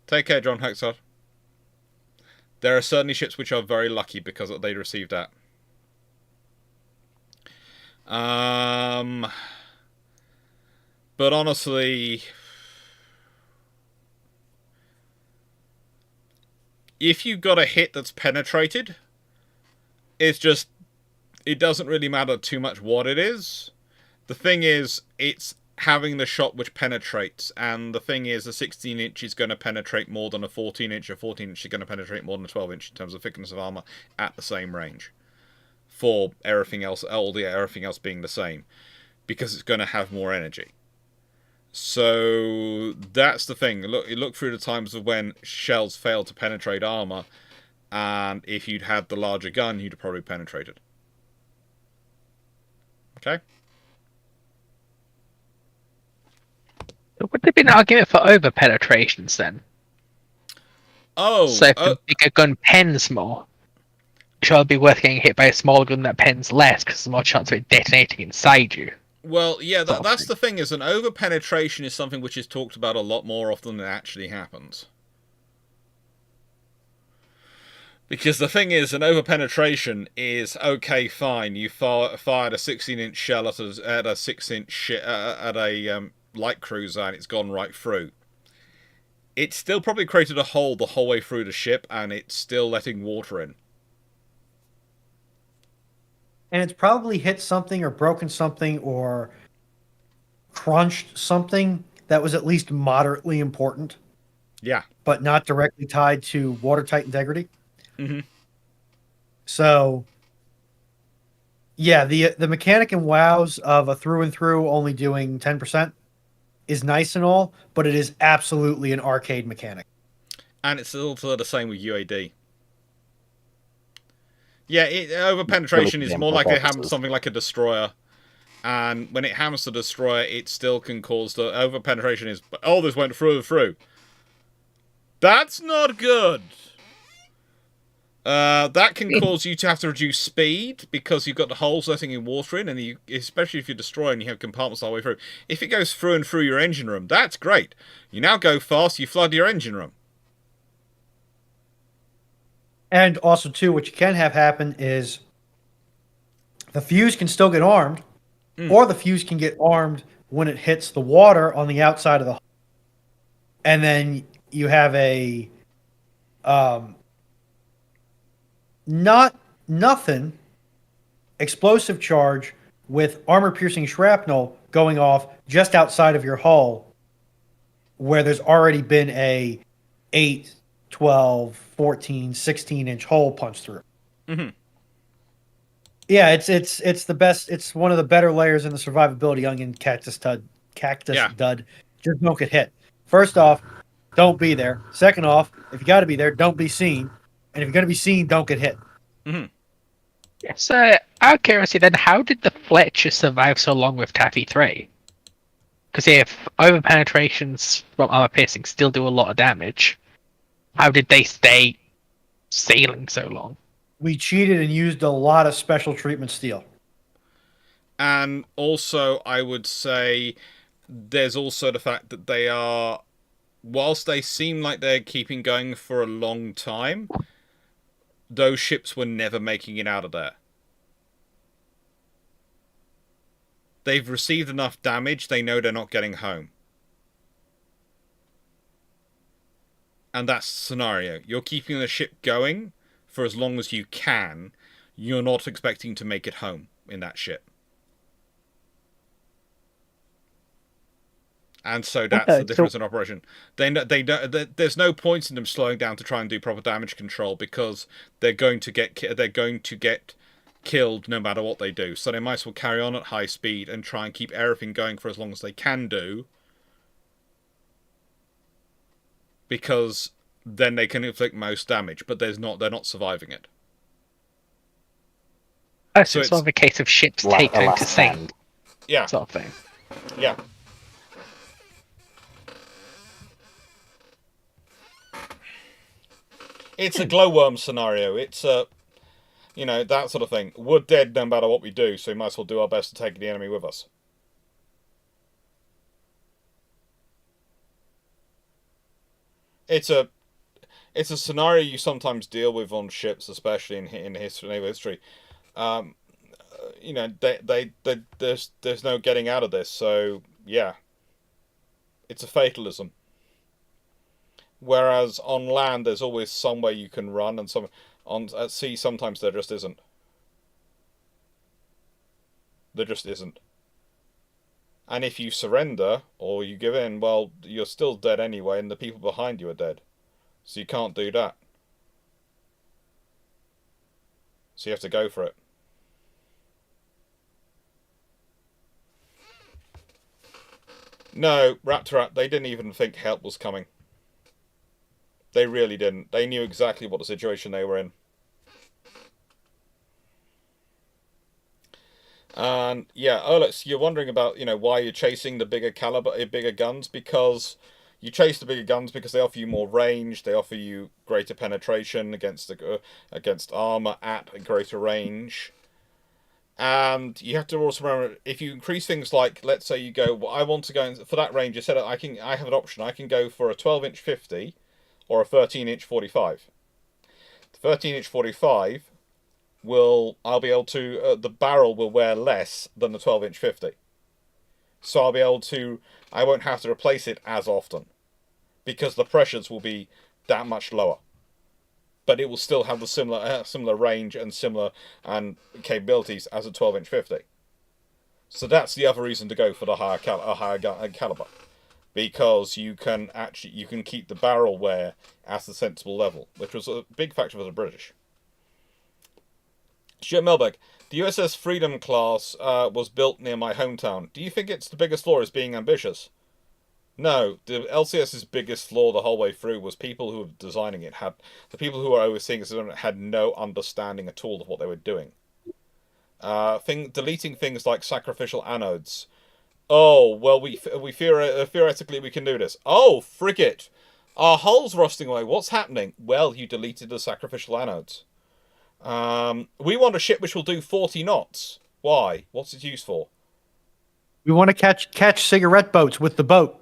Take care, John Hexard. There are certainly ships which are very lucky because they received that. But honestly, if you've got a hit that's penetrated, it doesn't really matter too much what it is. The thing is, it's having the shot which penetrates, and the thing is, a 16-inch is going to penetrate more than a 14-inch. A 14-inch is going to penetrate more than a 12-inch in terms of thickness of armor at the same range. For everything else, everything else being the same, because it's going to have more energy. So that's the thing. Look through the times of when shells failed to penetrate armor, and if you'd had the larger gun, you'd have probably penetrated. Okay. Would there be an argument for over penetrations then? Oh, so if the bigger gun pens more, sure it'd be worth getting hit by a smaller gun that pens less because there's more chance of it detonating inside you. Well, yeah, that's the thing, is an over penetration is something which is talked about a lot more often than it actually happens. Because the thing is, an over penetration is okay, fine. You fired a 16-inch shell at a 6-inch at a light cruiser, and it's gone right through. It's still probably created a hole the whole way through the ship, and it's still letting water in. And it's probably hit something or broken something or crunched something that was at least moderately important. Yeah. But not directly tied to watertight integrity. Mm-hmm. So, yeah, the mechanic and wows of a through and through only doing 10% is nice and all, but it is absolutely an arcade mechanic. And it's also the same with UAD. Yeah, over penetration is more likely to happen to something like a destroyer. And when it hammers the destroyer, it still can cause the over penetration is, oh, this went through and through. That's not good. That can cause you to have to reduce speed because you've got the holes letting in water in, and especially if you're destroying and you have compartments all the way through. If it goes through and through your engine room, that's great. You now go fast, you flood your engine room. And also, too, what you can have happen is the fuse can still get armed, or the fuse can get armed when it hits the water on the outside of the hull. And then you have a nothing explosive charge with armor-piercing shrapnel going off just outside of your hull where there's already been a 8, 12, 14, 16-inch hole punched through. Mm-hmm. Yeah, it's the best. It's one of the better layers in the survivability onion cactus dud. Just don't get hit. First off, don't be there. Second off, if you got to be there, don't be seen. And if you're going to be seen, don't get hit. Mm-hmm. So, out of curiosity then, how did the Fletcher survive so long with Taffy 3? Because if over penetrations from armor piercing still do a lot of damage, how did they stay sailing so long? We cheated and used a lot of special treatment steel. And also, I would say there's also the fact that they are, whilst they seem like they're keeping going for a long time, those ships were never making it out of there. They've received enough damage, they know they're not getting home. And that's the scenario. You're keeping the ship going for as long as you can. You're not expecting to make it home in that ship. And so that's the difference in operation. There's no point in them slowing down to try and do proper damage control, because they're going to get killed no matter what they do. So they might as well carry on at high speed and try and keep everything going for as long as they can do, because then they can inflict most damage. But they're not surviving it. Oh, so it's sort of a case of ships take home to sink. Yeah. Sort of thing. Yeah. It's a glowworm scenario. It's that sort of thing. We're dead no matter what we do, so we might as well do our best to take the enemy with us. It's a scenario you sometimes deal with on ships, especially in naval history. There's no getting out of this. So yeah, it's a fatalism. Whereas on land, there's always some way you can run, and at sea sometimes there just isn't. There just isn't. And if you surrender or you give in, well, you're still dead anyway, and the people behind you are dead. So you can't do that. So you have to go for it. No, Raptor, they didn't even think help was coming. They really didn't. They knew exactly what the situation they were in. And yeah, Alex, you're wondering about why you're chasing the bigger guns. Because you chase the bigger guns because they offer you more range. They offer you greater penetration against armor at a greater range. And you have to also remember, if you increase things like, let's say you go, well, I want to go in for that range. You said I have an option. I can go for a 12-inch 50. Or a 13-inch 45. The 13-inch 45 I'll be able to, the barrel will wear less than the 12-inch 50. So I'll be able to, I won't have to replace it as often, because the pressures will be that much lower. But it will still have the similar range and similar capabilities as a 12-inch 50. So that's the other reason to go for the higher caliber. Because you can keep the barrel wear at a sensible level, which was a big factor for the British. Stuart Melbeck, the USS Freedom class was built near my hometown. Do you think its the biggest flaw is being ambitious? No, the LCS's biggest flaw the whole way through was people who were designing it the people who were overseeing it had no understanding at all of what they were doing. Deleting things like sacrificial anodes. Oh, well, we theoretically we can do this. Oh, frigate! Our hull's rusting away. What's happening? Well, you deleted the sacrificial anodes. We want a ship which will do 40 knots. Why? What's it used for? We want to catch cigarette boats with the boat.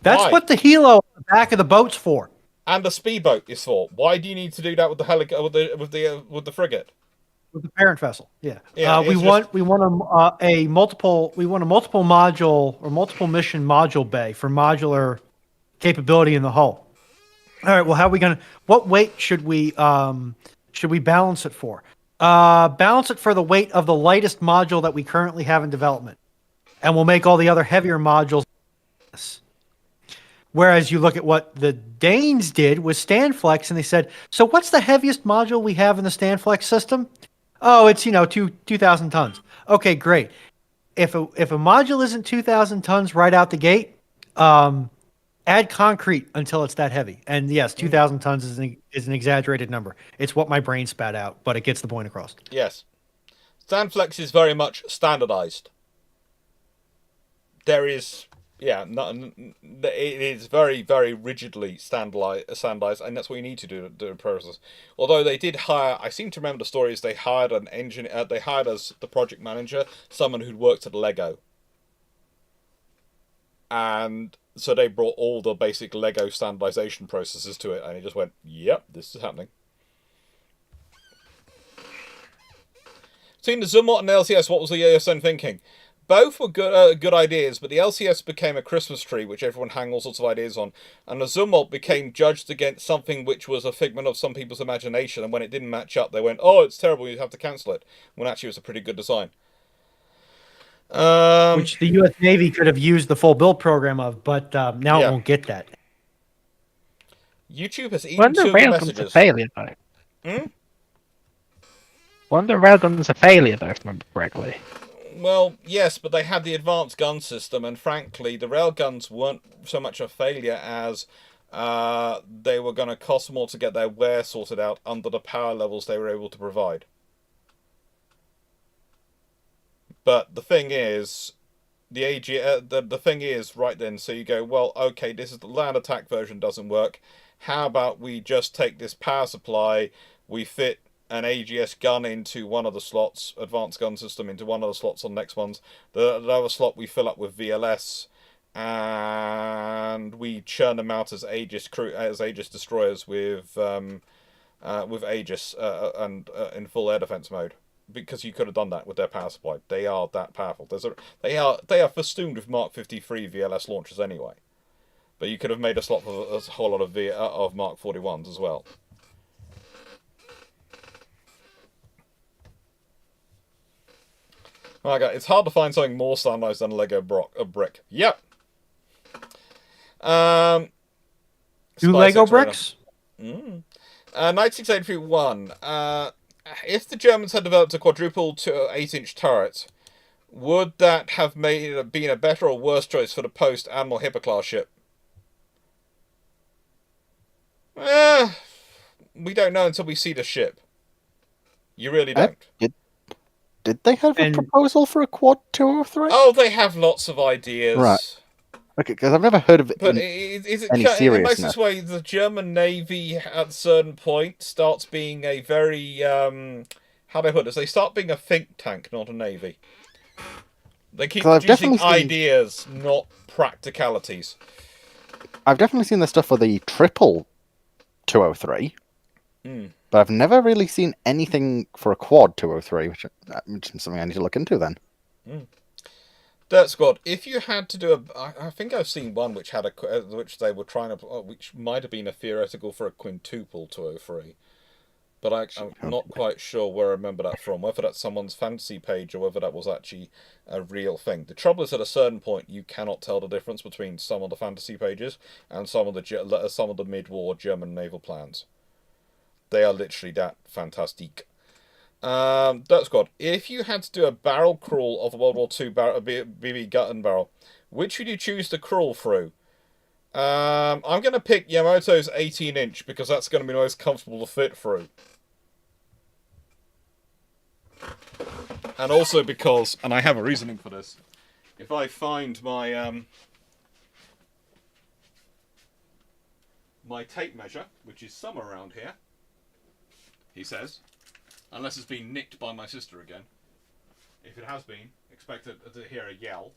That's Why? what the helo on the back of the boat's for. And the speedboat is for. Why do you need to do that with the frigate? With the parent vessel, yeah. Yeah, we want a multiple module or multiple mission module bay for modular capability in the hull. All right. Well, what weight should we balance it for? Balance it for the weight of the lightest module that we currently have in development, and we'll make all the other heavier modules. Whereas you look at what the Danes did with Stanflex, and they said, "So what's the heaviest module we have in the Stanflex system?" Oh, it's 2,000 tons. Okay, great. If a module isn't 2,000 tons right out the gate, add concrete until it's that heavy. And yes, 2,000 tons is an exaggerated number. It's what my brain spat out, but it gets the point across. Yes, Stanflex is very much standardized. There is. Yeah, it is very, very rigidly standardized, and that's what you need to do the process. Although they did hire, I seem to remember the story is they hired an engineer. They hired as the project manager someone who'd worked at Lego, and so they brought all the basic Lego standardization processes to it, and he just went, "Yep, this is happening." Seeing the Zumwalt and LCS, what was the ESN thinking? both were good ideas, but the LCS became a Christmas tree, which everyone hung all sorts of ideas on, and the Zumwalt became judged against something which was a figment of some people's imagination, and when it didn't match up, they went, "Oh, it's terrible, you have to cancel it," when actually it was a pretty good design. Which the U.S. Navy could have used the full build program of, but now it won't get that. YouTube has eaten two of the messages. A failure, though. One of the railguns a failure, though, if I remember correctly. Well, yes, but they had the advanced gun system, and frankly, the railguns weren't so much a failure as they were going to cost more to get their wear sorted out under the power levels they were able to provide. But the thing is, the thing is, right then, so you go, well, okay, this is the land attack version doesn't work. How about we just take this power supply, we fit an AGS gun into one of the slots, advanced gun system into one of the slots on the next ones. The other slot we fill up with VLS, and we churn them out as Aegis destroyers with Aegis and in full air defense mode. Because you could have done that with their power supply. They are that powerful. They are festooned with Mark 53 VLS launchers anyway. But you could have made a slot for a whole lot of Mark 41s as well. Okay, it's hard to find something more standardized than a Lego brick. Yep. Do Lego bricks? 96831. If the Germans had developed a quadruple to 8-inch turret, would that have been a better or worse choice for the post-Admiral Hipper class ship? We don't know until we see the ship. You really don't. Did they have a proposal for a quad 203? Oh, they have lots of ideas. Right. Okay, because I've never heard of it. But any seriousness. In most way, the German Navy at a certain point starts being a very how do I put this? They start being a think tank, not a navy. They keep producing ideas, not practicalities. I've definitely seen the stuff for the triple 203. But I've never really seen anything for a quad 203, which is something I need to look into then. Dirt Squad, if you had to do I think I've seen one which had which they were trying to, which might have been a theoretical for a quintuple 203, but I'm not quite sure where I remember that from. Whether that's someone's fantasy page or whether that was actually a real thing. The trouble is, at a certain point, you cannot tell the difference between some of the fantasy pages and some of the mid-war German naval plans. They are literally that fantastic. Dirt Squad, if you had to do a barrel crawl of a World War II BB gun barrel, which would you choose to crawl through? I'm going to pick Yamamoto's 18-inch because that's going to be the most comfortable to fit through. And also because, and I have a reasoning for this, if I find my my tape measure, which is somewhere around here, he says, unless it's been nicked by my sister again. If it has been, expect to hear a yell.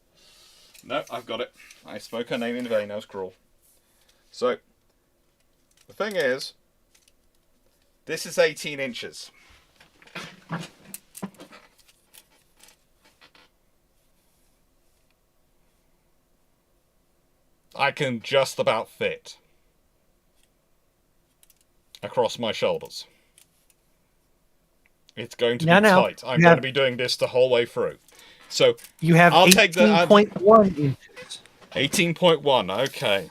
No, I've got it. I spoke her name in vain, I was cruel. So, the thing is, this is 18 inches. I can just about fit across my shoulders. It's going to be tight. I'm going to be doing this the whole way through. So you have 18.1 inches. 18.1, okay.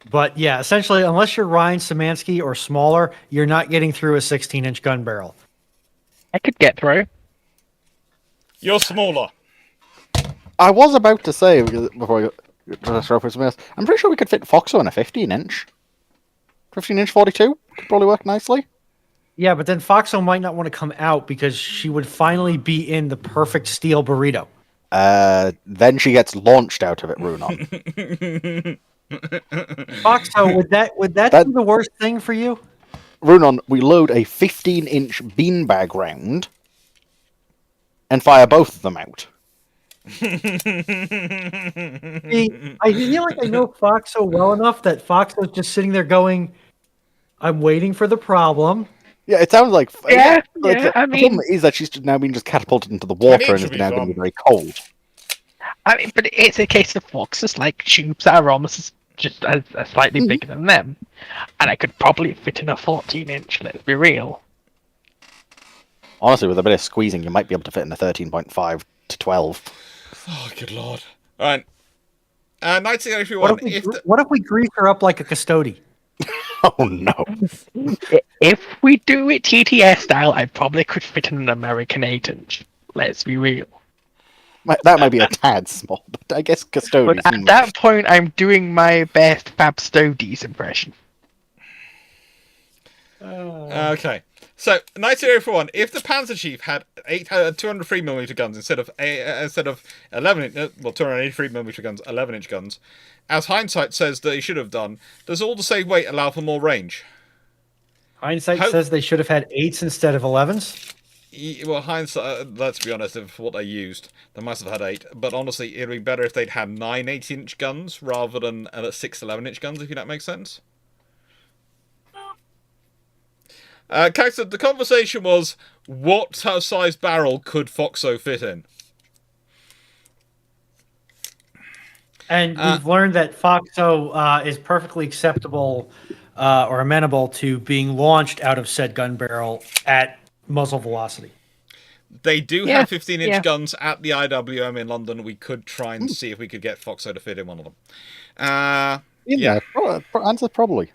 But yeah, essentially, unless you're Ryan Szymanski or smaller, you're not getting through a 16-inch gun barrel. I could get through. You're smaller. I was about to say, before I'm pretty sure we could fit Foxo in a 15-inch. 15-inch 42 could probably work nicely. Yeah, but then Foxo might not want to come out because she would finally be in the perfect steel burrito. Then she gets launched out of it, Runon. Foxo, would that be the worst thing for you? Runon, we load a 15-inch beanbag round and fire both of them out. See, I feel like I know Foxo well enough that Foxo's just sitting there going, I'm waiting for the problem. Yeah, it sounds like Yeah, the I problem mean, is that she's now been just catapulted into the water and is now going to be very cold. but it's a case of foxes like tubes that are almost just as slightly bigger than them, and I could probably fit in a 14-inch. Let's be real. Honestly, with a bit of squeezing, you might be able to fit in a 13.5 to 12. Oh, good lord! All right, 1981. What if we grease her up like a custody? Oh no! If we do it TTS style, I probably could fit in an American 8-inch. Let's be real. That might be a tad small, but I guess custody. But at that point, I'm doing my best Fab Stodies impression. Okay, so 1981. If the Panzer Chief had 203mm guns instead of 283mm guns, 11-inch guns, as hindsight says that he should have done, does all the same weight allow for more range? Hindsight says they should have had 8s instead of 11s. Well, hindsight, let's be honest, of what they used, they must have had 8. But honestly, it'd be better if they'd had 9 18-inch guns rather than 6 11-inch guns, if that makes sense. So the conversation was, what size barrel could Foxo fit in? And we've learned that Foxo is perfectly acceptable or amenable to being launched out of said gun barrel at muzzle velocity. They do have 15-inch guns at the IWM in London. We could try and see if we could get Foxo to fit in one of them. Answer probably.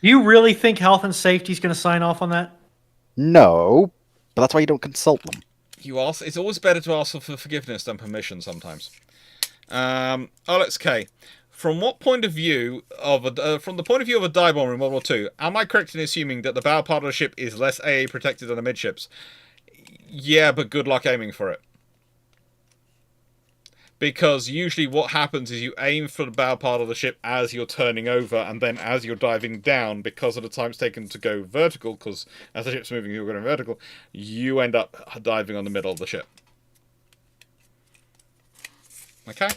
You really think health and safety is going to sign off on that? No, but that's why you don't consult them. It's always better to ask for forgiveness than permission sometimes. Alex K. From what point of view from the point of view of a dive bomber in World War II, am I correct in assuming that the bow part of the ship is less AA protected than the midships? Yeah, but good luck aiming for it. Because usually what happens is you aim for the bow part of the ship as you're turning over, and then as you're diving down, because of the time it's taken to go vertical, because as the ship's moving you're going vertical, you end up diving on the middle of the ship. Okay?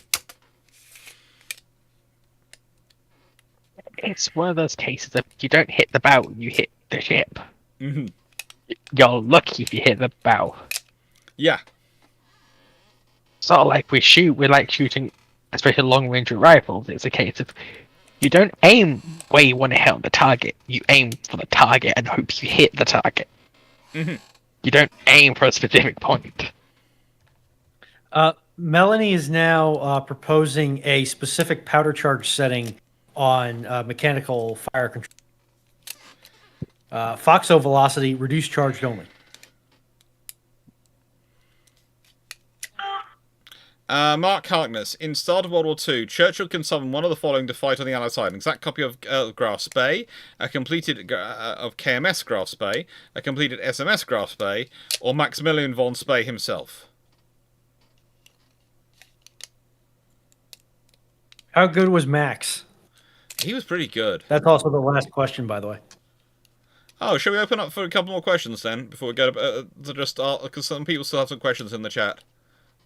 It's one of those cases of you don't hit the bow, you hit the ship. Mm-hmm. You're lucky if you hit the bow. Yeah. Sort of like we like shooting, especially long-range rifles. It's a case of you don't aim where you want to hit the target. You aim for the target and hope you hit the target. Mm-hmm. You don't aim for a specific point. Melanie is now proposing a specific powder charge setting on mechanical fire control. Foxo velocity, reduced charged only. Mark Harkness. In start of World War II, Churchill can summon one of the following to fight on the Allied side. An exact copy of Graf's Bay, a completed of KMS Graf's Bay, a completed SMS Graf's Bay, or Maximilian von Spee himself. How good was Max? He was pretty good. That's also the last question, by the way. Oh, shall we open up for a couple more questions then, before we go to just start? Because some people still have some questions in the chat.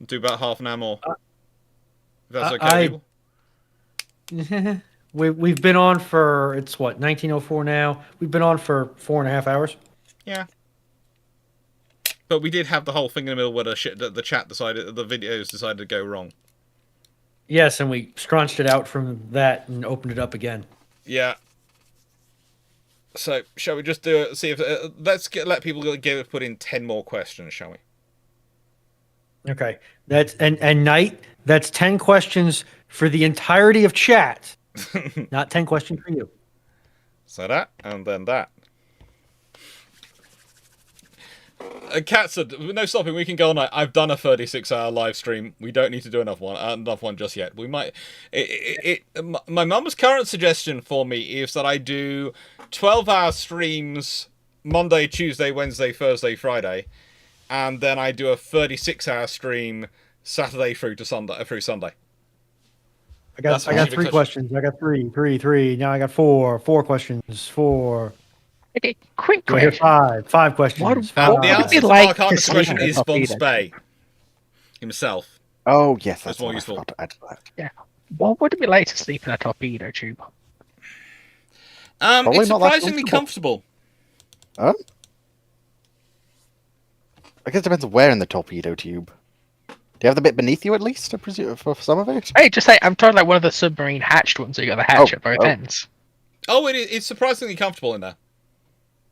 Do about half an hour more. If that's okay, people? We've been on for, it's what, 1904 now? We've been on for 4.5 hours. Yeah. But we did have the whole thing in the middle where the chat decided, the videos decided to go wrong. Yes, and we scrunched it out from that and opened it up again. Yeah. So, shall we just do it? See if let people put in 10 more questions, shall we? Okay, that's and Knight. That's 10 questions for the entirety of chat, not 10 questions for you. So that and then that. Kat said, "No stopping. We can go all night. I've done a 36-hour live stream. We don't need to do another one just yet. We might. My mum's current suggestion for me is that I do 12-hour streams Monday, Tuesday, Wednesday, Thursday, Friday. And then I do a 36-hour stream Saturday through Sunday. I got 3 questions. I got three. Now I got 4 questions. 4. Okay, quick question. 5 questions. The answer to Mark Harkness' question is von Spee himself. Oh yes, that's more what useful. I forgot to add to that. Yeah. What would it be like to sleep in a torpedo tube? It's surprisingly comfortable. I guess it depends on where in the torpedo tube. Do you have the bit beneath you at least, I presume, for some of it? Hey, just say I'm talking like one of the submarine hatched ones. So you got the hatch at both ends. Oh, it's surprisingly comfortable in there.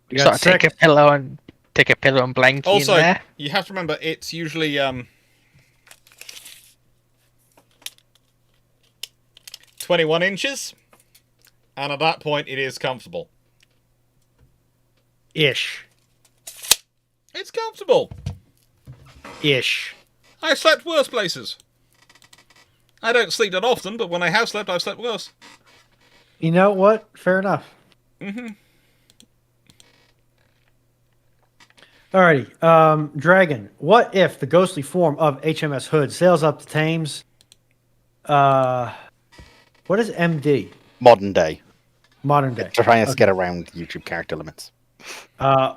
You So got take a pillow and blankie Also, in there. you have to remember it's usually 21 inches, and at that point it is comfortable. Ish. It's comfortable. Ish. I've slept worse places. I don't sleep that often, but when I have slept, I've slept worse. You know what? Fair enough. Mm-hmm. Alrighty. Dragon, what if the ghostly form of HMS Hood sails up the Thames? What is MD? Modern day. Modern day. Trying to get around YouTube character limits.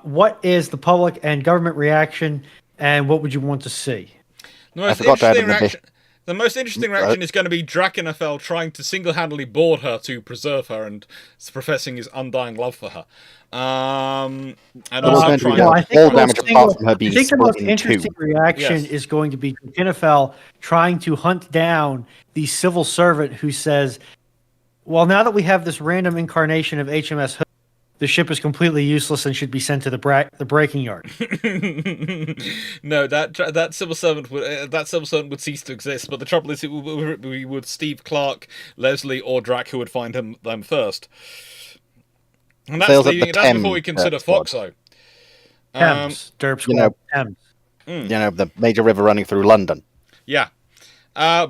What is the public and government reaction, and what would you want to see? The most interesting reaction is going to be Drakenafel trying to single-handedly board her to preserve her and professing his undying love for her. And also trying I think the most interesting reaction is going to be Drakenafel trying to hunt down the civil servant who says, well, now that we have this random incarnation of HMS Hood, the ship is completely useless and should be sent to the breaking yard. No, that civil servant would cease to exist. But the trouble is, it would Steve, Clarke, Leslie, or Drac who would find them first. And that's before we consider Foxo. Thames, Derp Squad, Thames. You know, the major river running through London. Yeah.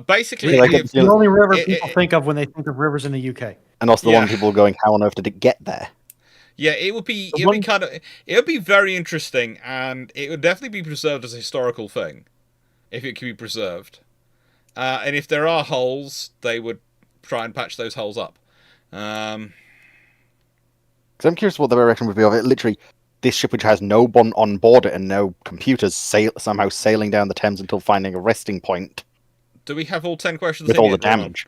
Basically, it's the only river people think of when they think of rivers in the UK. And also the one people going, how on earth did it get there? Yeah, it would be very interesting, and it would definitely be preserved as a historical thing, if it could be preserved. And if there are holes, they would try and patch those holes up. Because I'm curious what the reaction would be of it. Literally, this ship which has no one on board it and no computers somehow sailing down the Thames until finding a resting point. Do we have all 10 questions with all the damage?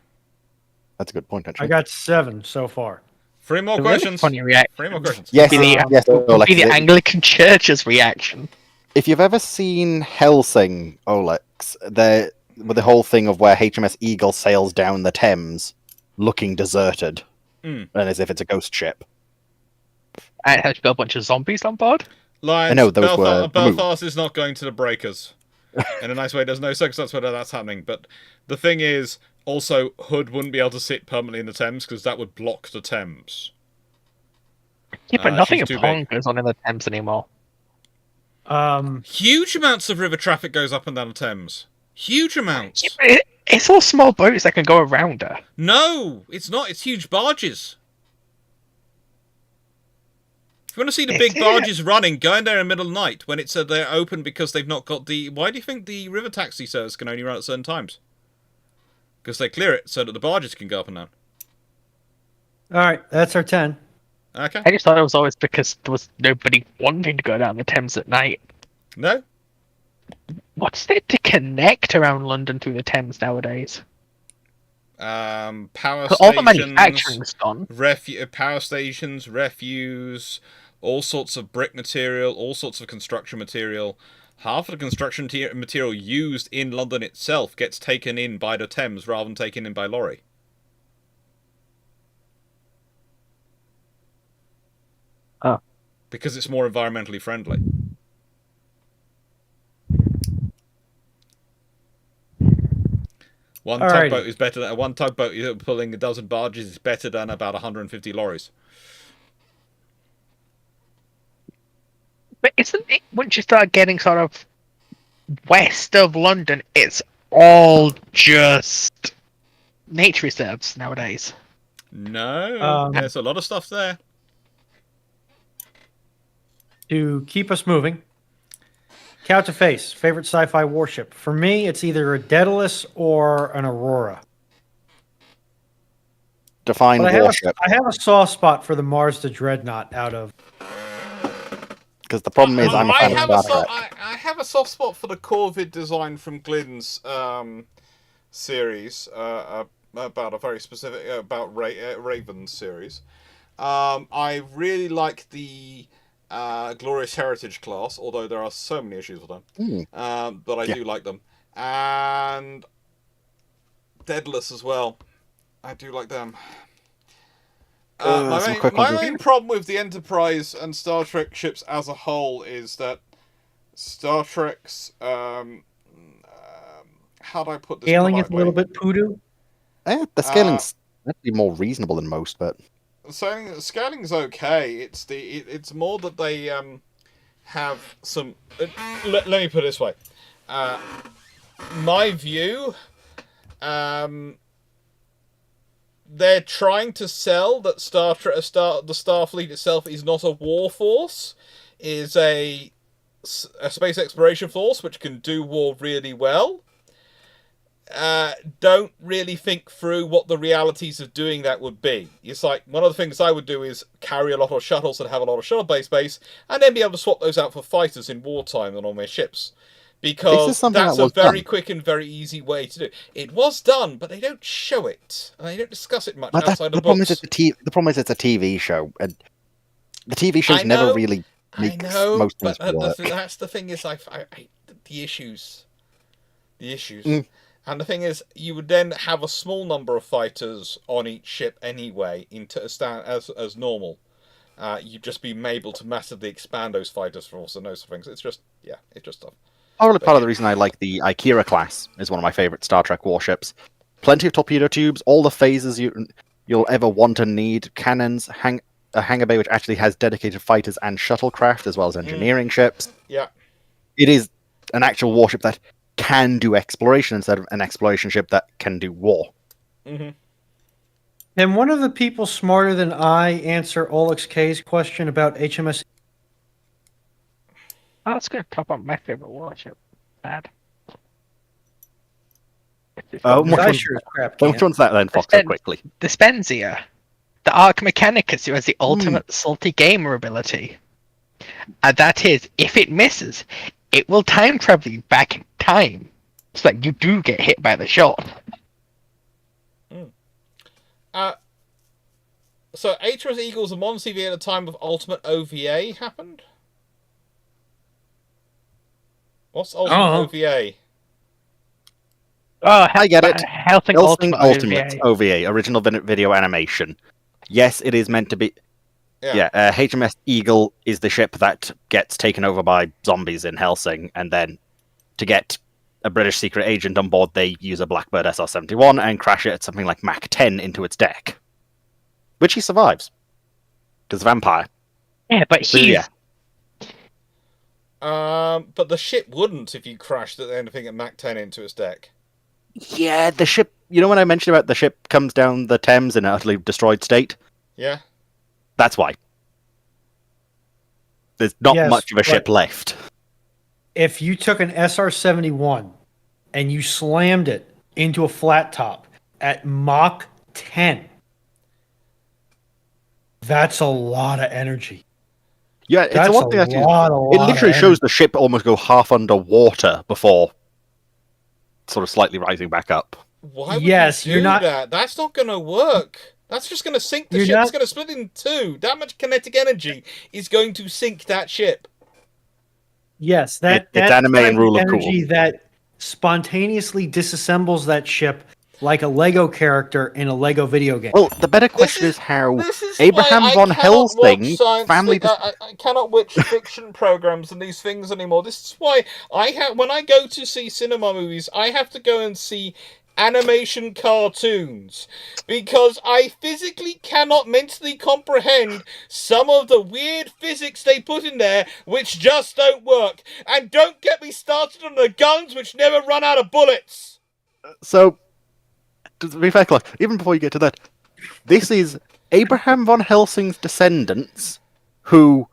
That's a good point, actually. I got 7 so far. 3 more questions. Funny reaction. 3 more questions. Yes, be the Anglican Church's reaction. If you've ever seen Helsing, Olex, with the whole thing of where HMS Eagle sails down the Thames, looking deserted, and as if it's a ghost ship. And it has got a bunch of zombies on board. I know those Belfast is not going to the breakers. In a nice way, there's no circumstance where that's happening. But the thing is, also, Hood wouldn't be able to sit permanently in the Thames because that would block the Thames. Yeah, but nothing of Pong goes on in the Thames anymore. Huge amounts of river traffic goes up and down the Thames. Huge amounts. Yeah, it's all small boats that can go around her. No, it's not. It's huge barges. If you want to see the big barges running, go in there in the middle of the night when it's they're open because they've not got the... Why do you think the river taxi service can only run at certain times? Because they clear it so that the barges can go up and down. All right, that's our 10. Okay. I just thought it was always because there was nobody wanting to go down the Thames at night. No. What's there to connect around London through the Thames nowadays? Power stations. All the manufacturing's gone. Power stations, refuse, all sorts of brick material, all sorts of construction material. Half of the construction material used in London itself gets taken in by the Thames rather than taken in by lorry. Oh. Because it's more environmentally friendly. One tugboat is better than one tugboat pulling a dozen barges is better than about 150 lorries. But isn't it once you start getting sort of west of London, it's all just nature reserves nowadays? No, there's a lot of stuff there. To keep us moving, Couch to Face, favorite sci-fi warship. For me, it's either a Daedalus or an Aurora. Define warship. I have a soft spot for the Mars the Dreadnought out of... Because the problem is I'm a fan of Star Trek. I have a soft spot for the Corvid design from Glynn's series, about a very specific... about Raven's series. I really like the Glorious Heritage class, although there are so many issues with them. But I do like them. And Daedalus as well. I do like them. My main problem with the Enterprise and Star Trek ships as a whole is that Star Trek's how do I put this? Scaling is a little bit poodoo. The scaling's actually more reasonable than most, but scaling's okay. It's more that they have some. Let me put it this way. My view. They're trying to sell that the Starfleet itself is not a war force, is a space exploration force which can do war really well. Don't really think through what the realities of doing that would be. It's like, one of the things I would do is carry a lot of shuttles and have a lot of shuttle-based base, and then be able to swap those out for fighters in wartime and on their ships. Because that's a very quick and very easy way to do it. It was done, but they don't show it. And they don't discuss it much outside the books. The problem is it's a TV show, and the TV shows never really make most things work. That's the thing is, the issues. And the thing is, you would then have a small number of fighters on each ship anyway, as normal. You'd just be able to massively expand those fighters force and those things. It's just tough. Probably part of the reason I like the Ikira class is one of my favorite Star Trek warships. Plenty of torpedo tubes, all the phases you'll ever want and need, cannons, a hangar bay which actually has dedicated fighters and shuttlecraft as well as engineering ships. Yeah, it is an actual warship that can do exploration instead of an exploration ship that can do war. Mm-hmm. Can one of the people smarter than I answer Olex K's question about HMS? Oh, that's going to top up my favorite warship. Bad. Which one's that then, Fox? Quickly. The Spenzia. The Arc Mechanicus, who has the ultimate salty gamer ability. And that is, if it misses, it will time travel you back in time. So that you do get hit by the shot. So HMS Eagles and Mon CV at the time of Ultimate OVA happened? What's Ultimate OVA? Oh, I get it. Helsing Ultimate OVA, original video animation. Yes, it is meant to be. Yeah, HMS Eagle is the ship that gets taken over by zombies in Helsing, and then to get a British secret agent on board, they use a Blackbird SR-71 and crash it at something like Mach 10 into its deck. Which he survives. Because vampire. Yeah, but but the ship wouldn't if you crashed anything at Mach 10 into its deck. Yeah, the ship... You know when I mentioned about the ship comes down the Thames in an utterly destroyed state? Yeah. That's why. There's not much of a ship left. If you took an SR-71 and you slammed it into a flat top at Mach 10, that's a lot of energy. Yeah, it's one thing it literally shows the ship almost go half underwater before sort of slightly rising back up. Why would you do that? That's not going to work. That's just going to sink the ship. It's going to split in two. That much kinetic energy is going to sink that ship. Yes, it's anime and rule of cool. Energy that spontaneously disassembles that ship like a Lego character in a Lego video game. Well, the better question is how Abraham von Helsing family. I cannot watch fiction programs and these things anymore. This is why when I go to see cinema movies, I have to go and see animation cartoons, because I physically cannot mentally comprehend some of the weird physics they put in there which just don't work. And don't get me started on the guns which never run out of bullets. So, to be fair, Clarke, even before you get to that, this is Abraham von Helsing's descendants who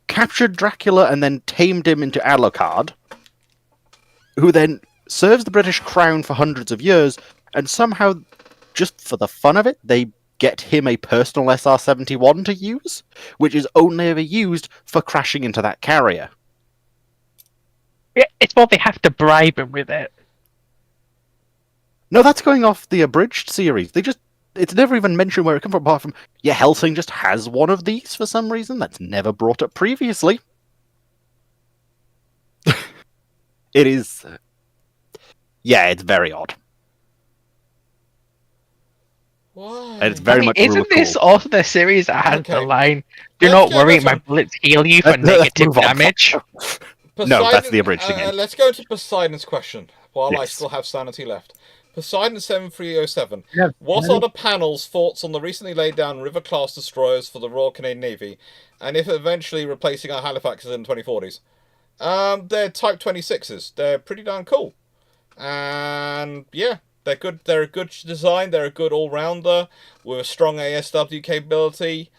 captured Dracula and then tamed him into Alucard, who then serves the British Crown for hundreds of years, and somehow, just for the fun of it, they get him a personal SR-71 to use, which is only ever used for crashing into that carrier. Yeah, it's more they have to bribe him with it. No, that's going off the abridged series. They just it's never even mentioned where it comes from, apart from, yeah, Helsing just has one of these for some reason. That's never brought up previously. It is... yeah, it's very odd. Why? And it's very much isn't this also the series that has the line, "Do not worry, my bullets heal you for negative damage"? No, that's the abridged again. Let's go to Poseidon's question, while I Yes. still have sanity left. Poseidon 7307. Yeah, What are the panel's thoughts on the recently laid down River-class destroyers for the Royal Canadian Navy, and if eventually replacing our Halifaxes in the 2040s? They're Type 26s. They're pretty darn cool. And, yeah, they're good. They're a good design. They're a good all-rounder with a strong ASW capability.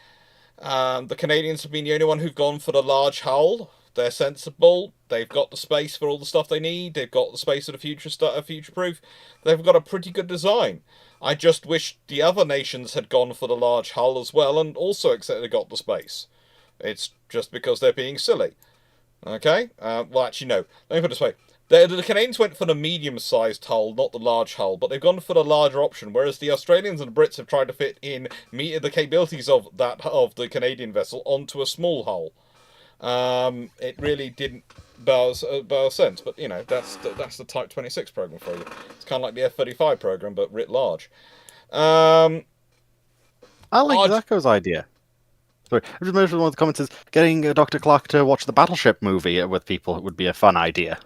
The Canadians have been the only one who've gone for the large hull. They're sensible. They've got the space for all the stuff they need. They've got the space for the future-proof. They've got a pretty good design. I just wish the other nations had gone for the large hull as well, and also accepted they got the space. It's just because they're being silly. Okay? Well, actually, no. Let me put it this way. The Canadians went for the medium-sized hull, not the large hull, but they've gone for the larger option, whereas the Australians and the Brits have tried to fit in the capabilities of the Canadian vessel onto a small hull. It really didn't bear sense, but you know that's the Type 26 program for you. It's kind of like the F-35 program, but writ large. I like Zacho's idea. Sorry, I just mentioned one of the comments is getting Dr. Clarke to watch the Battleship movie with people would be a fun idea.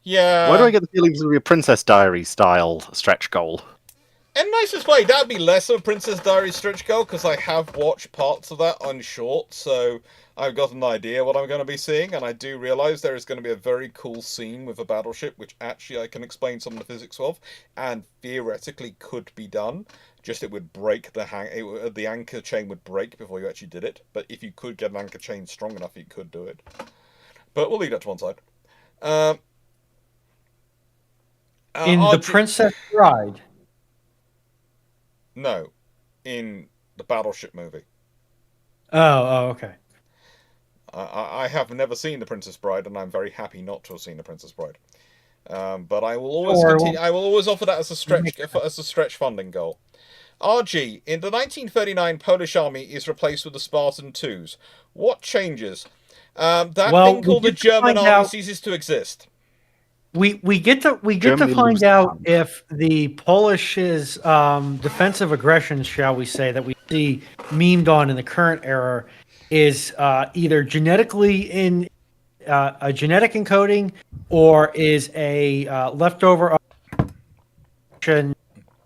Yeah. Why do I get the feeling this would be a Princess Diary style stretch goal? In nicest way, that'd be less of a Princess Diary stretch goal, because I have watched parts of that on short, so I've got an idea what I'm going to be seeing, and I do realise there is going to be a very cool scene with a battleship, which actually I can explain some of the physics of, and theoretically could be done. Just it would break the anchor chain would break before you actually did it, but if you could get an anchor chain strong enough, you could do it. But we'll leave that to one side. In The Princess Bride. No, in the Battleship movie. Oh, okay. I have never seen The Princess Bride, and I'm very happy not to have seen The Princess Bride. But I will always continue. I will always offer that as a stretch funding goal. RG, in the 1939 Polish Army is replaced with the Spartan IIs. What changes? That thing called the German Army ceases to exist. We get to find out if the Polish's defensive aggression, shall we say, that we see memed on in the current era, is either genetically in a genetic encoding or is a leftover of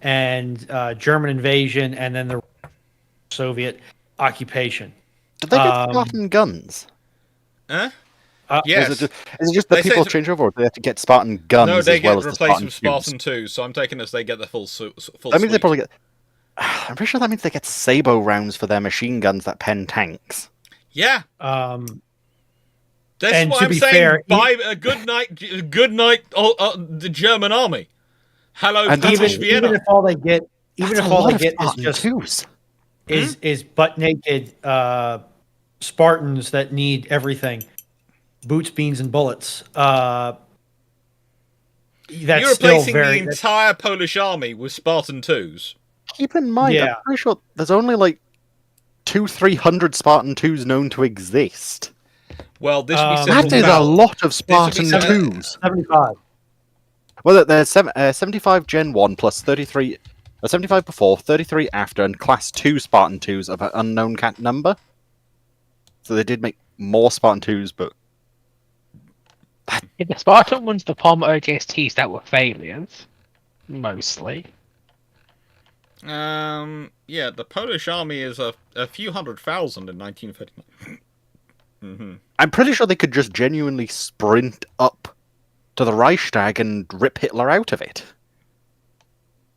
and German invasion and then the Soviet occupation. Did they get Spartan guns? Huh? Yes. Is it just that people change over, or do they have to get Spartan guns? No, they get as replaced with Spartan 2s, so I'm taking as they get the full That means they probably get... I'm pretty sure that means they get Sabo rounds for their machine guns that pen tanks. Yeah. That's what I'm saying. Fair, buy a good night, the German army. Hello, British Vienna. Even if all they get, is just is butt naked Spartans that need everything. Boots, beans, and bullets. That's You're replacing the entire Polish army with Spartan 2s. Keep in mind, I'm pretty sure there's only like 200-300 Spartan 2s known to exist. Well, this would be that is a lot of Spartan 2s. 75. Well, there's 75 Gen 1 plus 33... 75 before, 33 after, and Class 2 Spartan 2s of an unknown number. So they did make more Spartan 2s, but... Yeah, the Spartan ones, the Palmer OJSTs that were failures, mostly. Yeah, the Polish army is a few 100,000 in 1939. Mm-hmm. I'm pretty sure they could just genuinely sprint up to the Reichstag and rip Hitler out of it.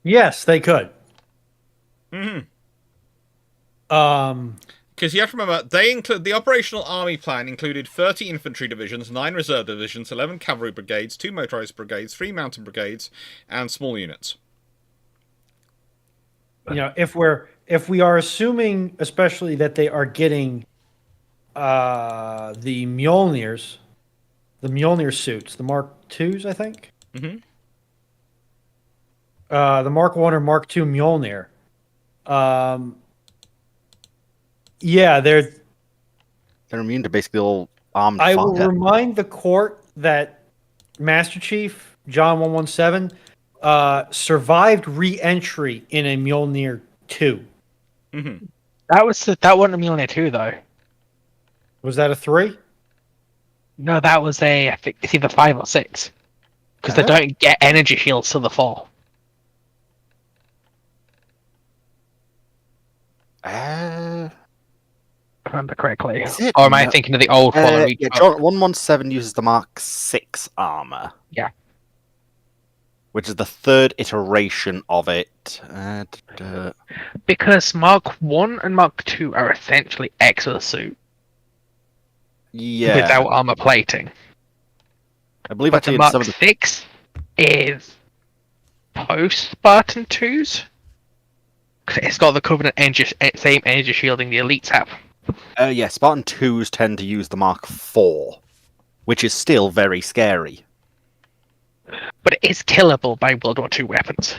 Yes, they could. Mm-hmm. Because you have to remember, the operational army plan included 30 infantry divisions, 9 reserve divisions, 11 cavalry brigades, 2 motorized brigades, 3 mountain brigades, and small units. You know, if we are assuming, especially that they are getting the Mjolnir suits, the Mark IIs, I think. Mm-hmm. the Mark 1 or Mark 2 Mjolnir. Yeah, they're immune to basically all armed I fire. will remind the court that Master Chief John 117 survived re-entry in a Mjolnir 2. Mm-hmm. That wasn't a Mjolnir 2 though. Was that a 3? No, that was I think it's either 5 or 6. Because they don't get energy shields till the fall. Uh, If I remember correctly. Is it? Or am I No. thinking of the old Fallen Reach? yeah, John 117 uses the Mark 6 armor. Yeah. Which is the third iteration of it. Because Mark 1 and Mark 2 are essentially exosuit Yeah. without armor plating. I believe But actually the in Mark some of the 6 is post-Spartan 2s. 'Cause it's got the Covenant same energy shielding the elites have. yeah, Spartan 2s tend to use the Mark 4, which is still very scary. But it is killable by World War II weapons.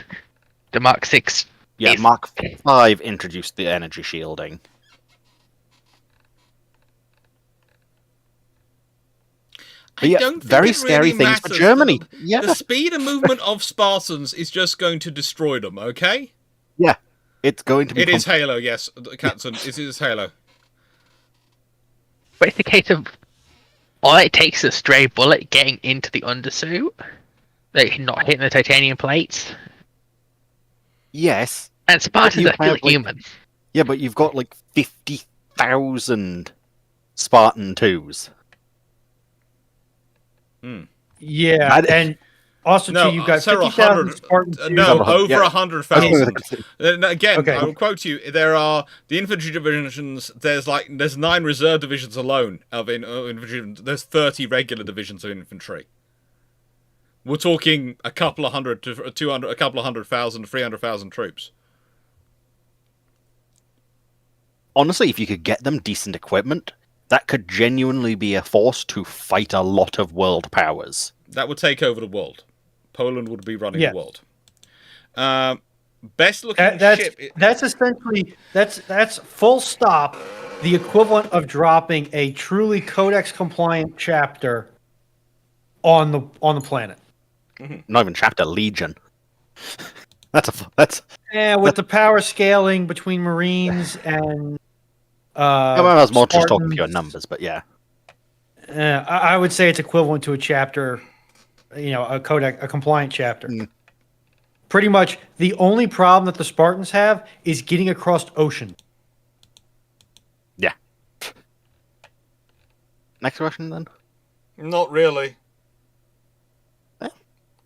The Mark 6 Yeah, is... Mark 5 introduced the energy shielding. But yeah, don't think very it scary really things for matters. Germany. Yeah, The speed and movement of Spartans is just going to destroy them, okay? yeah, it's going to be. It is Halo, yes, Katzen. It is Halo. But it's a case of all it takes is a stray bullet getting into the undersuit, like not hitting the titanium plates. Yes. And Spartans are still like, human. Yeah, but you've got like 50,000 Spartan 2s. Yeah, and also No, too, you've got several 50,000 hundred. Spartans. No, over Yeah. 100,000. Again, Okay. I will quote you. There are the infantry divisions. There's 9 reserve divisions alone of infantry. There's 30 regular divisions of infantry. We're talking a couple of hundred to 200, a couple of 100,000, 300,000 troops. Honestly, if you could get them decent equipment, that could genuinely be a force to fight a lot of world powers. That would take over the world. Poland would be running Yeah. the world. Best looking ship. That's essentially that's full stop. The equivalent of dropping a truly Codex compliant chapter on the planet. Not even chapter Legion. That's Yeah, with the power scaling between Marines and I was more just talking Spartans. pure numbers, but yeah. I would say it's equivalent to a chapter, a Codex, a compliant chapter. Pretty much the only problem that the Spartans have is getting across ocean. Yeah. Next question then. Not really.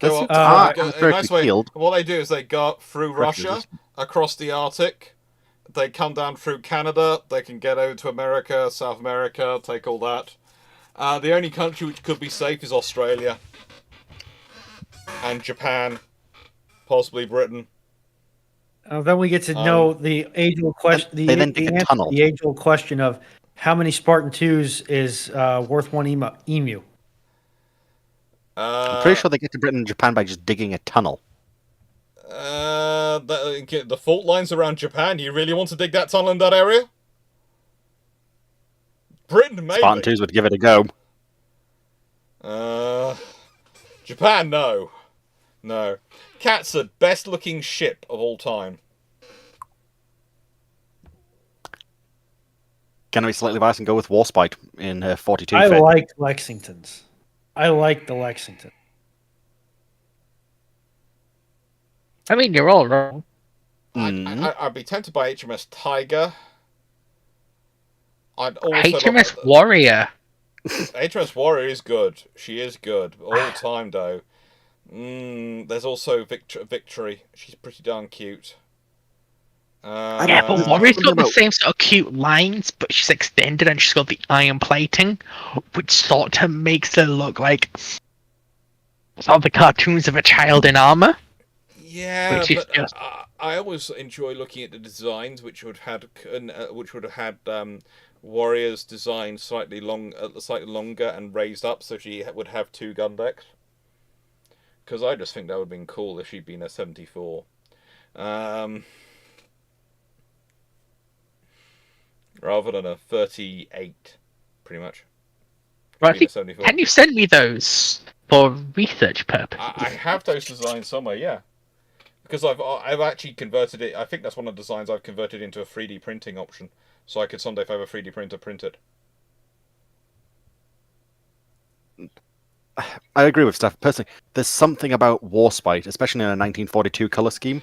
Go up. up. A nice way. What they do is they go through Russia, across the Arctic. They come down through Canada. They can get over to America, South America, take all that. The only country which could be safe is Australia. And Japan. Possibly Britain. Then we get to know the age-old question. The age-old question of how many Spartan 2s is worth one emu. I'm pretty sure they get to Britain and Japan by just digging a tunnel. The fault lines around Japan. You really want to dig that tunnel in that area? Britain, maybe. Spartan 2s would give it a go. Japan, no. No. Katsa, best looking ship of all time. Can I be slightly biased and go with Warspite in 42? I liked Lexingtons. I like the Lexington. I mean, you're all wrong. I'd be tempted by HMS Tiger. I'd also HMS Warrior. HMS Warrior is good. She is good. All time, though. There's also Victory. She's pretty darn cute. Yeah, but Warrior's got the same sort of cute lines, but she's extended and she's got the iron plating, which sort of makes her look like sort of the cartoons of a child in armor. Yeah, but I always enjoy looking at the designs, which would have had Warrior's design slightly longer and raised up, so she would have 2 gun decks. Because I just think that would have been cool if she'd been a 74. Rather than a 38, pretty much. Right, can you send me those for research purposes? I have those designs somewhere, yeah. Because I've actually converted it. I think that's one of the designs I've converted into a 3D printing option. So I could someday, if I have a 3D printer, print it. I agree with Steph. Personally, there's something about Warspite, especially in a 1942 color scheme,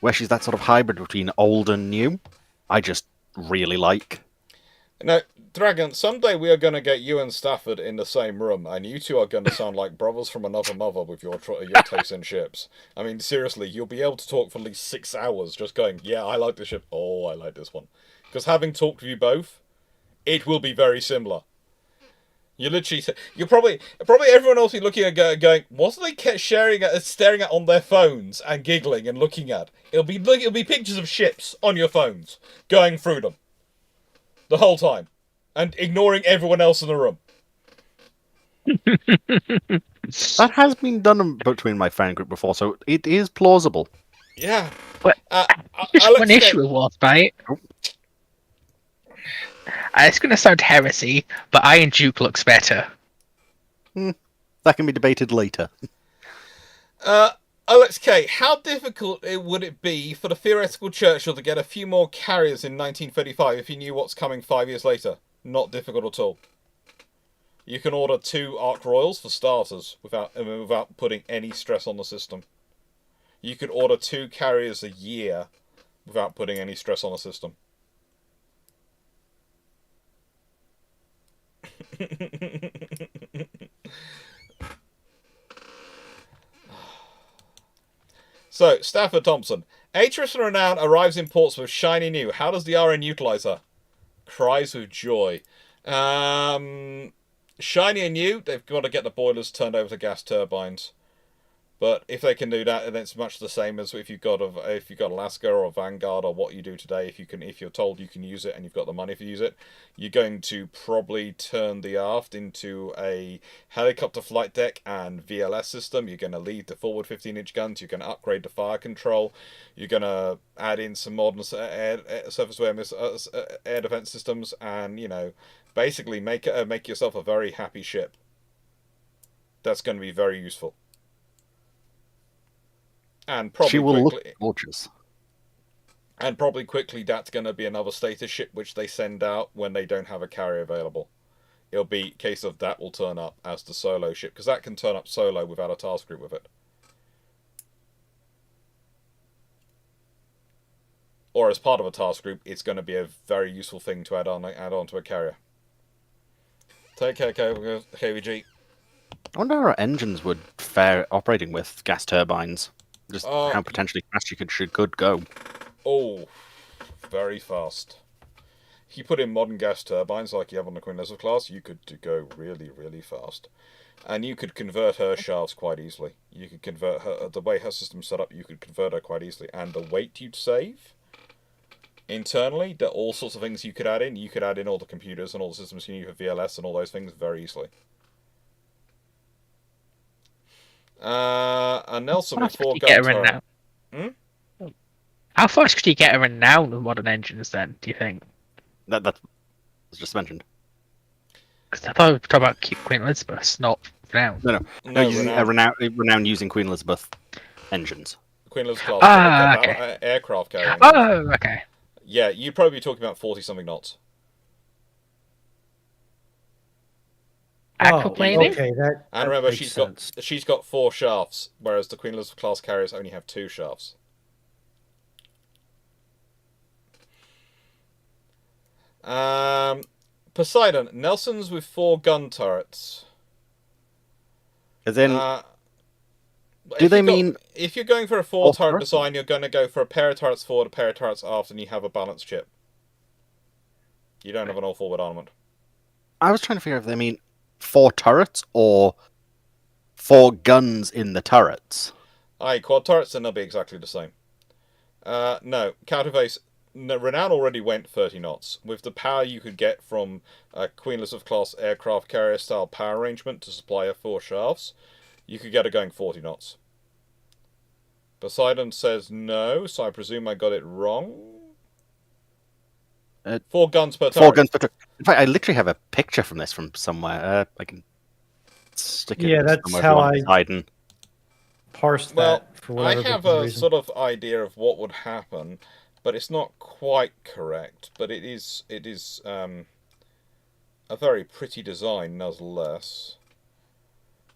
where she's that sort of hybrid between old and new. I just really like. Now, Dragon, someday we are going to get you and Stafford in the same room, and you two are going to sound like brothers from another mother with your taste in ships. I mean, seriously, you'll be able to talk for at least 6 hours just going, yeah, I like this ship, oh, I like this one. Because having talked with you both, it will be very similar. You literally, you're probably everyone else will be looking at going, what are they staring at on their phones and giggling and looking at? It'll be pictures of ships on your phones, going through them, the whole time, and ignoring everyone else in the room. That has been done between my friend group before, so it is plausible. Yeah. But just one issue with Warspite. It's going to sound heresy, but Iron Duke looks better. That can be debated later. Alex K, how difficult would it be for the theoretical Churchill to get a few more carriers in 1935 if he knew what's coming 5 years later? Not difficult at all. You can order 2 Ark Royals for starters without putting any stress on the system. You could order 2 carriers a year without putting any stress on the system. So, Stafford Thompson. Atrius and Renown arrives in Portsmouth shiny new. How does the RN utilize her? Cries with joy. Shiny and new, they've got to get the boilers turned over to gas turbines. But if they can do that, then it's much the same as if you've got Alaska or Vanguard or what you do today. If you're told you can use it and you've got the money to use it, you're going to probably turn the aft into a helicopter flight deck and VLS system. You're going to leave the forward 15-inch guns. You're going to upgrade the fire control. You're going to add in some modern surface air defense systems, and basically make yourself a very happy ship. That's going to be very useful. And probably she will quickly, look gorgeous. And probably quickly, that's going to be another status ship which they send out when they don't have a carrier available. It'll be a case of that will turn up as the solo ship, because that can turn up solo without a task group with it. Or as part of a task group, it's going to be a very useful thing to add on to a carrier. Take care, KVG. I wonder how our engines would fare operating with gas turbines. Just how potentially fast you could go. Oh, very fast. If you put in modern gas turbines like you have on the Queen Elizabeth class, you could go really, really fast. And you could convert her shafts quite easily. You could convert her, the way her system's set up, you could convert her quite easily. And the weight you'd save internally, there are all sorts of things you could add in. You could add in all the computers and all the systems you need for VLS and all those things very easily. And Nelson with 4 gun turret. How fast could you get a renown with modern engines then, do you think? That was just mentioned. Because I thought we were talking about Queen Elizabeth, not renown. No, using renown using Queen Elizabeth engines. Queen Elizabeth class okay. Aircraft carrier engines. Oh, okay. Yeah, you'd probably be talking about 40-something knots. Aquaplaning? Okay, and remember, she's got 4 shafts, whereas the Queen Elizabeth class carriers only have 2 shafts. Poseidon, Nelson's with 4 gun turrets. As in, do they mean if you're going for a 4 turret design, you're going to go for a pair of turrets forward, a pair of turrets aft, and you have a balanced ship. You don't have an all-forward armament. I was trying to figure out if they mean 4 turrets or 4 guns in the turrets. Aye, quad turrets, then they'll be exactly the same. No, counterface. No, Renown already went 30 knots. With the power you could get from a Queen Elizabeth class aircraft carrier style power arrangement to supply her 4 shafts, you could get it going 40 knots. Poseidon says no, so I presume I got it wrong. 4 guns per turret. 4 guns per turret. In fact, I literally have a picture from this from somewhere. I can stick it. Yeah, that's somewhere how if you want Poseidon. Parsed Well, that for whatever I have good a reason. sort of idea of what would happen, but it's not quite correct. But it is a very pretty design, nonetheless.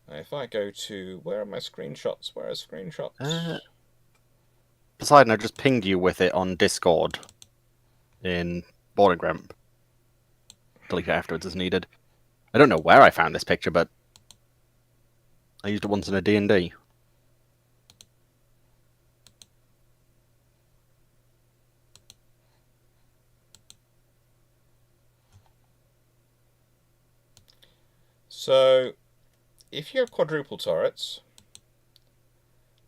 If I go to... Where are my screenshots? Where are screenshots? Poseidon, I just pinged you with it on Discord in Boarding Ramp. Delete it afterwards as needed. I don't know where I found this picture, but I used it once in a D&D. So, if you have quadruple turrets,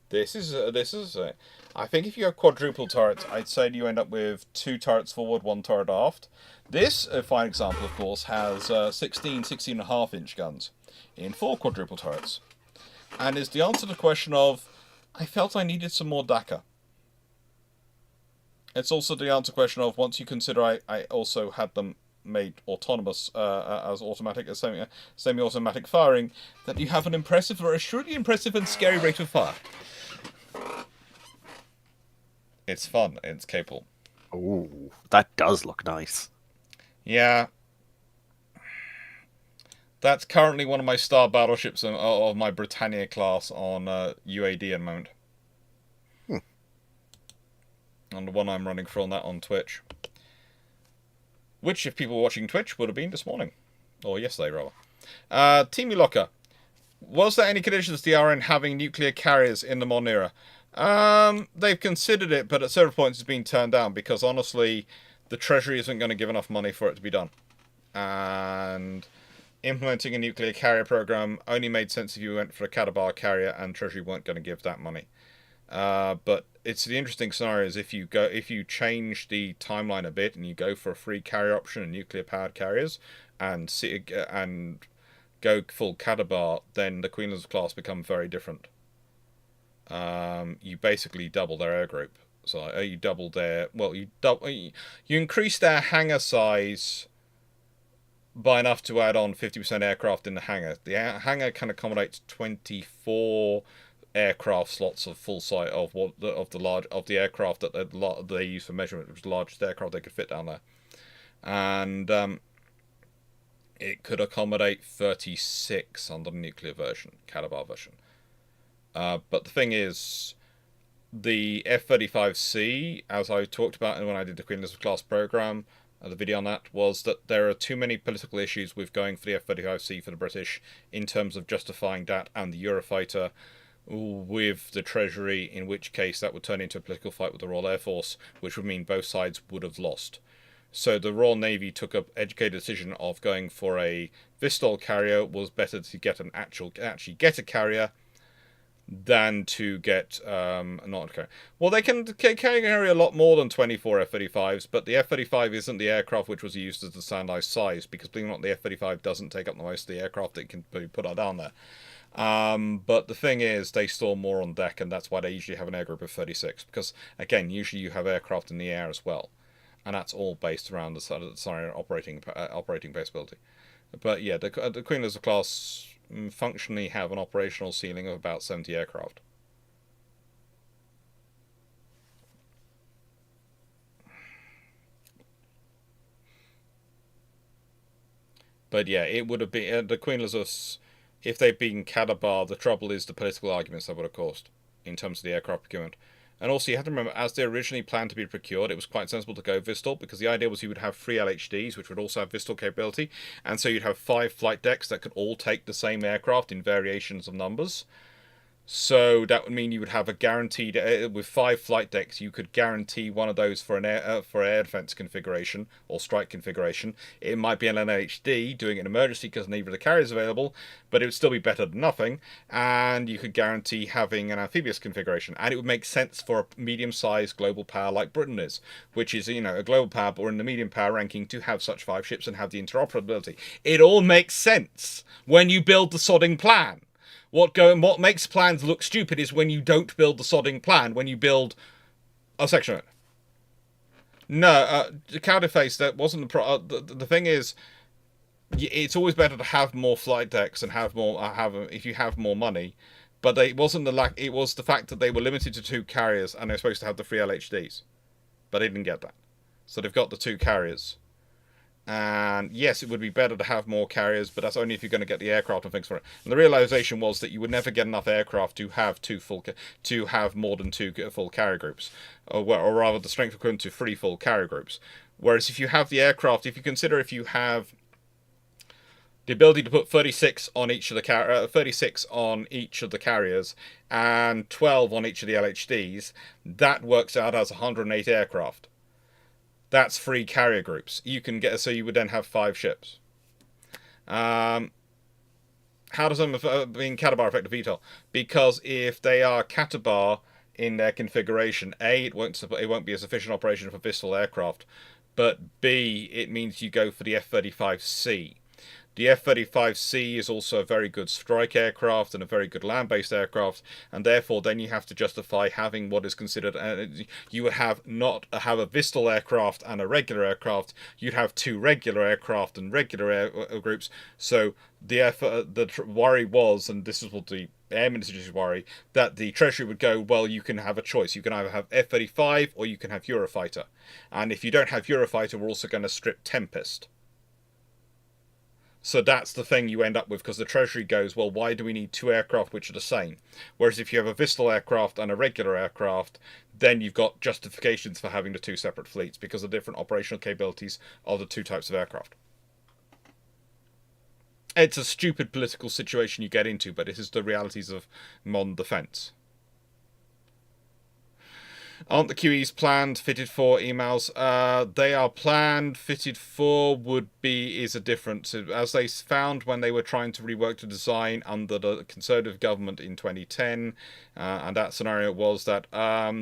this is I think if you have quadruple turrets, I'd say you end up with 2 turrets forward, 1 turret aft. This, a fine example, of course, has 16.5 inch guns in 4 quadruple turrets, and is the answer to the question of, I felt I needed some more DACA. It's also the answer to the question of, once you consider I also had them made autonomous as automatic as semi-automatic firing, that you have an impressive, or a shrewdly impressive and scary rate of fire. It's fun. It's capable. Ooh, that does look nice. Yeah. That's currently one of my star battleships of my Britannia class on UAD at the moment. And the one I'm running from that on Twitch. Which, if people were watching Twitch, would have been this morning. Or yesterday, rather. Team Locker. Was there any conditions to the RN having nuclear carriers in the modern era? They've considered it, but at several points it's been turned down because, honestly, the Treasury isn't going to give enough money for it to be done. And implementing a nuclear carrier program only made sense if you went for a Kadabar carrier, and Treasury weren't going to give that money. But it's the interesting scenario is if you change the timeline a bit and you go for a free carrier option and nuclear powered carriers and go full Kadabar, then the Queen Elizabeth class become very different. You basically double their air group. So you double their you increase their hangar size by enough to add on 50% aircraft in the hangar. The hangar can accommodate 24 aircraft slots of full size of the aircraft that they use for measurement, which is the largest aircraft they could fit down there, and it could accommodate 36 under the nuclear version, Kadabar version. But the thing is, the F-35C, as I talked about when I did the Queen Elizabeth class program, the video on that, was that there are too many political issues with going for the F-35C for the British in terms of justifying that and the Eurofighter with the Treasury, in which case that would turn into a political fight with the Royal Air Force, which would mean both sides would have lost. So the Royal Navy took an educated decision of going for a Vistol carrier. Was better to get actually get a carrier than to get not a carrier. Well, they can carry a lot more than 24 F-35s, but the F-35 isn't the aircraft which was used as the standardized size, because believe it or not, the F-35 doesn't take up the most of the aircraft that can be put down there. But the thing is, they store more on deck, and that's why they usually have an air group of 36, because, again, usually you have aircraft in the air as well, and that's all based around the operating capability. But yeah, the Queen Elizabeth class functionally have an operational ceiling of about 70 aircraft. But yeah, it would have been the Queen Elizabeth's. If they'd been Kadabar, the trouble is the political arguments that would have caused in terms of the aircraft procurement. And also, you have to remember, as they originally planned to be procured, it was quite sensible to go Vistol, because the idea was you would have 3 LHDs, which would also have Vistol capability, and so you'd have 5 flight decks that could all take the same aircraft in variations of numbers. So that would mean you would have a guaranteed, with 5 flight decks, you could guarantee one of those for an air defense configuration or strike configuration. It might be an LHD doing an emergency because neither of the carriers available, but it would still be better than nothing. And you could guarantee having an amphibious configuration, and it would make sense for a medium-sized global power like Britain is, which is a global power or in the medium power ranking, to have such 5 ships and have the interoperability. It all makes sense when you build the sodding plan. What makes plans look stupid is when you don't build the sodding plan, when you build a section of it. No, counterface, that wasn't the thing is, it's always better to have more flight decks and if you have more money, but it wasn't it was the fact that they were limited to 2 carriers and they're supposed to have the 3 LHDs, but they didn't get that, so they've got the 2 carriers. And yes, it would be better to have more carriers, but that's only if you're going to get the aircraft and things for it. And the realization was that you would never get enough aircraft to have more than 2 full carrier groups, or rather, the strength equivalent to 3 full carrier groups. Whereas if you have the aircraft, if you have the ability to put 36 on each of the 36 on each of the carriers and 12 on each of the LHDs, that works out as 108 aircraft. That's 3 carrier groups. You would then have 5 ships. How does them being Katabar affect the VTOL? Because if they are Katabar in their configuration, A, it won't be a sufficient operation for Vistol aircraft, but B, it means you go for the F-35C. The F-35C is also a very good strike aircraft and a very good land-based aircraft, and therefore then you have to justify having what is considered... you would have have a Vistol aircraft and a regular aircraft. You'd have 2 regular aircraft and regular air groups. So the worry was, and this is what the Air Minister's worry, that the Treasury would go, well, you can have a choice. You can either have F-35 or you can have Eurofighter. And if you don't have Eurofighter, we're also going to strip Tempest. So that's the thing you end up with, because the Treasury goes, well, why do we need 2 aircraft which are the same? Whereas if you have a Vistol aircraft and a regular aircraft, then you've got justifications for having the 2 separate fleets because of different operational capabilities of the 2 types of aircraft. It's a stupid political situation you get into, but it is the realities of modern defence. Aren't the QEs planned, fitted for emails? They are planned, fitted for is a difference. As they found when they were trying to rework the design under the Conservative government in 2010, and that scenario was that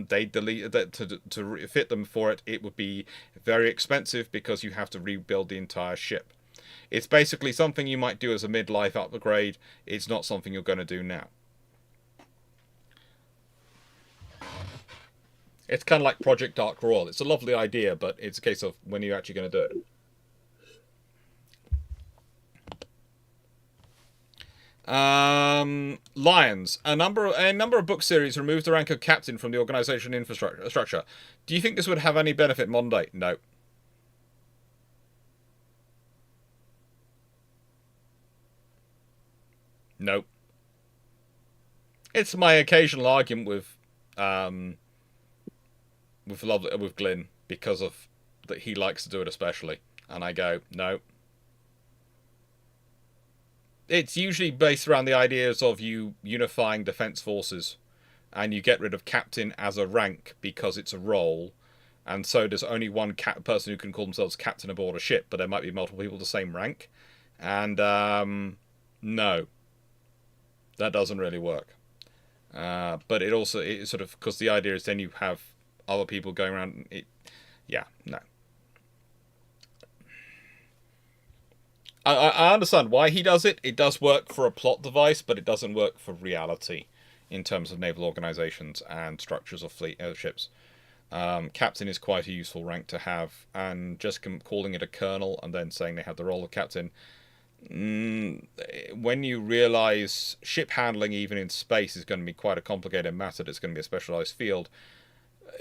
they deleted that to fit them for it. It would be very expensive because you have to rebuild the entire ship. It's basically something you might do as a midlife upgrade. It's not something you're going to do now. It's kind of like Project Dark Royal. It's a lovely idea, but it's a case of when you're actually going to do it. Lions. A number of book series removed the rank of captain from the organization infrastructure. Do you think this would have any benefit modern day? No. Nope. It's my occasional argument with Glyn because of that he likes to do it especially, and I go no. It's usually based around the ideas of you unifying defense forces, and you get rid of captain as a rank because it's a role, and so there's only one person who can call themselves captain aboard a ship, but there might be multiple people the same rank, and no, that doesn't really work. But it sort of, because the idea is then you have other people going around. No. I understand why he does it. It does work for a plot device, but it doesn't work for reality in terms of naval organizations and structures of fleet ships. Captain is quite a useful rank to have, and just calling it a colonel and then saying they have the role of captain. When you realize ship handling even in space is going to be quite a complicated matter, it's going to be a specialized field.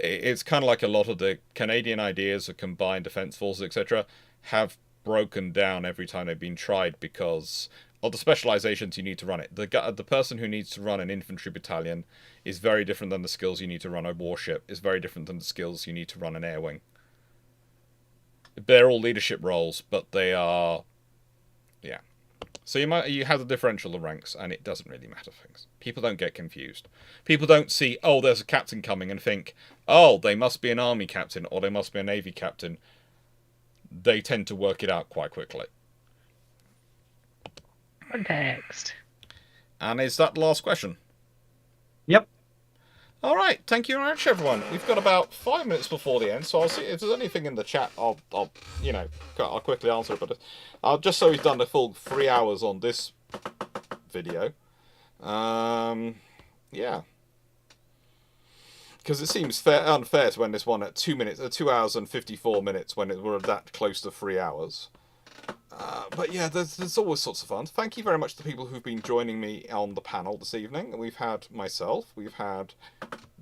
It's kind of like a lot of the Canadian ideas of combined defense forces, etc., have broken down every time they've been tried because of the specializations you need to run it. The person who needs to run an infantry battalion is very different than the skills you need to run a warship, is very different than the skills you need to run an air wing. They're all leadership roles, but they are... Yeah. So you have the differential of ranks, and it doesn't really matter things. People don't get confused. People don't see, oh, there's a captain coming, and think, oh, they must be an army captain, or they must be a navy captain. They tend to work it out quite quickly. Context. And is that the last question? Yep. All right, thank you very much, everyone. We've got about 5 minutes before the end, so I'll see if there's anything in the chat. I'll quickly answer it. But I'll just so we've done the full 3 hours on this video. Yeah. Because it seems unfair to end this one at 2 hours and 54 minutes when we're that close to 3 hours. But yeah, there's always sorts of fun. Thank you very much to the people who've been joining me on the panel this evening. We've had myself, we've had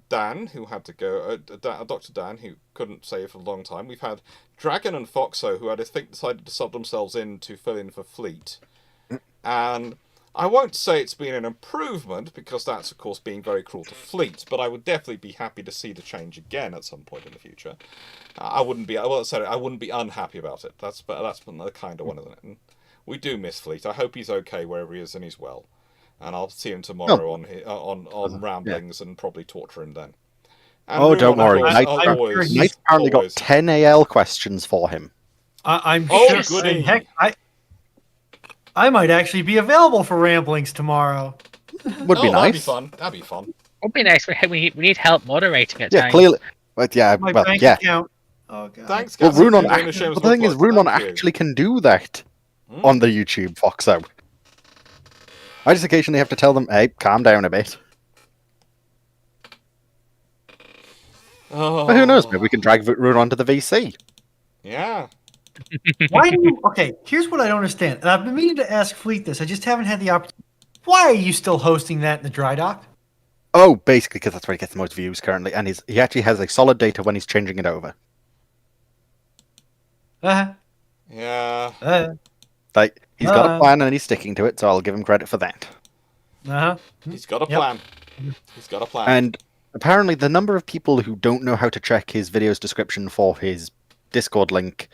Dan, who had to go, Dr. Dan, who couldn't stay for a long time. We've had Dragon and Foxo, who had, I think, decided to sub themselves in to fill in for Fleet. And I won't say it's been an improvement, because that's, of course, being very cruel to Fleet, but I would definitely be happy to see the change again at some point in the future. I wouldn't be unhappy about it. That's the kind of one, isn't it? And we do miss Fleet. I hope he's okay wherever he is and he's well. And I'll see him tomorrow on Ramblings and probably torture him then. And don't worry. Knight's apparently got 10 AL questions for him. I'm sure. Goody. Heck, I might actually be available for Ramblings tomorrow. Would be nice. That'd be fun. Would be nice. We need help moderating it. Yeah, clearly. But yeah, My bank account. Oh god. Thanks, well, guys. the thing is, Runon actually can do that on the YouTube Foxo. I just occasionally have to tell them, hey, calm down a bit. Oh. But who knows? Maybe we can drag Runon to the VC. Yeah. Why do you... Okay, here's what I don't understand. And I've been meaning to ask Fleet this. I just haven't had the opportunity. Why are you still hosting that in the dry dock? Oh, basically because that's where he gets the most views currently, and he actually has like solid data when he's changing it over. Yeah. Like, he's got a plan and he's sticking to it, so I'll give him credit for that. He's got a plan. He's got a plan. And apparently the number of people who don't know how to check his video's description for his Discord link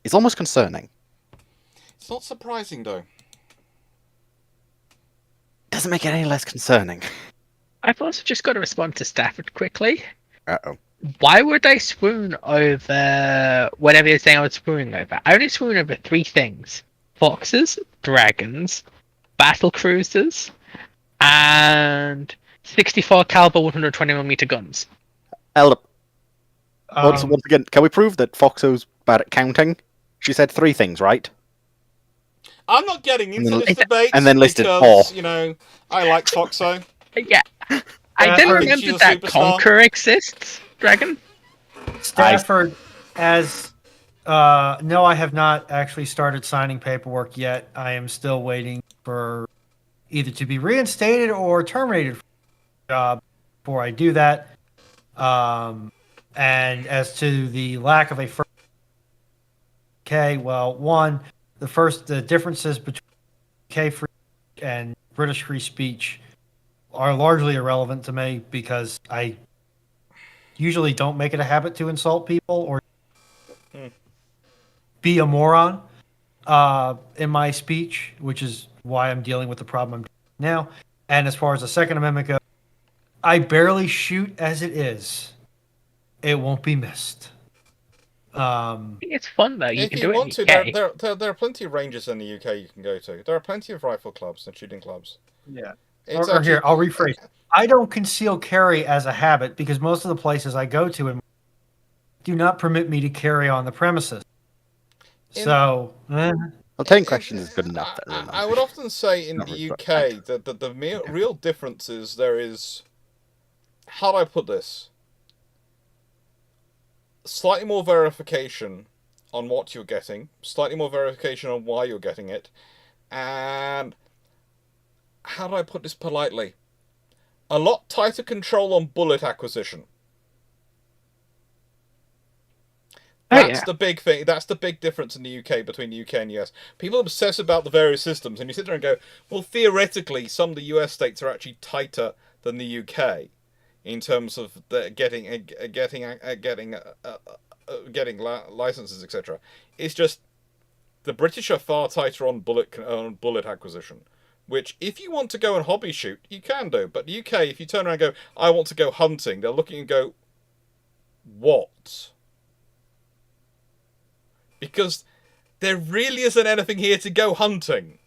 is almost concerning. It's not surprising, though. Doesn't make it any less concerning. I've also just got to respond to Stafford quickly. Uh-oh. Why would I swoon over whatever you're saying I was swooning over? I only swoon over 3 things. Foxes, dragons, battle cruisers, and 64 caliber 120mm guns. Once again, can we prove that Foxo's bad at counting? She said 3 things, right? I'm not getting into this debate. And then listed because, 4. You know, I like Foxo. Yeah. I didn't remember that Conqueror exists, Dragon. Stafford, no, I have not actually started signing paperwork yet. I am still waiting for either to be reinstated or terminated from the job before I do that. And as to the lack of a first... Okay, well, one, the differences between UK free and British free speech are largely irrelevant to me because I usually don't make it a habit to insult people or be a moron in my speech, which is why I'm dealing with the problem I'm dealing with now. And as far as the Second Amendment goes, I barely shoot as it is. It won't be missed. It's fun though. If you want to, there are plenty of ranges in the UK you can go to. There are plenty of rifle clubs and shooting clubs. Yeah. Here, I'll rephrase. I don't conceal carry as a habit because most of the places I go to do not permit me to carry on the premises. Well, 10 questions is good enough. I would often say in the UK that the real difference is there is... How do I put this? Slightly more verification on what you're getting, slightly more verification on why you're getting it, and how do I put this politely? A lot tighter control on bullet acquisition. That's the big thing. That's the big difference in the UK between the UK and the US. People obsess about the various systems, and you sit there and go, well, theoretically, some of the US states are actually tighter than the UK in terms of getting licenses, etc. It's just the British are far tighter on bullet acquisition. Which, if you want to go and hobby shoot, you can do. But the UK, if you turn around and go, I want to go hunting, they'll look at you and go, what? Because there really isn't anything here to go hunting.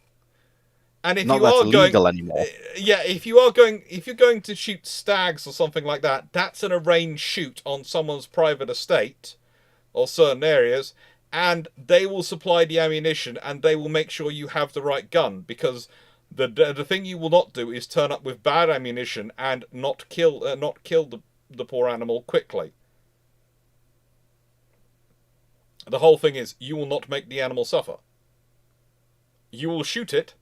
And if you are going anymore. Yeah, if you're going to shoot stags or something like that, that's an arranged shoot on someone's private estate or certain areas, and they will supply the ammunition and they will make sure you have the right gun because The thing you will not do is turn up with bad ammunition and not kill the poor animal quickly. The whole thing is, you will not make the animal suffer. You will shoot it,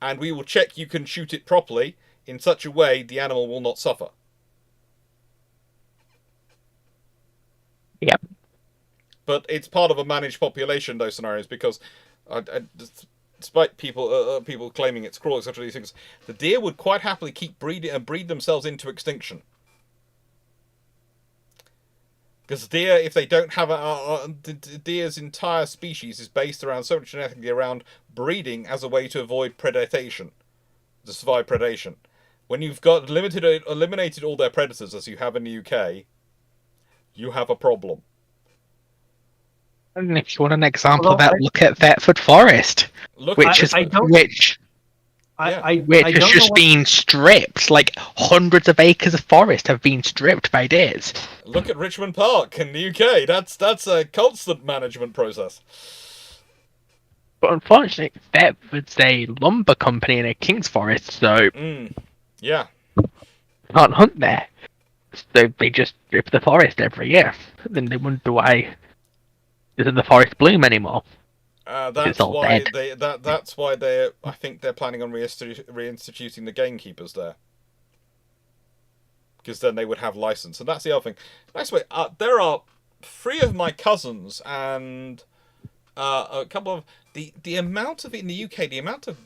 and we will check you can shoot it properly in such a way the animal will not suffer. Yep. But it's part of a managed population, those scenarios, because despite people claiming it's cruel, etc., these things, the deer would quite happily keep breeding and breed themselves into extinction. Because deer, if they don't have deer's entire species is based around so much genetically around breeding as a way to avoid predation, to survive predation. When you've got eliminated all their predators, as you have in the UK, you have a problem. And if you want an example of that, look at Thetford Forest, which has just been stripped. Like hundreds of acres of forest have been stripped by deers. Look at Richmond Park in the UK. That's a constant management process. But unfortunately, Thetford's a lumber company in a King's Forest, so yeah, can't hunt there. So they just strip the forest every year. Then they wonder why doesn't the forest bloom anymore. That's why that's why they. I think they're planning on reinstituting the gamekeepers there, because then they would have license, and that's the other thing. Nice way. There are 3 of my cousins and a couple of the amount of in the UK, the amount of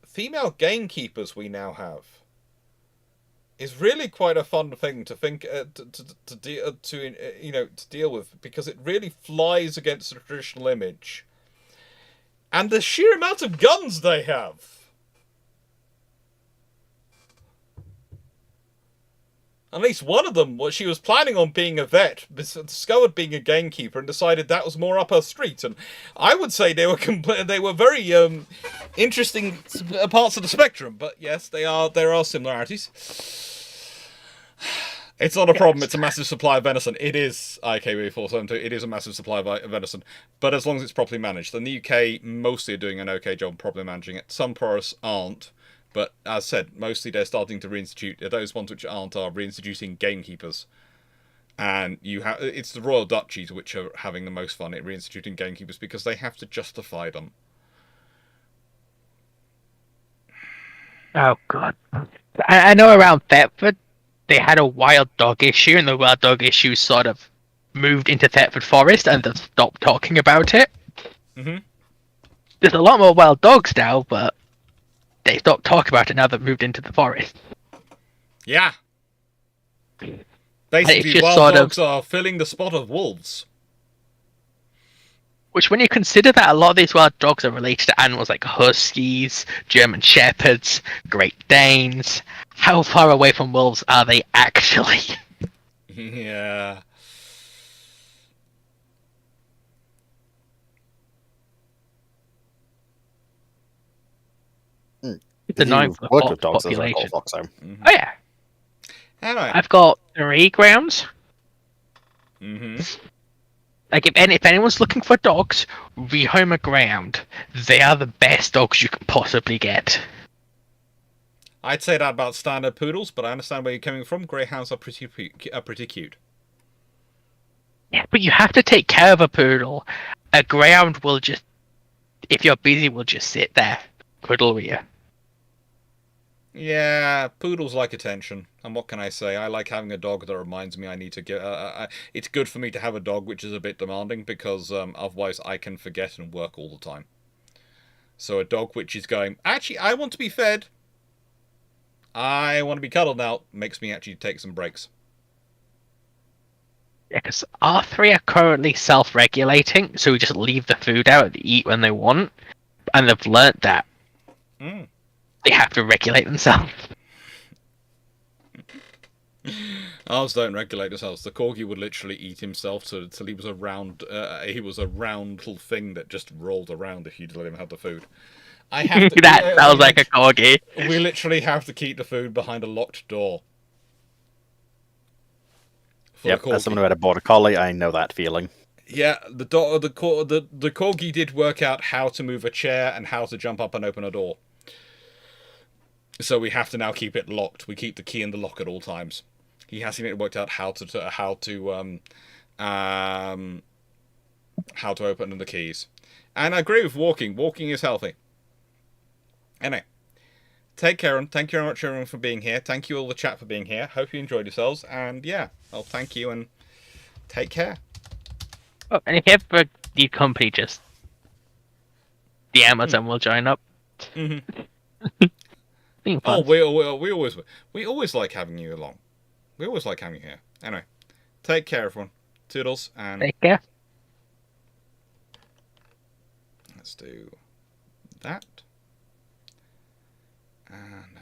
female gamekeepers we now have is really quite a fun thing to think to deal with, because it really flies against the traditional image. And the sheer amount of guns they have. At least one of them, she was planning on being a vet, discovered being a gamekeeper, and decided that was more up her street. And I would say they were very interesting parts of the spectrum. But yes, there are similarities. It's not a problem. It's a massive supply of venison. It is IKB472. It is a massive supply of venison, but as long as it's properly managed. And the UK mostly are doing an okay job properly managing it. Some forests aren't, but as said, mostly they're starting to reinstitute. Those ones which aren't are reinstituting gamekeepers, and it's the royal duchies which are having the most fun at reinstituting gamekeepers because they have to justify them. Oh god, I know around Thetford they had a wild dog issue, and the wild dog issue sort of moved into Thetford Forest, and they've stopped talking about it. Mm-hmm. There's a lot more wild dogs now, but they stopped talking about it now they've moved into the forest. Yeah. Basically, wild dogs are filling the spot of wolves. Which, when you consider that a lot of these wild dogs are related to animals like huskies, German shepherds, Great Danes, how far away from wolves are they actually? Yeah. It's a 9 for the population. Mm-hmm. Oh yeah. Anyway. I've got 3 grounds. Mm-hmm. Like, if anyone's looking for dogs, rehome a ground. They are the best dogs you can possibly get. I'd say that about standard poodles, but I understand where you're coming from. Greyhounds are pretty cute. Yeah, but you have to take care of a poodle. A greyhound will just, if you're busy, will just sit there, cuddle with you. Yeah, poodles like attention. And what can I say? I like having a dog that reminds me I need to get... it's good for me to have a dog which is a bit demanding, because otherwise I can forget and work all the time. So a dog which is going, actually, I want to be fed. I want to be cuddled now. Makes me actually take some breaks. Yeah, because our 3 are currently self-regulating, so we just leave the food out, they eat when they want, and they've learnt that. They have to regulate themselves. Ours don't regulate themselves. The corgi would literally eat himself till he was a round. He was a round little thing that just rolled around if you'd let him have the food. I have to, that sounds like a corgi. We literally have to keep the food behind a locked door. Yep, as someone who had a border collie, I know that feeling. Yeah, the corgi did work out how to move a chair and how to jump up and open a door. So we have to now keep it locked. We keep the key in the lock at all times. He hasn't even worked out how to open the keys. And I agree with walking. Walking is healthy. Anyway, take care, and thank you very much, everyone, for being here. Thank you all the chat for being here. Hope you enjoyed yourselves. And yeah, I'll thank you and take care. Oh, and if you ever need company, just DM us and we'll join up. Oh, we always like having you along. We always like having you here. Anyway, take care, everyone. Toodles, and take care. Let's do that. And